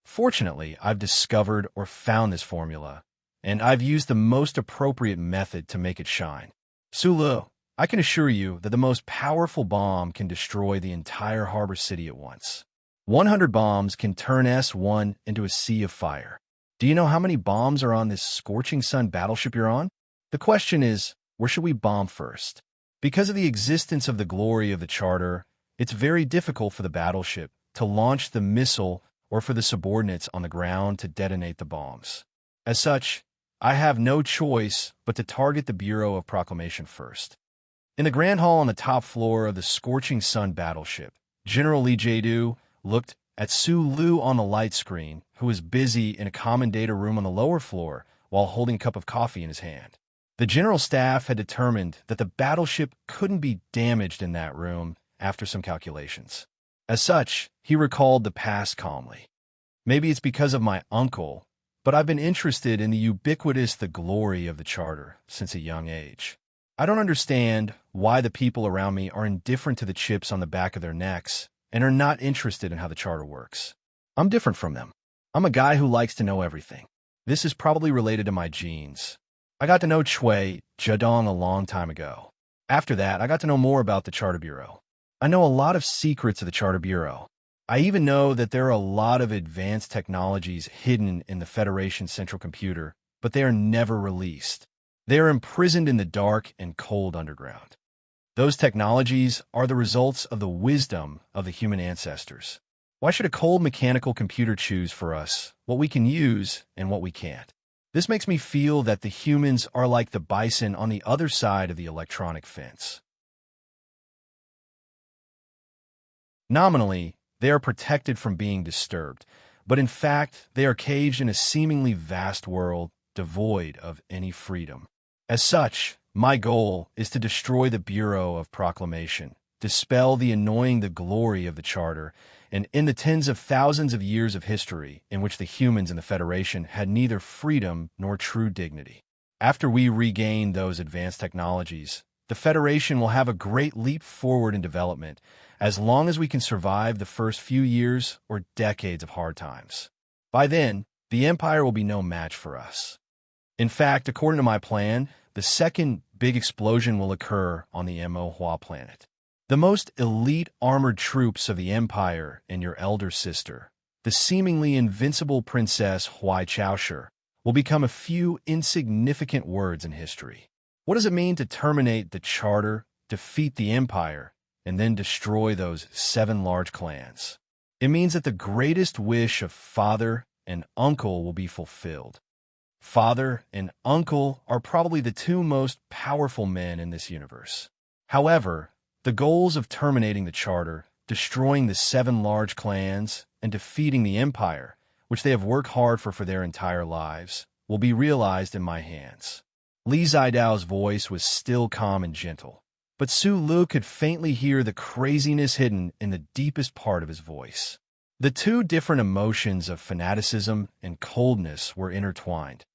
Fortunately, I've discovered or found this formula, and I've used the most appropriate method to make it shine. Sulu, I can assure you that the most powerful bomb can destroy the entire harbor city at once. 100 bombs can turn S1 into a sea of fire. Do you know how many bombs are on this scorching sun battleship you're on? The question is, where should we bomb first? Because of the existence of the glory of the charter, it's very difficult for the battleship to launch the missile or for the subordinates on the ground to detonate the bombs. As such, I have no choice but to target the Bureau of Proclamation first. In the Grand Hall on the top floor of the Scorching Sun battleship, General Li Jiedu looked at Sulu on the light screen, who was busy in a common data room on the lower floor while holding a cup of coffee in his hand. The general staff had determined that the battleship couldn't be damaged in that room after some calculations. As such, he recalled the past calmly. Maybe it's because of my uncle, but I've been interested in the glory of the charter since a young age. I don't understand why the people around me are indifferent to the chips on the back of their necks and are not interested in how the charter works. I'm different from them. I'm a guy who likes to know everything. This is probably related to my genes. I got to know Chui Zedong a long time ago. After that, I got to know more about the Charter Bureau. I know a lot of secrets of the Charter Bureau. I even know that there are a lot of advanced technologies hidden in the Federation's central computer, but they are never released. They are imprisoned in the dark and cold underground. Those technologies are the results of the wisdom of the human ancestors. Why should a cold mechanical computer choose for us what we can use and what we can't? This makes me feel that the humans are like the bison on the other side of the electronic fence. Nominally, they are protected from being disturbed, but in fact, they are caged in a seemingly vast world devoid of any freedom. As such, my goal is to destroy the Bureau of Proclamation, dispel the glory of the Charter, and in the tens of thousands of years of history in which the humans in the Federation had neither freedom nor true dignity. After we regain those advanced technologies, the Federation will have a great leap forward in development as long as we can survive the first few years or decades of hard times. By then, the Empire will be no match for us. In fact, according to my plan, the second big explosion will occur on the Mo planet. The most elite armored troops of the Empire and your elder sister, the seemingly invincible Princess Huai Chaoshi, will become a few insignificant words in history. What does it mean to terminate the charter, defeat the Empire, and then destroy those 7 large clans? It means that the greatest wish of father and uncle will be fulfilled. Father and uncle are probably the 2 most powerful men in this universe. However, the goals of terminating the charter, destroying the 7 large clans, and defeating the Empire, which they have worked hard for their entire lives, will be realized in my hands. Li Zidao's voice was still calm and gentle, but Su Lu could faintly hear the craziness hidden in the deepest part of his voice. The 2 different emotions of fanaticism and coldness were intertwined.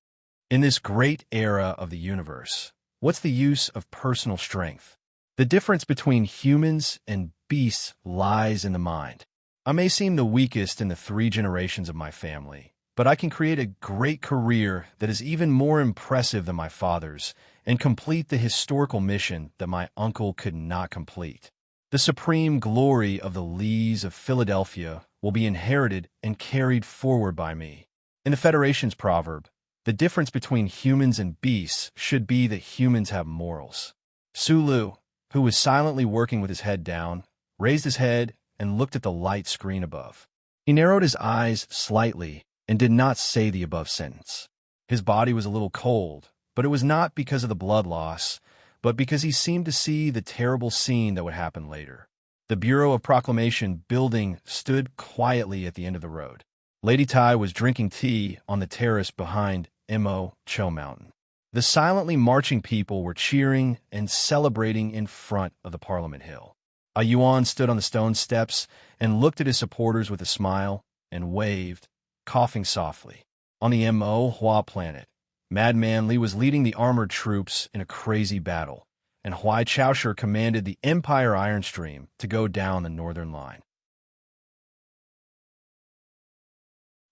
In this great era of the universe, what's the use of personal strength? The difference between humans and beasts lies in the mind. I may seem the weakest in the 3 generations of my family, but I can create a great career that is even more impressive than my father's and complete the historical mission that my uncle could not complete. The supreme glory of the Lees of Philadelphia will be inherited and carried forward by me. In the Federation's proverb, the difference between humans and beasts should be that humans have morals. Su Lu, who was silently working with his head down, raised his head and looked at the light screen above. He narrowed his eyes slightly and did not say the above sentence. His body was a little cold, but it was not because of the blood loss, but because he seemed to see the terrible scene that would happen later. The Bureau of Proclamation building stood quietly at the end of the road. Lady Tai was drinking tea on the terrace behind Mo Cho Mountain. The silently marching people were cheering and celebrating in front of the Parliament Hill. A Yuan stood on the stone steps and looked at his supporters with a smile and waved, coughing softly. On the Mo Hua planet, Madman Li was leading the armored troops in a crazy battle, and Huai Chaoshi commanded the Empire Iron Stream to go down the northern line.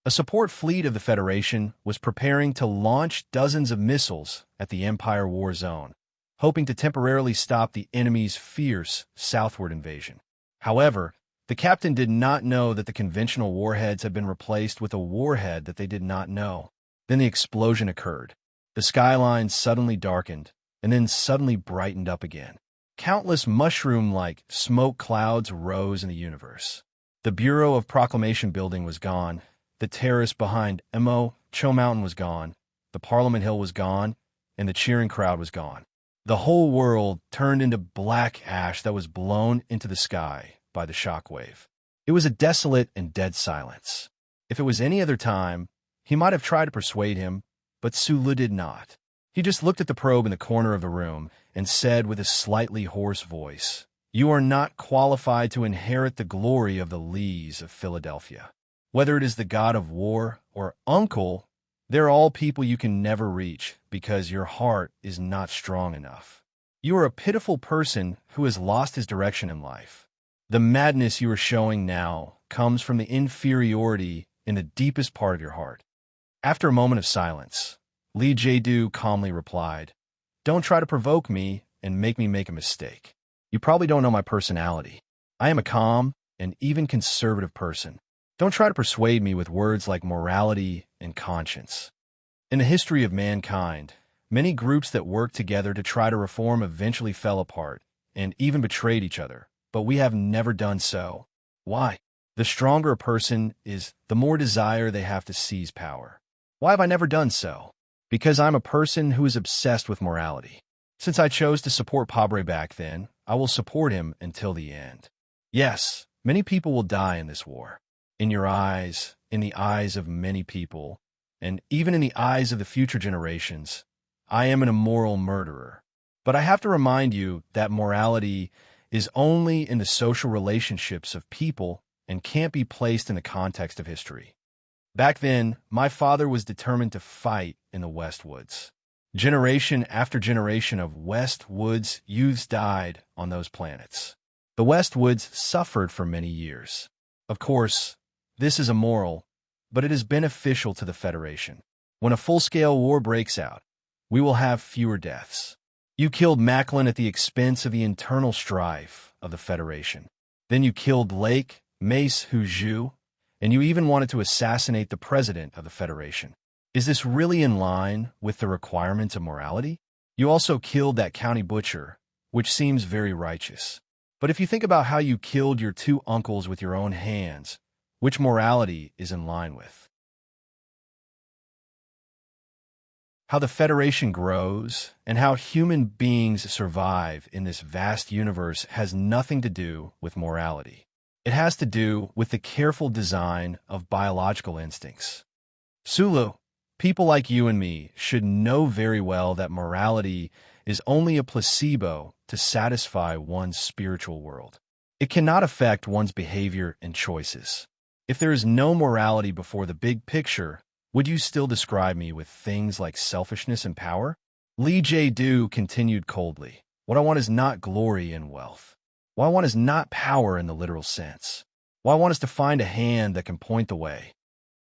A support fleet of the Federation was preparing to launch dozens of missiles at the Empire War Zone, hoping to temporarily stop the enemy's fierce southward invasion. However, the captain did not know that the conventional warheads had been replaced with a warhead that they did not know. Then the explosion occurred. The skyline suddenly darkened, and then suddenly brightened up again. Countless mushroom-like smoke clouds rose in the universe. The Bureau of Proclamation building was gone. The terrace behind Mo Cho Mountain was gone. The Parliament Hill was gone, and the cheering crowd was gone. The whole world turned into black ash that was blown into the sky by the shockwave. It was a desolate and dead silence. If it was any other time, he might have tried to persuade him, but Su Lu did not. He just looked at the probe in the corner of the room and said with a slightly hoarse voice, "You are not qualified to inherit the glory of the Lees of Philadelphia. Whether it is the god of war or uncle, they're all people you can never reach because your heart is not strong enough. You are a pitiful person who has lost his direction in life. The madness you are showing now comes from the inferiority in the deepest part of your heart." After a moment of silence, Li Jiedu calmly replied, "Don't try to provoke me and make me make a mistake. You probably don't know my personality. I am a calm and even conservative person. Don't try to persuade me with words like morality and conscience. In the history of mankind, many groups that worked together to try to reform eventually fell apart and even betrayed each other, but we have never done so. Why? The stronger a person is, the more desire they have to seize power. Why have I never done so? Because I'm a person who is obsessed with morality. Since I chose to support Pabre back then, I will support him until the end. Yes, many people will die in this war. In your eyes, in the eyes of many people, and even in the eyes of the future generations, I am an immoral murderer. But I have to remind you that morality is only in the social relationships of people and can't be placed in the context of history. Back then, my father was determined to fight in the Westwoods. Generation after generation of Westwoods youths died on those planets. The Westwoods suffered for many years. Of course, this is immoral, but it is beneficial to the Federation. When a full-scale war breaks out, we will have fewer deaths. You killed Macklin at the expense of the internal strife of the Federation. Then you killed Lake, Mace Huzhu, and you even wanted to assassinate the president of the Federation. Is this really in line with the requirements of morality? You also killed that county butcher, which seems very righteous. But if you think about how you killed your two uncles with your own hands, which morality is in line with? How the Federation grows and how human beings survive in this vast universe has nothing to do with morality. It has to do with the careful design of biological instincts. Sulu, people like you and me should know very well that morality is only a placebo to satisfy one's spiritual world. It cannot affect one's behavior and choices. If there is no morality before the big picture, would you still describe me with things like selfishness and power? Lee Jae-do continued coldly. What I want is not glory and wealth. What I want is not power in the literal sense. What I want is to find a hand that can point the way.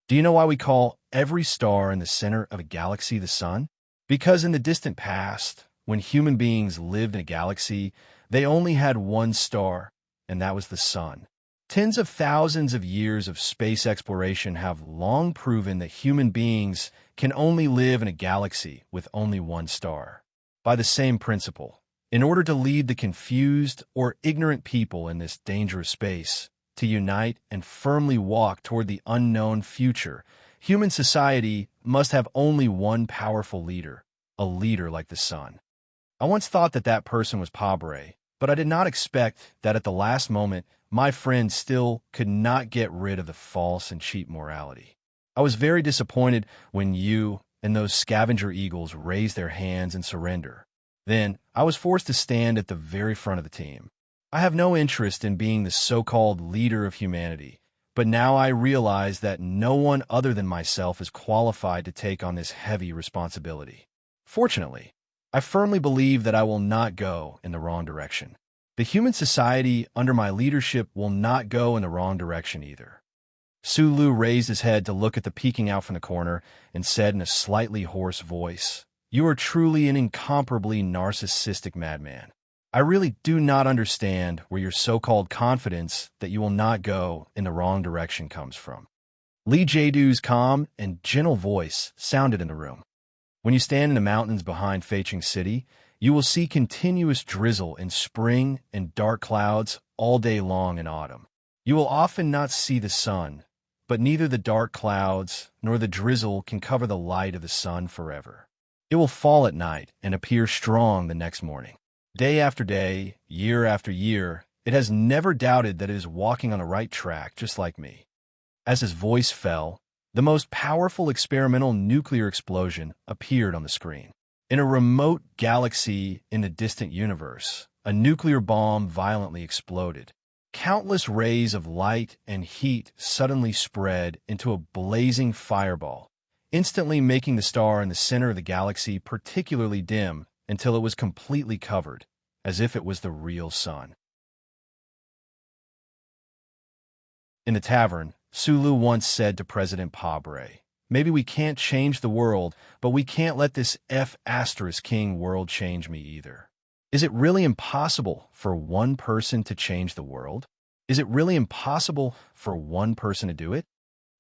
Do you know why we call every star in the center of a galaxy the sun? Because in the distant past, when human beings lived in a galaxy, they only had one star, and that was the sun. Tens of thousands of years of space exploration have long proven that human beings can only live in a galaxy with only one star. By the same principle, in order to lead the confused or ignorant people in this dangerous space to unite and firmly walk toward the unknown future, human society must have only one powerful leader, a leader like the sun. I once thought that that person was Pabre, but I did not expect that at the last moment, my friend still could not get rid of the false and cheap morality. I was very disappointed when you and those scavenger eagles raised their hands in surrender. Then, I was forced to stand at the very front of the team. I have no interest in being the so-called leader of humanity, but now I realize that no one other than myself is qualified to take on this heavy responsibility. Fortunately, I firmly believe that I will not go in the wrong direction. The human society under my leadership will not go in the wrong direction either. Sulu raised his head to look at the peeking out from the corner and said in a slightly hoarse voice, "You are truly an incomparably narcissistic madman. I really do not understand where your so-called confidence that you will not go in the wrong direction comes from." Lee Jae-do's calm and gentle voice sounded in the room. When you stand in the mountains behind Feicheng City, you will see continuous drizzle in spring and dark clouds all day long in autumn. You will often not see the sun, but neither the dark clouds nor the drizzle can cover the light of the sun forever. It will fall at night and appear strong the next morning. Day after day, year after year, it has never doubted that it is walking on the right track, just like me. As his voice fell, the most powerful experimental nuclear explosion appeared on the screen. In a remote galaxy in the distant universe, a nuclear bomb violently exploded. Countless rays of light and heat suddenly spread into a blazing fireball, instantly making the star in the center of the galaxy particularly dim until it was completely covered, as if it was the real sun. In the tavern, Sulu once said to President Pabre, "Maybe we can't change the world, but we can't let this F***king world change me either." Is it really impossible for one person to change the world? Is it really impossible for one person to do it?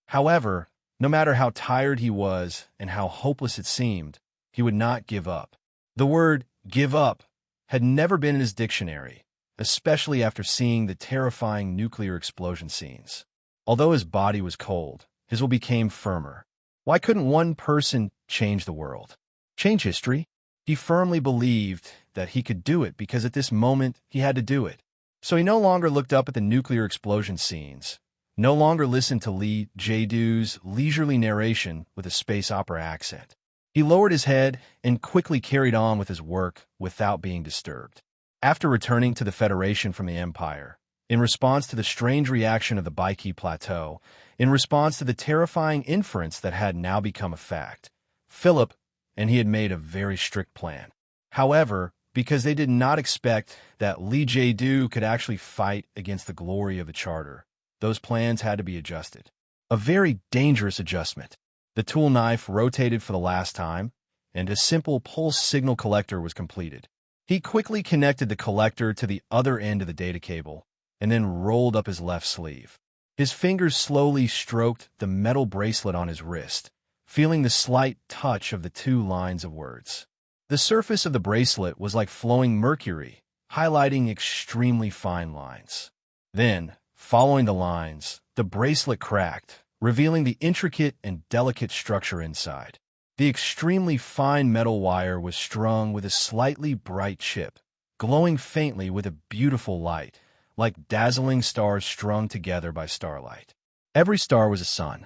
However, no matter how tired he was and how hopeless it seemed, he would not give up. The word "give up" had never been in his dictionary, especially after seeing the terrifying nuclear explosion scenes. Although his body was cold, his will became firmer. Why couldn't one person change the world? Change history? He firmly believed that he could do it because at this moment he had to do it. So he no longer looked up at the nuclear explosion scenes, no longer listened to Lee Jae-do's leisurely narration with a space opera accent. He lowered his head and quickly carried on with his work without being disturbed. After returning to the Federation from the Empire, in response to the strange reaction of the Baiki Plateau, in response to the terrifying inference that had now become a fact, Philip and he had made a very strict plan. However, because they did not expect that Lee Jae-do could actually fight against the glory of the Charter, those plans had to be adjusted. A very dangerous adjustment. The tool knife rotated for the last time, and a simple pulse signal collector was completed. He quickly connected the collector to the other end of the data cable, and then rolled up his left sleeve. His fingers slowly stroked the metal bracelet on his wrist, feeling the slight touch of the two lines of words. The surface of the bracelet was like flowing mercury, highlighting extremely fine lines. Then, following the lines, the bracelet cracked, revealing the intricate and delicate structure inside. The extremely fine metal wire was strung with a slightly bright chip, glowing faintly with a beautiful light, like dazzling stars strung together by starlight. Every star was a sun.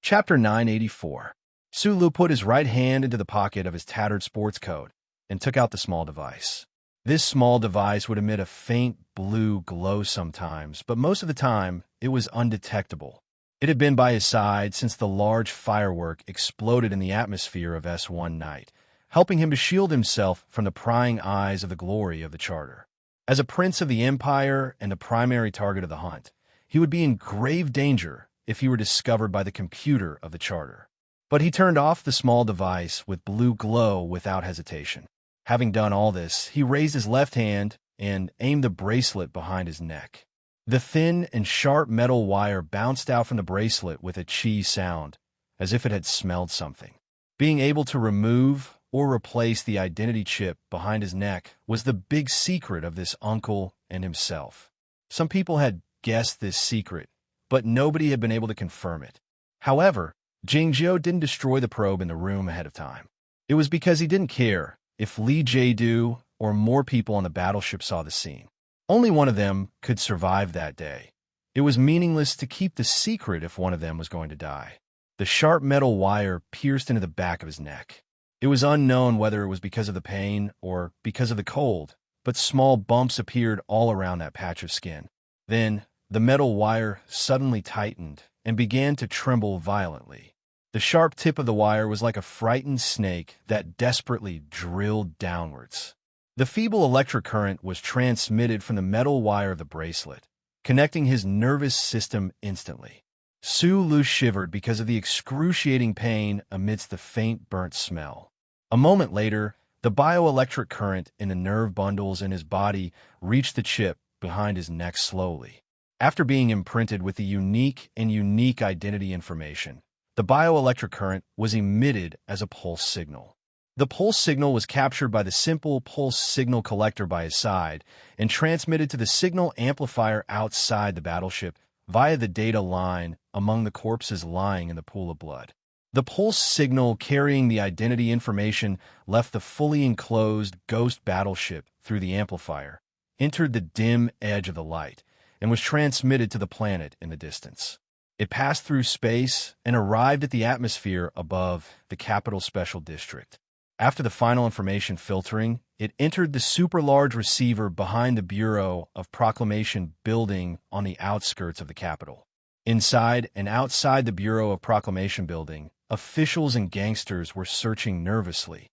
Chapter 984. Sulu put his right hand into the pocket of his tattered sports coat and took out the small device. This small device would emit a faint blue glow sometimes, but most of the time it was undetectable. It had been by his side since the large firework exploded in the atmosphere of S1 night, helping him to shield himself from the prying eyes of the glory of the charter. As a prince of the empire and the primary target of the hunt, he would be in grave danger if he were discovered by the computer of the charter. But he turned off the small device with blue glow without hesitation. Having done all this, he raised his left hand and aimed the bracelet behind his neck. The thin and sharp metal wire bounced out from the bracelet with a chee sound, as if it had smelled something. Being able to remove or replace the identity chip behind his neck was the big secret of this uncle and himself. Some people had guessed this secret, but nobody had been able to confirm it. However, Jingzhou didn't destroy the probe in the room ahead of time. It was because he didn't care if Li Jiedu or more people on the battleship saw the scene. Only one of them could survive that day. It was meaningless to keep the secret if one of them was going to die. The sharp metal wire pierced into the back of his neck. It was unknown whether it was because of the pain or because of the cold, but small bumps appeared all around that patch of skin. Then, the metal wire suddenly tightened and began to tremble violently. The sharp tip of the wire was like a frightened snake that desperately drilled downwards. The feeble electric current was transmitted from the metal wire of the bracelet, connecting his nervous system instantly. Sulu shivered because of the excruciating pain amidst the faint burnt smell. A moment later, the bioelectric current in the nerve bundles in his body reached the chip behind his neck slowly. After being imprinted with the unique identity information, the bioelectric current was emitted as a pulse signal. The pulse signal was captured by the simple pulse signal collector by his side and transmitted to the signal amplifier outside the battleship via the data line among the corpses lying in the pool of blood. The pulse signal carrying the identity information left the fully enclosed ghost battleship through the amplifier, entered the dim edge of the light, and was transmitted to the planet in the distance. It passed through space and arrived at the atmosphere above the Capital Special District. After the final information filtering, it entered the super-large receiver behind the Bureau of Proclamation building on the outskirts of the capital. Inside and outside the Bureau of Proclamation building, officials and gangsters were searching nervously.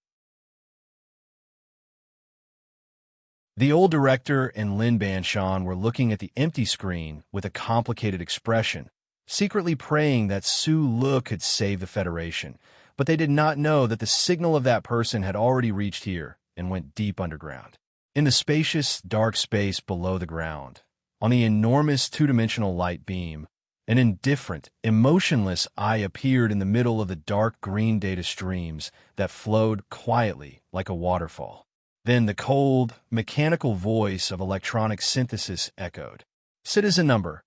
The old director and Lin Banshan were looking at the empty screen with a complicated expression, secretly praying that Su Le could save the Federation, but they did not know that the signal of that person had already reached here and went deep underground. In the spacious, dark space below the ground, on the enormous two-dimensional light beam, an indifferent, emotionless eye appeared in the middle of the dark green data streams that flowed quietly like a waterfall. Then the cold, mechanical voice of electronic synthesis echoed. Citizen number,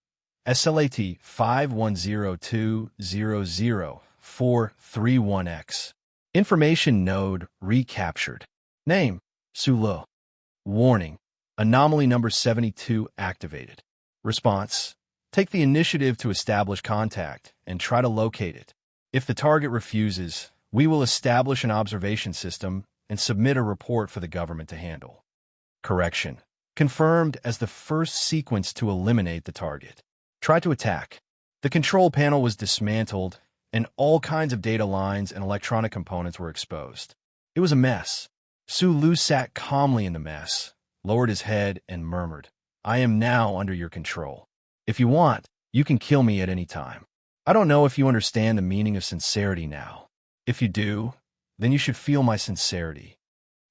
SLAT 5102000431X. Information node recaptured. Name, Sulu. Warning, anomaly number 72 activated. Response, take the initiative to establish contact and try to locate it. If the target refuses, we will establish an observation system and submit a report for the government to handle. Correction, confirmed as the first sequence to eliminate the target. Try to attack. The control panel was dismantled, and all kinds of data lines and electronic components were exposed. It was a mess. Sulu sat calmly in the mess, lowered his head, and murmured, I am now under your control. If you want, you can kill me at any time. I don't know if you understand the meaning of sincerity now. If you do, then you should feel my sincerity."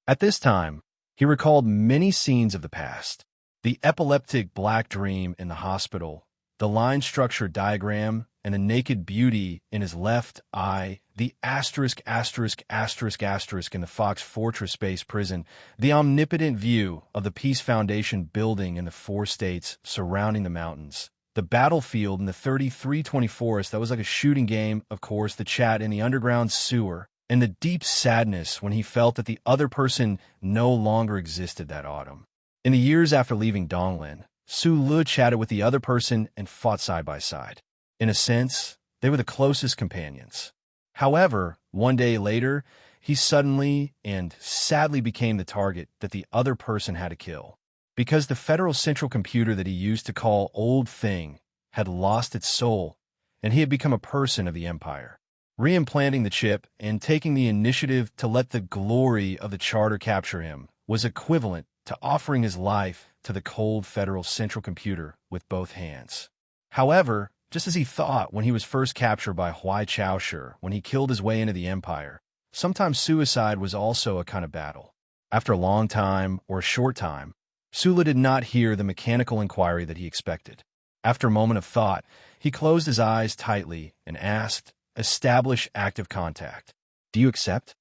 At this time, he recalled many scenes of the past. The epileptic black dream in the hospital, the line structure diagram, and a naked beauty in his left eye, the asterisk in the Fox Fortress Space Prison, the omnipotent view of the Peace Foundation building in the 4 states surrounding the mountains, the battlefield in the 3320 forest that was like a shooting game, of course, the chat in the underground sewer, and the deep sadness when he felt that the other person no longer existed that autumn. In the years after leaving Donglin, Su Lu chatted with the other person and fought side by side. In a sense, they were the closest companions. However, one day later, he suddenly and sadly became the target that the other person had to kill. Because the federal central computer that he used to call Old Thing had lost its soul, and he had become a person of the Empire. Reimplanting the chip and taking the initiative to let the glory of the charter capture him was equivalent to offering his life to the cold federal central computer with both hands. However, just as he thought when he was first captured by Huai Chaoshi when he killed his way into the Empire, sometimes suicide was also a kind of battle. After a long time or a short time, Sula did not hear the mechanical inquiry that he expected. After a moment of thought, he closed his eyes tightly and asked, "Establish active contact. Do you accept?"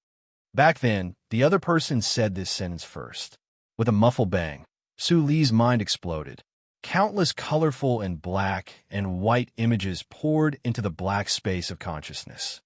Back then, the other person said this sentence first. With a muffled bang, Su Li's mind exploded. Countless colorful and black and white images poured into the black space of consciousness.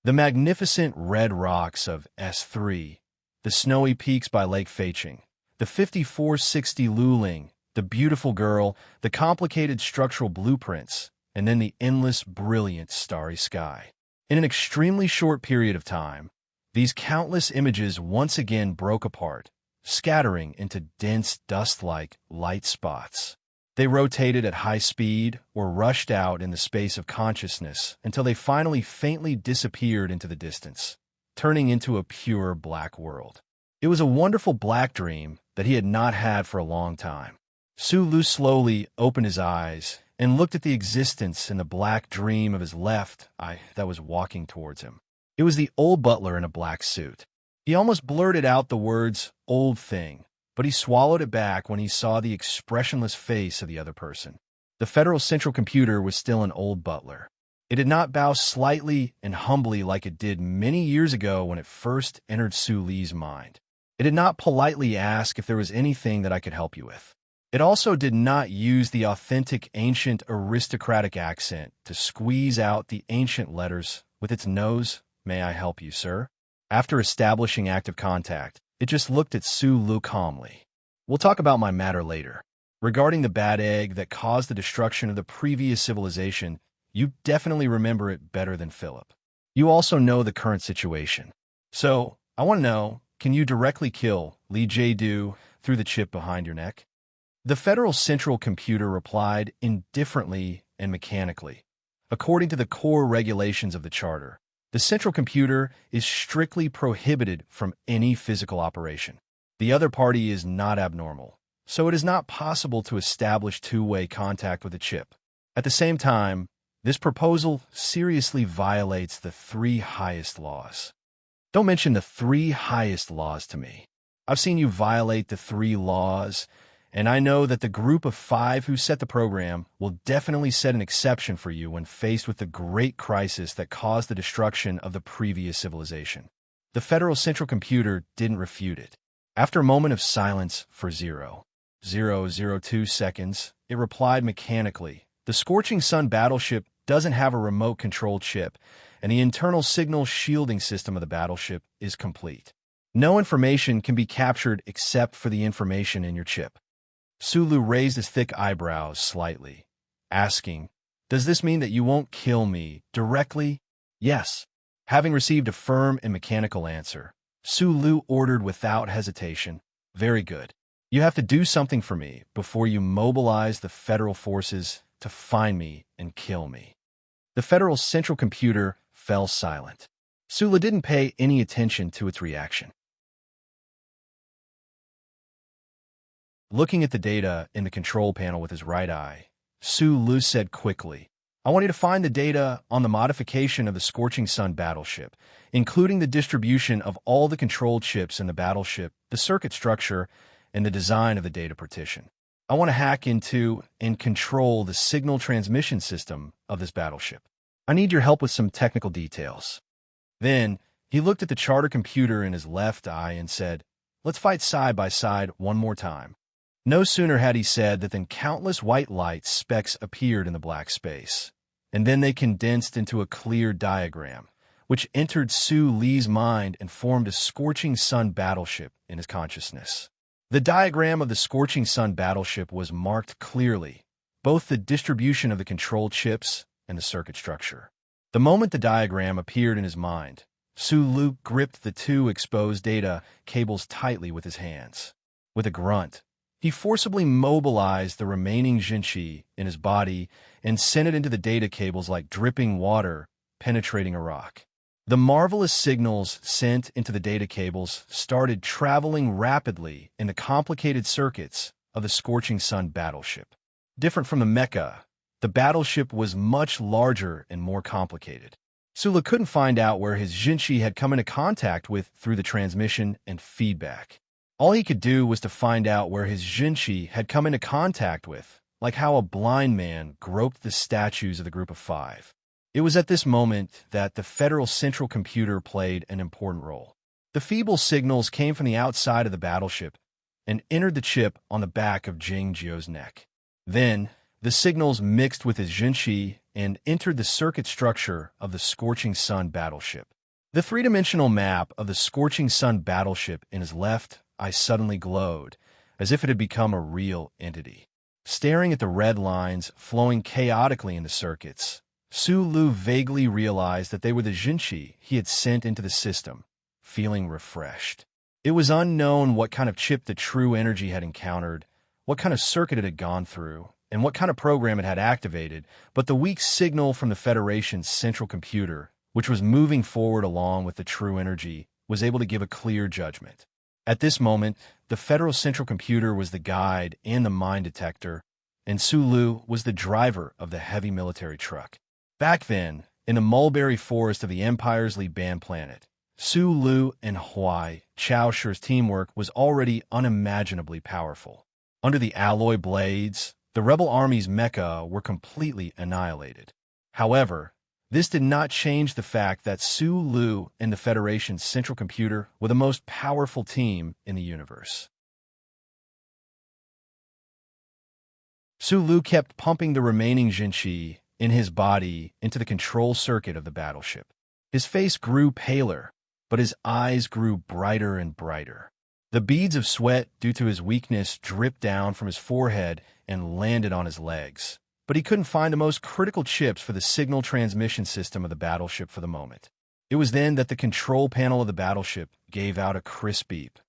The magnificent red rocks of S3, the snowy peaks by Lake Feiqing, the 5460 Luling, the beautiful girl, the complicated structural blueprints, and then the endless, brilliant, starry sky. In an extremely short period of time, these countless images once again broke apart, scattering into dense, dust-like light spots. They rotated at high speed or rushed out in the space of consciousness until they finally faintly disappeared into the distance, turning into a pure black world. It was a wonderful black dream that he had not had for a long time. Su Lu slowly opened his eyes and looked at the existence in the black dream of his left eye that was walking towards him. It was the old butler in a black suit. He almost blurted out the words, "Old Thing," but he swallowed it back when he saw the expressionless face of the other person. The federal central computer was still an old butler. It did not bow slightly and humbly like it did many years ago when it first entered Su Li's mind. It did not politely ask if there was anything that I could help you with. It also did not use the authentic ancient aristocratic accent to squeeze out the ancient letters with its nose. "May I help you, sir?" After establishing active contact, it just looked at Su Lu calmly. "We'll talk about my matter later. Regarding the bad egg that caused the destruction of the previous civilization, you definitely remember it better than Philip. You also know the current situation. So, I want to know, can you directly kill Li Jiedu through the chip behind your neck?" The federal central computer replied indifferently and mechanically. According to the core regulations of the charter, the central computer is strictly prohibited from any physical operation. The other party is not abnormal, so it is not possible to establish two-way contact with the chip. At the same time, this proposal seriously violates the 3 highest laws. Don't mention the 3 highest laws to me. I've seen you violate the 3 laws, and I know that the group of 5 who set the program will definitely set an exception for you when faced with the great crisis that caused the destruction of the previous civilization. The federal central computer didn't refute it. After a moment of silence for 0.002 seconds, it replied mechanically, "The Scorching Sun battleship doesn't have a remote control chip, and the internal signal shielding system of the battleship is complete. No information can be captured except for the information in your chip." Sulu raised his thick eyebrows slightly, asking, "Does this mean that you won't kill me directly?" "Yes." Having received a firm and mechanical answer, Sulu ordered without hesitation, "Very good. You have to do something for me before you mobilize the federal forces to find me and kill me." The federal central computer fell silent. Sula didn't pay any attention to its reaction. Looking at the data in the control panel with his right eye, Su Lu said quickly, "I want you to find the data on the modification of the Scorching Sun battleship, including the distribution of all the control chips in the battleship, the circuit structure, and the design of the data partition. I want to hack into and control the signal transmission system of this battleship. I need your help with some technical details." Then, he looked at the charter computer in his left eye and said, "Let's fight side by side one more time." No sooner had he said that than countless white light specks appeared in the black space, and then they condensed into a clear diagram, which entered Su Li's mind and formed a Scorching Sun battleship in his consciousness. The diagram of the Scorching Sun battleship was marked clearly, both the distribution of the control chips and the circuit structure. The moment the diagram appeared in his mind, Su Lu gripped the two exposed data cables tightly with his hands. With a grunt, he forcibly mobilized the remaining Jinqi in his body and sent it into the data cables like dripping water penetrating a rock. The marvelous signals sent into the data cables started traveling rapidly in the complicated circuits of the Scorching Sun battleship. Different from the mecha, the battleship was much larger and more complicated. Sula couldn't find out where his Jinqi had come into contact with through the transmission and feedback. All he could do was to find out where his Jinqi had come into contact with, like how a blind man groped the statues of the group of five. It was at this moment that the Federal Central Computer played an important role. The feeble signals came from the outside of the battleship and entered the chip on the back of Jing Jiu's neck. Then, the signals mixed with his Jinqi and entered the circuit structure of the Scorching Sun battleship. The three-dimensional map of the Scorching Sun battleship in his left eye suddenly glowed, as if it had become a real entity. Staring at the red lines flowing chaotically in the circuits, Su Lu vaguely realized that they were the Jinqi he had sent into the system, feeling refreshed. It was unknown what kind of chip the true energy had encountered, what kind of circuit it had gone through, and what kind of program it had activated, but the weak signal from the Federation's central computer, which was moving forward along with the true energy, was able to give a clear judgment. At this moment, the Federal Central Computer was the guide and the mine detector, and Su Lu was the driver of the heavy military truck. Back then, in the mulberry forest of the Empire's Liban planet, Su Lu and Huai Chaoshi's teamwork was already unimaginably powerful. Under the alloy blades, the rebel army's mecha were completely annihilated. However, this did not change the fact that Su Lu and the Federation's central computer were the most powerful team in the universe. Su Lu kept pumping the remaining Jinqi in his body into the control circuit of the battleship. His face grew paler, but his eyes grew brighter and brighter. The beads of sweat due to his weakness dripped down from his forehead and landed on his legs. But he couldn't find the most critical chips for the signal transmission system of the battleship for the moment. It was then that the control panel of the battleship gave out a crisp beep.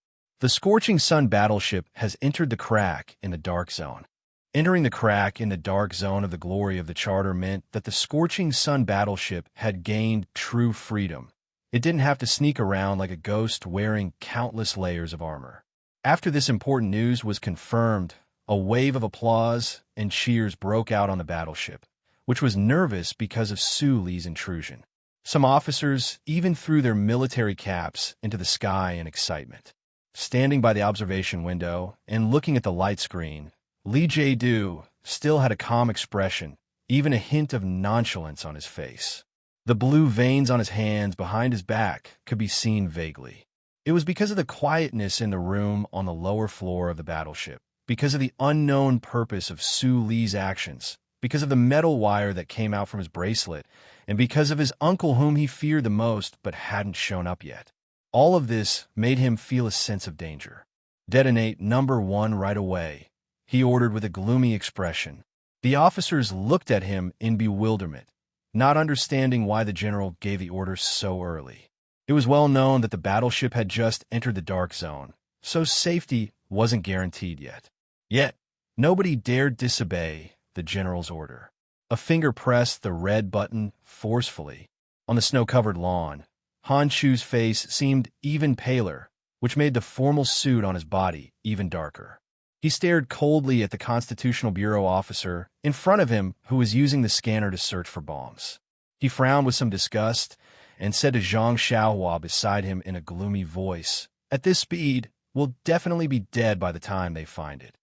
The Scorching Sun battleship has entered the crack in the dark zone. Entering the crack in the dark zone of the glory of the charter meant that the Scorching Sun battleship had gained true freedom. It didn't have to sneak around like a ghost wearing countless layers of armor. After this important news was confirmed, a wave of applause and cheers broke out on the battleship, which was nervous because of Su Li's intrusion. Some officers even threw their military caps into the sky in excitement. Standing by the observation window and looking at the light screen, Li Jiedu still had a calm expression, even a hint of nonchalance on his face. The blue veins on his hands behind his back could be seen vaguely. It was because of the quietness in the room on the lower floor of the battleship, because of the unknown purpose of Su Li's actions, because of the metal wire that came out from his bracelet, and because of his uncle whom he feared the most but hadn't shown up yet. All of this made him feel a sense of danger. "Detonate number 1 right away," he ordered with a gloomy expression. The officers looked at him in bewilderment, not understanding why the general gave the order so early. It was well known that the battleship had just entered the dark zone, so safety wasn't guaranteed yet. Yet, nobody dared disobey the general's order. A finger pressed the red button forcefully. On the snow-covered lawn, Han Chu's face seemed even paler, which made the formal suit on his body even darker. He stared coldly at the Constitutional Bureau officer in front of him who was using the scanner to search for bombs. He frowned with some disgust and said to Zhang Xiaohua beside him in a gloomy voice, "At this speed, we'll definitely be dead by the time they find it."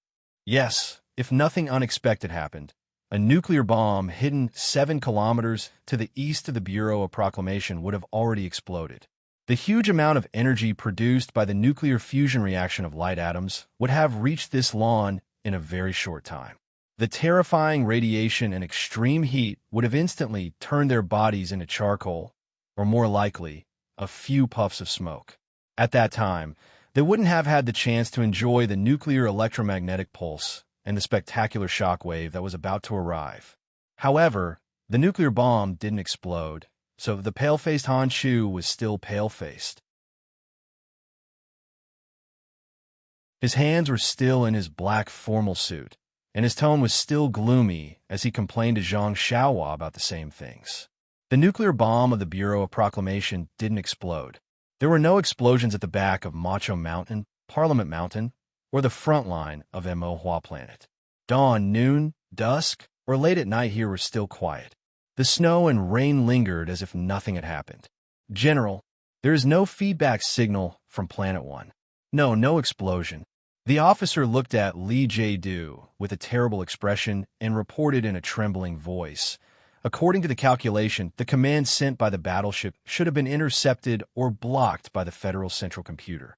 Yes, if nothing unexpected happened, a nuclear bomb hidden 7 kilometers to the east of the Bureau of Proclamation would have already exploded. The huge amount of energy produced by the nuclear fusion reaction of light atoms would have reached this lawn in a very short time. The terrifying radiation and extreme heat would have instantly turned their bodies into charcoal, or more likely, a few puffs of smoke. At that time, they wouldn't have had the chance to enjoy the nuclear electromagnetic pulse and the spectacular shockwave that was about to arrive. However, the nuclear bomb didn't explode, so the pale-faced Han Shu was still pale-faced. His hands were still in his black formal suit, and his tone was still gloomy as he complained to Zhang Xiaohua about the same things. The nuclear bomb of the Bureau of Proclamation didn't explode. There were no explosions at the back of Macho Mountain, Parliament Mountain, or the front line of Emohua Planet. Dawn, noon, dusk, or late at night here were still quiet. The snow and rain lingered as if nothing had happened. "General, there is no feedback signal from Planet 1. No explosion." The officer looked at Li Jiedu with a terrible expression and reported in a trembling voice, "According to the calculation, the command sent by the battleship should have been intercepted or blocked by the Federal Central Computer.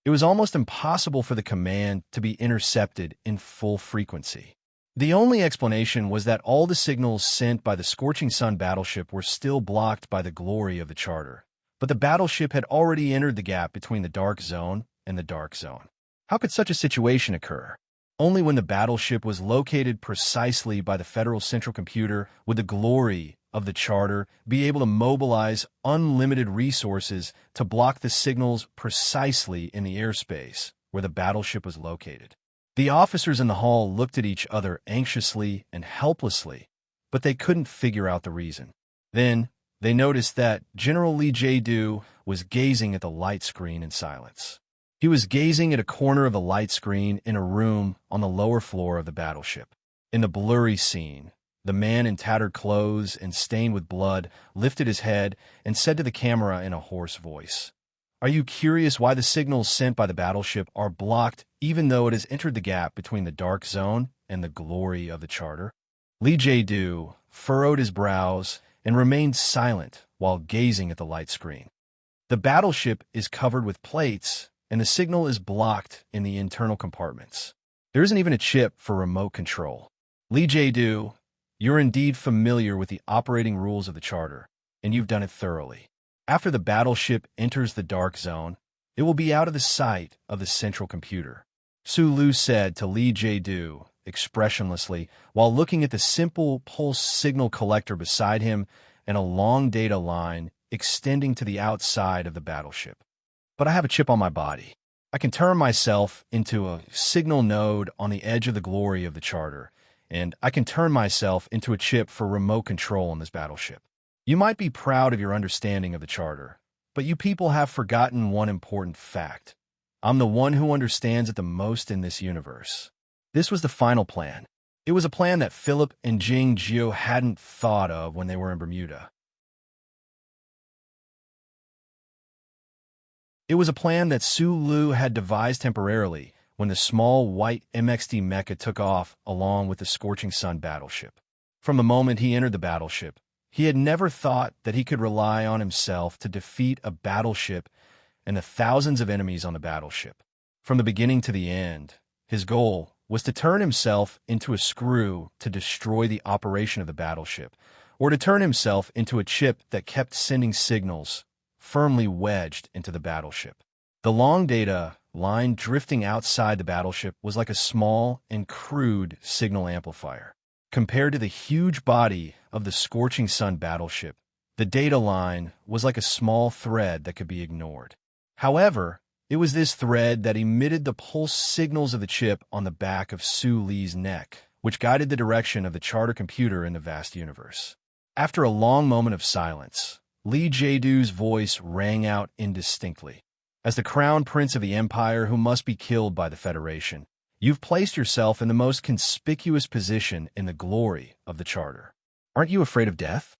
It was almost impossible for the command to be intercepted in full frequency. The only explanation was that all the signals sent by the Scorching Sun battleship were still blocked by the glory of the Charter, but the battleship had already entered the gap between the dark zone and the dark zone. How could such a situation occur? Only when the battleship was located precisely by the Federal Central Computer would the glory of the Charter be able to mobilize unlimited resources to block the signals precisely in the airspace where the battleship was located. The officers in the hall looked at each other anxiously and helplessly, but they couldn't figure out the reason. Then, they noticed that General Li Jiedu was gazing at the light screen in silence. He was gazing at a corner of the light screen in a room on the lower floor of the battleship. In the blurry scene, the man in tattered clothes and stained with blood lifted his head and said to the camera in a hoarse voice, "Are you curious why the signals sent by the battleship are blocked even though it has entered the gap between the dark zone and the glory of the Charter?" Li Jiedu furrowed his brows and remained silent while gazing at the light screen. "The battleship is covered with plates, and the signal is blocked in the internal compartments. There isn't even a chip for remote control. Li Jiedu, you're indeed familiar with the operating rules of the Charter, and you've done it thoroughly. After the battleship enters the dark zone, it will be out of the sight of the central computer," Su Lu said to Li Jiedu expressionlessly while looking at the simple pulse signal collector beside him and a long data line extending to the outside of the battleship. "But I have a chip on my body. I can turn myself into a signal node on the edge of the glory of the Charter, and I can turn myself into a chip for remote control on this battleship. You might be proud of your understanding of the Charter, but you people have forgotten one important fact. I'm the one who understands it the most in this universe." This was the final plan. It was a plan that Philip and Jing Jiu hadn't thought of when they were in Bermuda. It was a plan that Su Lu had devised temporarily when the small white MXT mecha took off along with the Scorching Sun battleship. From the moment he entered the battleship, he had never thought that he could rely on himself to defeat a battleship and the thousands of enemies on the battleship. From the beginning to the end, his goal was to turn himself into a screw to destroy the operation of the battleship, or to turn himself into a chip that kept sending signals firmly wedged into the battleship. The long data line drifting outside the battleship was like a small and crude signal amplifier. Compared to the huge body of the Scorching Sun battleship, the data line was like a small thread that could be ignored. However, it was this thread that emitted the pulse signals of the chip on the back of Su Li's neck, which guided the direction of the Charter computer in the vast universe. After a long moment of silence, Li Jiedu's voice rang out indistinctly. As the crown prince of the empire who must be killed by the Federation, You've placed yourself in the most conspicuous position in the glory of the charter. Aren't you afraid of death?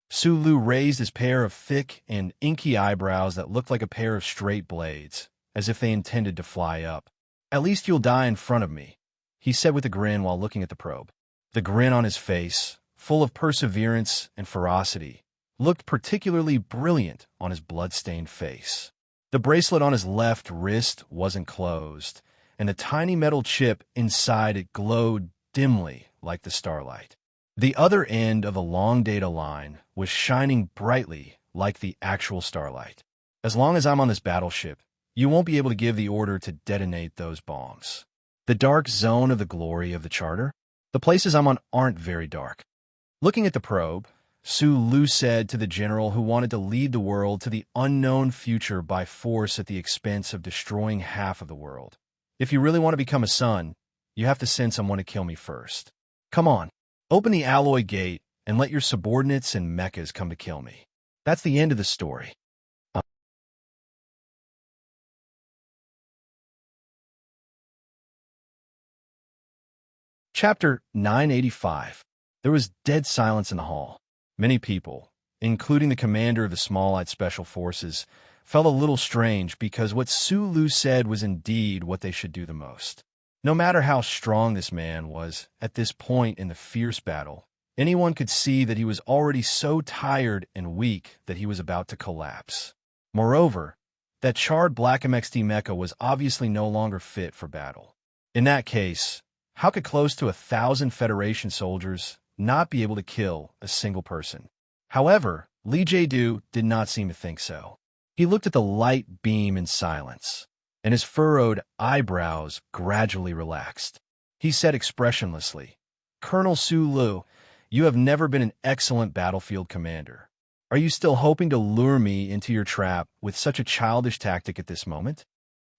Sulu raised his pair of thick and inky eyebrows that looked like a pair of straight blades, as if they intended to fly up. At least you'll die in front of me, he said with a grin while looking at the probe. The grin on his face, full of perseverance and ferocity, looked particularly brilliant on his blood-stained face. The bracelet on his left wrist wasn't closed, and the tiny metal chip inside it glowed dimly like the starlight. The other end of the long data line was shining brightly like the actual starlight. As long as I'm on this battleship, you won't be able to give the order to detonate those bombs. The dark zone of the glory of the charter? The places I'm on aren't very dark. Looking at the probe, Sulu said to the general who wanted to lead the world to the unknown future by force at the expense of destroying half of the world. If you really want to become a son, you have to send someone to kill me first. Come on, open the alloy gate and let your subordinates and mechas come to kill me. That's the end of the story. Chapter 985. There was dead silence in the hall. Many people, including the commander of the Smallite Special Forces, felt a little strange because what Sulu said was indeed what they should do the most. No matter how strong this man was at this point in the fierce battle, anyone could see that he was already so tired and weak that he was about to collapse. Moreover, that charred Black MXT mecha was obviously no longer fit for battle. In that case, how could close to 1,000 Federation soldiers not be able to kill a single person? However, Lee Jae-do did not seem to think so. He looked at the light beam in silence, and his furrowed eyebrows gradually relaxed. He said expressionlessly, "Colonel Sulu, you have never been an excellent battlefield commander. Are you still hoping to lure me into your trap with such a childish tactic at this moment?"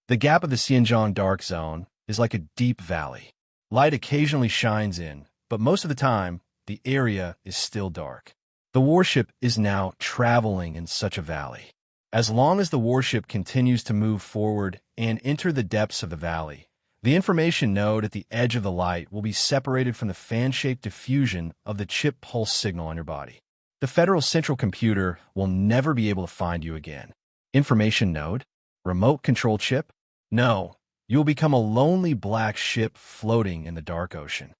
The gap of the Xinjiang Dark Zone is like a deep valley. Light occasionally shines in, but most of the time, the area is still dark. The warship is now traveling in such a valley. As long as the warship continues to move forward and enter the depths of the valley, the information node at the edge of the light will be separated from the fan-shaped diffusion of the chip pulse signal on your body. The Federal Central Computer will never be able to find you again. Information node? Remote control chip? No, you will become a lonely black ship floating in the dark ocean.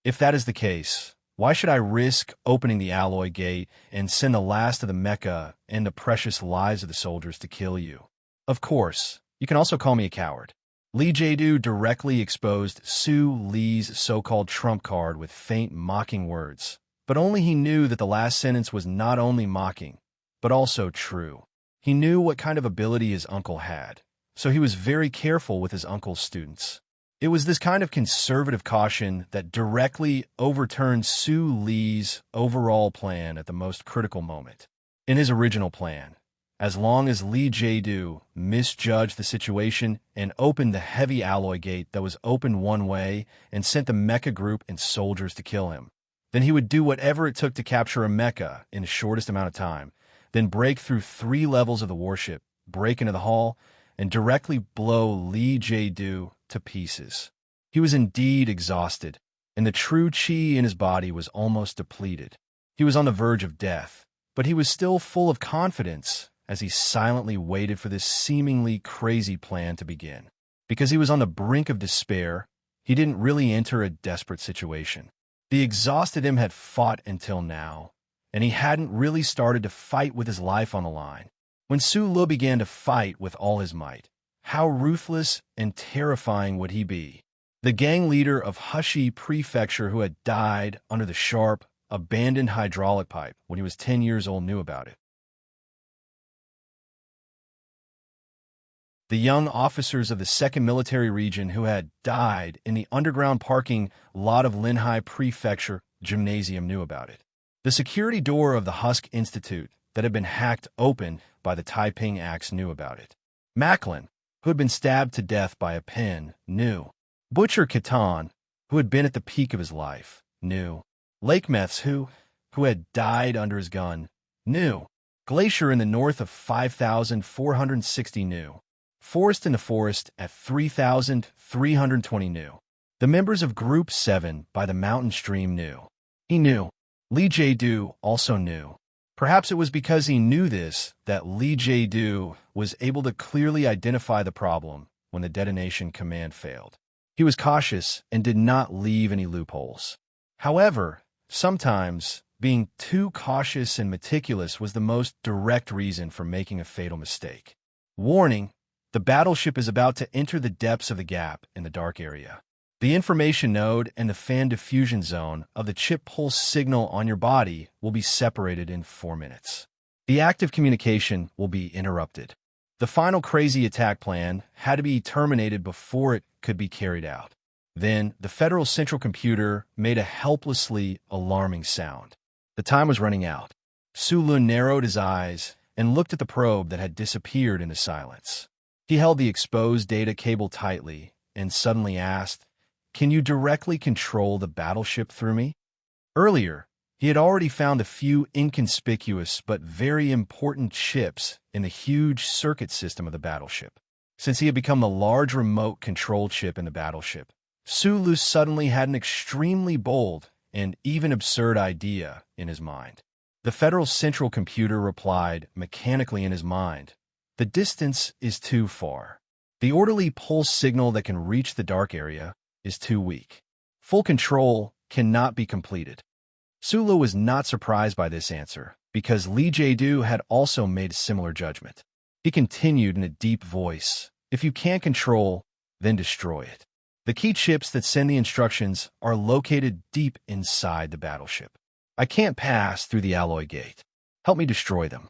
If that is the case, why should I risk opening the alloy gate and send the last of the mecha and the precious lives of the soldiers to kill you? Of course, you can also call me a coward. Lee Jae-do directly exposed Su Lee's so-called trump card with faint mocking words, but only he knew that the last sentence was not only mocking, but also true. He knew what kind of ability his uncle had, so he was very careful with his uncle's students. It was this kind of conservative caution that directly overturned Su Lee's overall plan at the most critical moment. In his original plan, as long as Lee Jae-do misjudged the situation and opened the heavy alloy gate that was open one way and sent the mecha group and soldiers to kill him, then he would do whatever it took to capture a mecha in the shortest amount of time, then break through 3 levels of the warship, break into the hull, and directly blow Lee Jae-do to pieces. He was indeed exhausted, and the true chi in his body was almost depleted. He was on the verge of death, but he was still full of confidence as he silently waited for this seemingly crazy plan to begin. Because he was on the brink of despair, he didn't really enter a desperate situation. The exhausted him had fought until now, and he hadn't really started to fight with his life on the line. When Sulu began to fight with all his might, how ruthless and terrifying would he be? The gang leader of Hushi Prefecture who had died under the sharp, abandoned hydraulic pipe when he was 10 years old knew about it. The young officers of the 2nd Military Region who had died in the underground parking lot of Linhai Prefecture Gymnasium knew about it. The security door of the Husk Institute that had been hacked open by the Taiping Axe knew about it. Macklin, who had been stabbed to death by a pen, knew. Butcher Kitan, who had been at the peak of his life, knew. Lake Meths, who had died under his gun, knew. Glacier in the north of 5,460 knew. Forest in the forest at 3,320 knew. The members of Group 7 by the mountain stream knew. He knew. Lee Jae-do also knew. Perhaps it was because he knew this that Lee Jae-do was able to clearly identify the problem when the detonation command failed. He was cautious and did not leave any loopholes. However, sometimes being too cautious and meticulous was the most direct reason for making a fatal mistake. Warning: the battleship is about to enter the depths of the gap in the dark area. The information node and the fan diffusion zone of the chip pulse signal on your body will be separated in 4 minutes. The active communication will be interrupted. The final crazy attack plan had to be terminated before it could be carried out. Then, the Federal Central Computer made a helplessly alarming sound. The time was running out. Su-lun narrowed his eyes and looked at the probe that had disappeared into silence. He held the exposed data cable tightly and suddenly asked, "Can you directly control the battleship through me?" Earlier, he had already found a few inconspicuous but very important chips in the huge circuit system of the battleship. Since he had become the large remote control chip in the battleship, Su-lu suddenly had an extremely bold and even absurd idea in his mind. The Federal Central Computer replied mechanically in his mind, "The distance is too far. The orderly pulse signal that can reach the dark area is too weak. Full control cannot be completed." Su-lu was not surprised by this answer, because Lee Jae-do had also made a similar judgment. He continued in a deep voice, "If you can't control, then destroy it. The key chips that send the instructions are located deep inside the battleship. I can't pass through the alloy gate. Help me destroy them."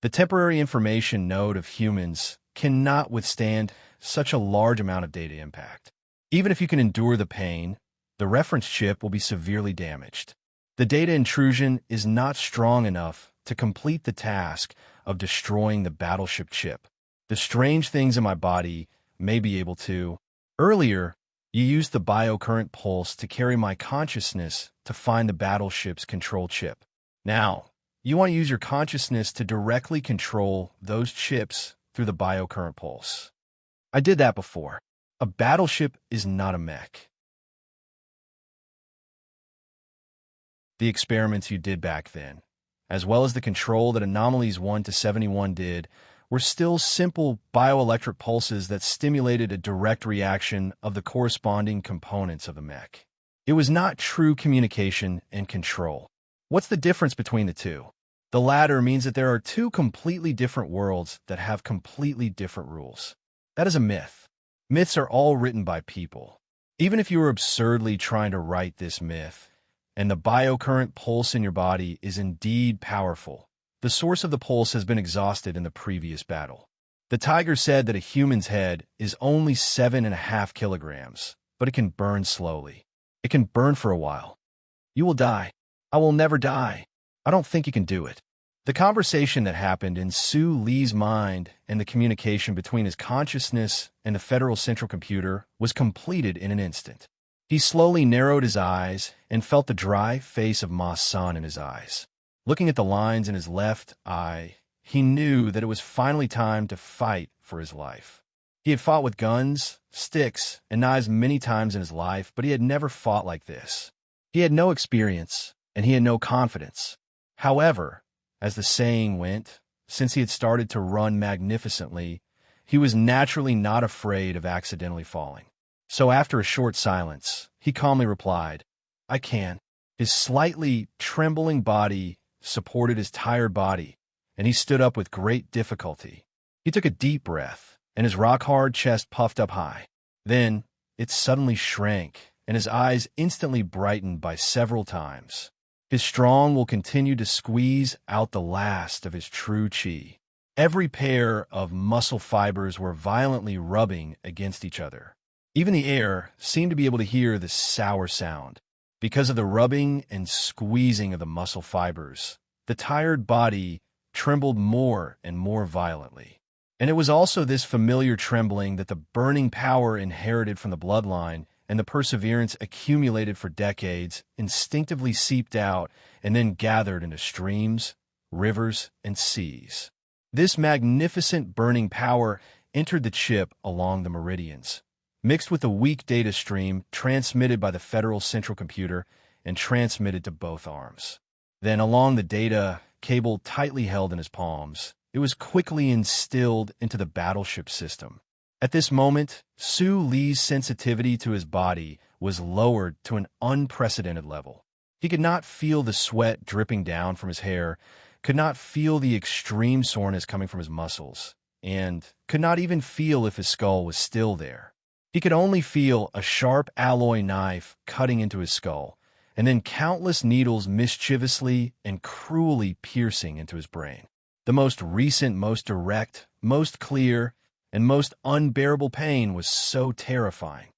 The temporary information node of humans cannot withstand such a large amount of data impact. Even if you can endure the pain, the reference chip will be severely damaged. The data intrusion is not strong enough to complete the task of destroying the battleship chip. The strange things in my body may be able to. Earlier, you used the biocurrent pulse to carry my consciousness to find the battleship's control chip. Now, you want to use your consciousness to directly control those chips through the biocurrent pulse. I did that before. A battleship is not a mech. The experiments you did back then, as well as the control that anomalies 1 to 71 did, were still simple bioelectric pulses that stimulated a direct reaction of the corresponding components of the mech. It was not true communication and control. What's the difference between the two? The latter means that there are two completely different worlds that have completely different rules. That is a myth. Myths are all written by people. Even if you are absurdly trying to write this myth, and the biocurrent pulse in your body is indeed powerful, the source of the pulse has been exhausted in the previous battle. The tiger said that a human's head is only 7.5 kilograms, but it can burn slowly. It can burn for a while. You will die. I will never die. I don't think you can do it. The conversation that happened in Su Lee's mind and the communication between his consciousness and the Federal Central Computer was completed in an instant. He slowly narrowed his eyes and felt the dry face of Ma San in his eyes. Looking at the lines in his left eye, he knew that it was finally time to fight for his life. He had fought with guns, sticks, and knives many times in his life, but he had never fought like this. He had no experience, and he had no confidence. However, as the saying went, since he had started to run magnificently, he was naturally not afraid of accidentally falling. So after a short silence, he calmly replied, "I can." His slightly trembling body supported his tired body, and he stood up with great difficulty. He took a deep breath, and his rock-hard chest puffed up high. Then, it suddenly shrank, and his eyes instantly brightened by several times. His strong will continued to squeeze out the last of his true chi. Every pair of muscle fibers were violently rubbing against each other. Even the air seemed to be able to hear the sour sound. Because of the rubbing and squeezing of the muscle fibers, the tired body trembled more and more violently. And it was also this familiar trembling that the burning power inherited from the bloodline and the perseverance accumulated for decades instinctively seeped out and then gathered into streams, rivers, and seas. This magnificent burning power entered the chip along the meridians, mixed with a weak data stream transmitted by the Federal Central Computer and transmitted to both arms. Then, along the data cable tightly held in his palms, it was quickly instilled into the battleship system. At this moment, Su Li's sensitivity to his body was lowered to an unprecedented level. He could not feel the sweat dripping down from his hair, could not feel the extreme soreness coming from his muscles, and could not even feel if his skull was still there. He could only feel a sharp alloy knife cutting into his skull, and then countless needles mischievously and cruelly piercing into his brain. The most recent, most direct, most clear, and most unbearable pain was so terrifying.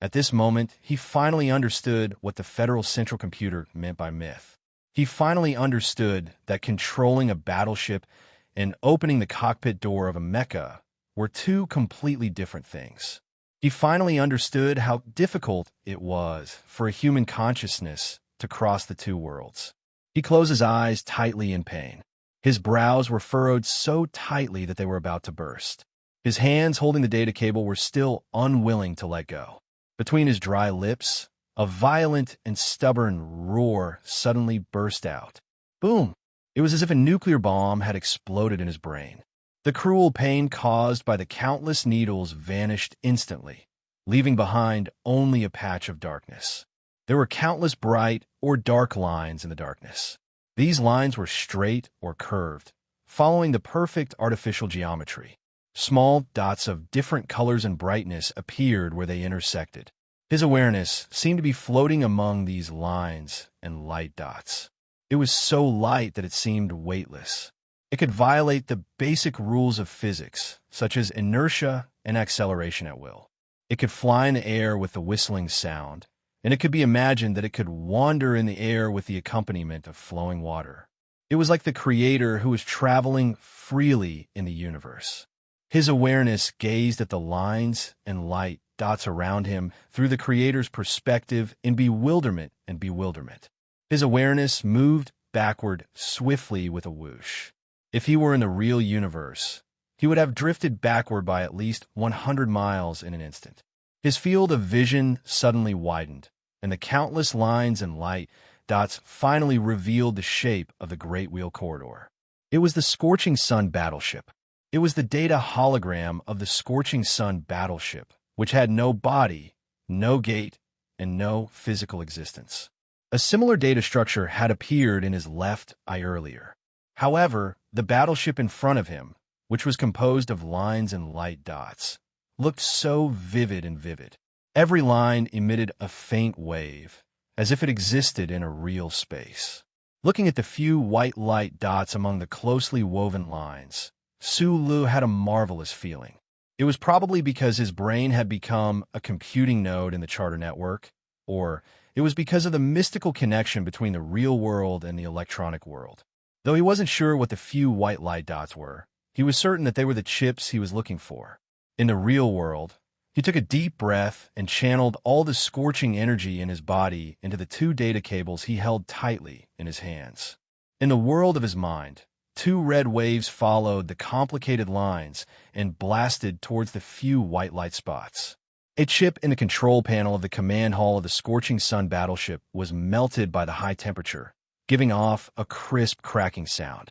At this moment, he finally understood what the Federal Central Computer meant by myth. He finally understood that controlling a battleship and opening the cockpit door of a mecha were two completely different things. He finally understood how difficult it was for a human consciousness to cross the two worlds. He closed his eyes tightly in pain. His brows were furrowed so tightly that they were about to burst. His hands holding the data cable were still unwilling to let go. Between his dry lips, a violent and stubborn roar suddenly burst out. Boom! It was as if a nuclear bomb had exploded in his brain. The cruel pain caused by the countless needles vanished instantly, leaving behind only a patch of darkness. There were countless bright or dark lines in the darkness. These lines were straight or curved, following the perfect artificial geometry. Small dots of different colors and brightness appeared where they intersected. His awareness seemed to be floating among these lines and light dots. It was so light that it seemed weightless. It could violate the basic rules of physics, such as inertia and acceleration at will. It could fly in the air with the whistling sound, and it could be imagined that it could wander in the air with the accompaniment of flowing water. It was like the Creator who was traveling freely in the universe. His awareness gazed at the lines and light dots around him through the Creator's perspective in bewilderment and bewilderment. His awareness moved backward swiftly with a whoosh. If he were in the real universe, he would have drifted backward by at least 100 miles in an instant. His field of vision suddenly widened, and the countless lines and light dots finally revealed the shape of the Great Wheel Corridor. It was the Scorching Sun battleship. It was the data hologram of the Scorching Sun battleship, which had no body, no gate, and no physical existence. A similar data structure had appeared in his left eye earlier. However, the battleship in front of him, which was composed of lines and light dots, looked so vivid and vivid. Every line emitted a faint wave, as if it existed in a real space. Looking at the few white light dots among the closely woven lines, Su Lu had a marvelous feeling. It was probably because his brain had become a computing node in the charter network, or it was because of the mystical connection between the real world and the electronic world. Though he wasn't sure what the few white light dots were, he was certain that they were the chips he was looking for. In the real world, he took a deep breath and channeled all the scorching energy in his body into the two data cables he held tightly in his hands. In the world of his mind, two red waves followed the complicated lines and blasted towards the few white light spots. A chip in the control panel of the command hall of the Scorching Sun battleship was melted by the high temperature, giving off a crisp cracking sound.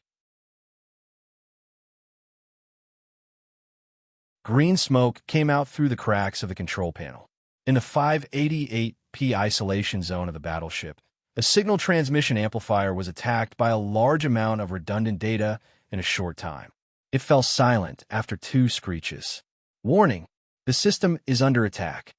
Green smoke came out through the cracks of the control panel. In the 588p isolation zone of the battleship, a signal transmission amplifier was attacked by a large amount of redundant data in a short time. It fell silent after 2 screeches. Warning: the system is under attack.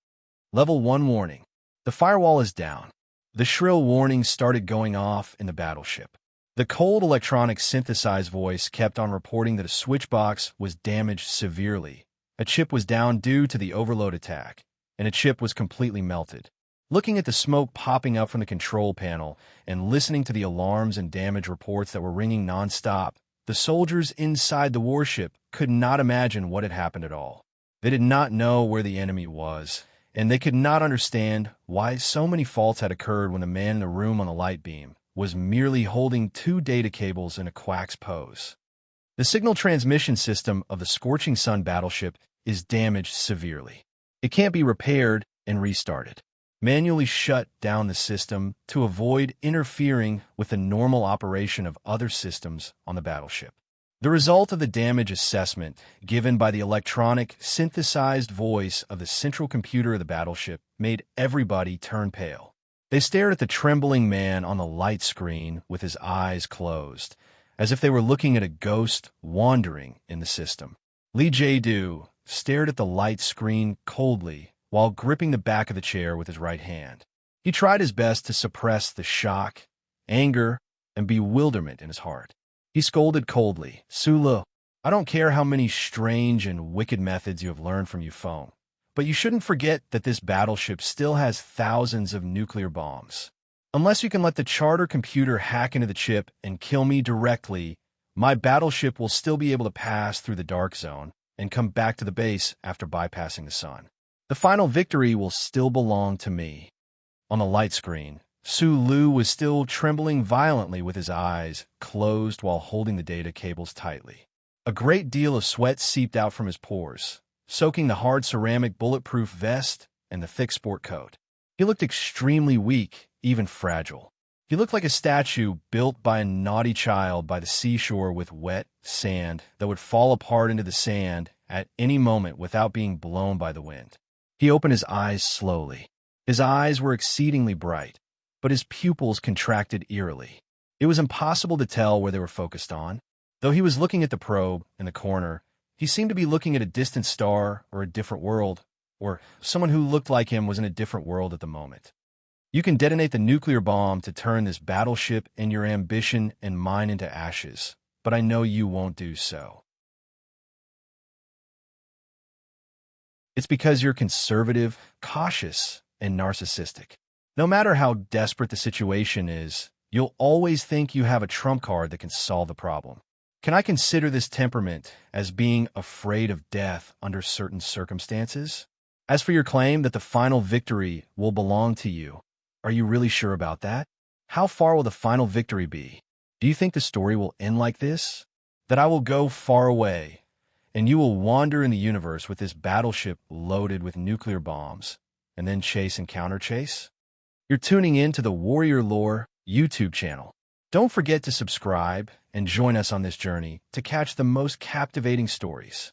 Level 1 warning: the firewall is down. The shrill warnings started going off in the battleship. The cold electronic synthesized voice kept on reporting that a switch box was damaged severely. A chip was down due to the overload attack, and a chip was completely melted. Looking at the smoke popping up from the control panel and listening to the alarms and damage reports that were ringing nonstop, the soldiers inside the warship could not imagine what had happened at all. They did not know where the enemy was, and they could not understand why so many faults had occurred when the man in the room on the light beam was merely holding 2 data cables in a quack's pose. The signal transmission system of the Scorching Sun battleship is damaged severely. It can't be repaired and restarted. Manually shut down the system to avoid interfering with the normal operation of other systems on the battleship. The result of the damage assessment, given by the electronic, synthesized voice of the central computer of the battleship, made everybody turn pale. They stared at the trembling man on the light screen with his eyes closed, as if they were looking at a ghost wandering in the system. Lee Jae-do stared at the light screen coldly while gripping the back of the chair with his right hand. He tried his best to suppress the shock, anger, and bewilderment in his heart. He scolded coldly, "Sulu, I don't care how many strange and wicked methods you have learned from Yufeng, but you shouldn't forget that this battleship still has thousands of nuclear bombs. Unless you can let the charter computer hack into the chip and kill me directly, my battleship will still be able to pass through the dark zone and come back to the base after bypassing the sun. The final victory will still belong to me." On the light screen, Sulu was still trembling violently with his eyes closed while holding the data cables tightly. A great deal of sweat seeped out from his pores, soaking the hard ceramic bulletproof vest and the thick sport coat. He looked extremely weak, even fragile. He looked like a statue built by a naughty child by the seashore with wet sand that would fall apart into the sand at any moment without being blown by the wind. He opened his eyes slowly. His eyes were exceedingly bright, but his pupils contracted eerily. It was impossible to tell where they were focused on. Though he was looking at the probe in the corner, he seemed to be looking at a distant star or a different world, or someone who looked like him was in a different world at the moment. "You can detonate the nuclear bomb to turn this battleship and your ambition and mine into ashes, but I know you won't do so. It's because you're conservative, cautious, and narcissistic. No matter how desperate the situation is, you'll always think you have a trump card that can solve the problem. Can I consider this temperament as being afraid of death under certain circumstances? As for your claim that the final victory will belong to you, are you really sure about that? How far will the final victory be? Do you think the story will end like this? That I will go far away, and you will wander in the universe with this battleship loaded with nuclear bombs, and then chase and counter-chase? You're tuning in to the Warrior Lore YouTube channel. Don't forget to subscribe and join us on this journey to catch the most captivating stories.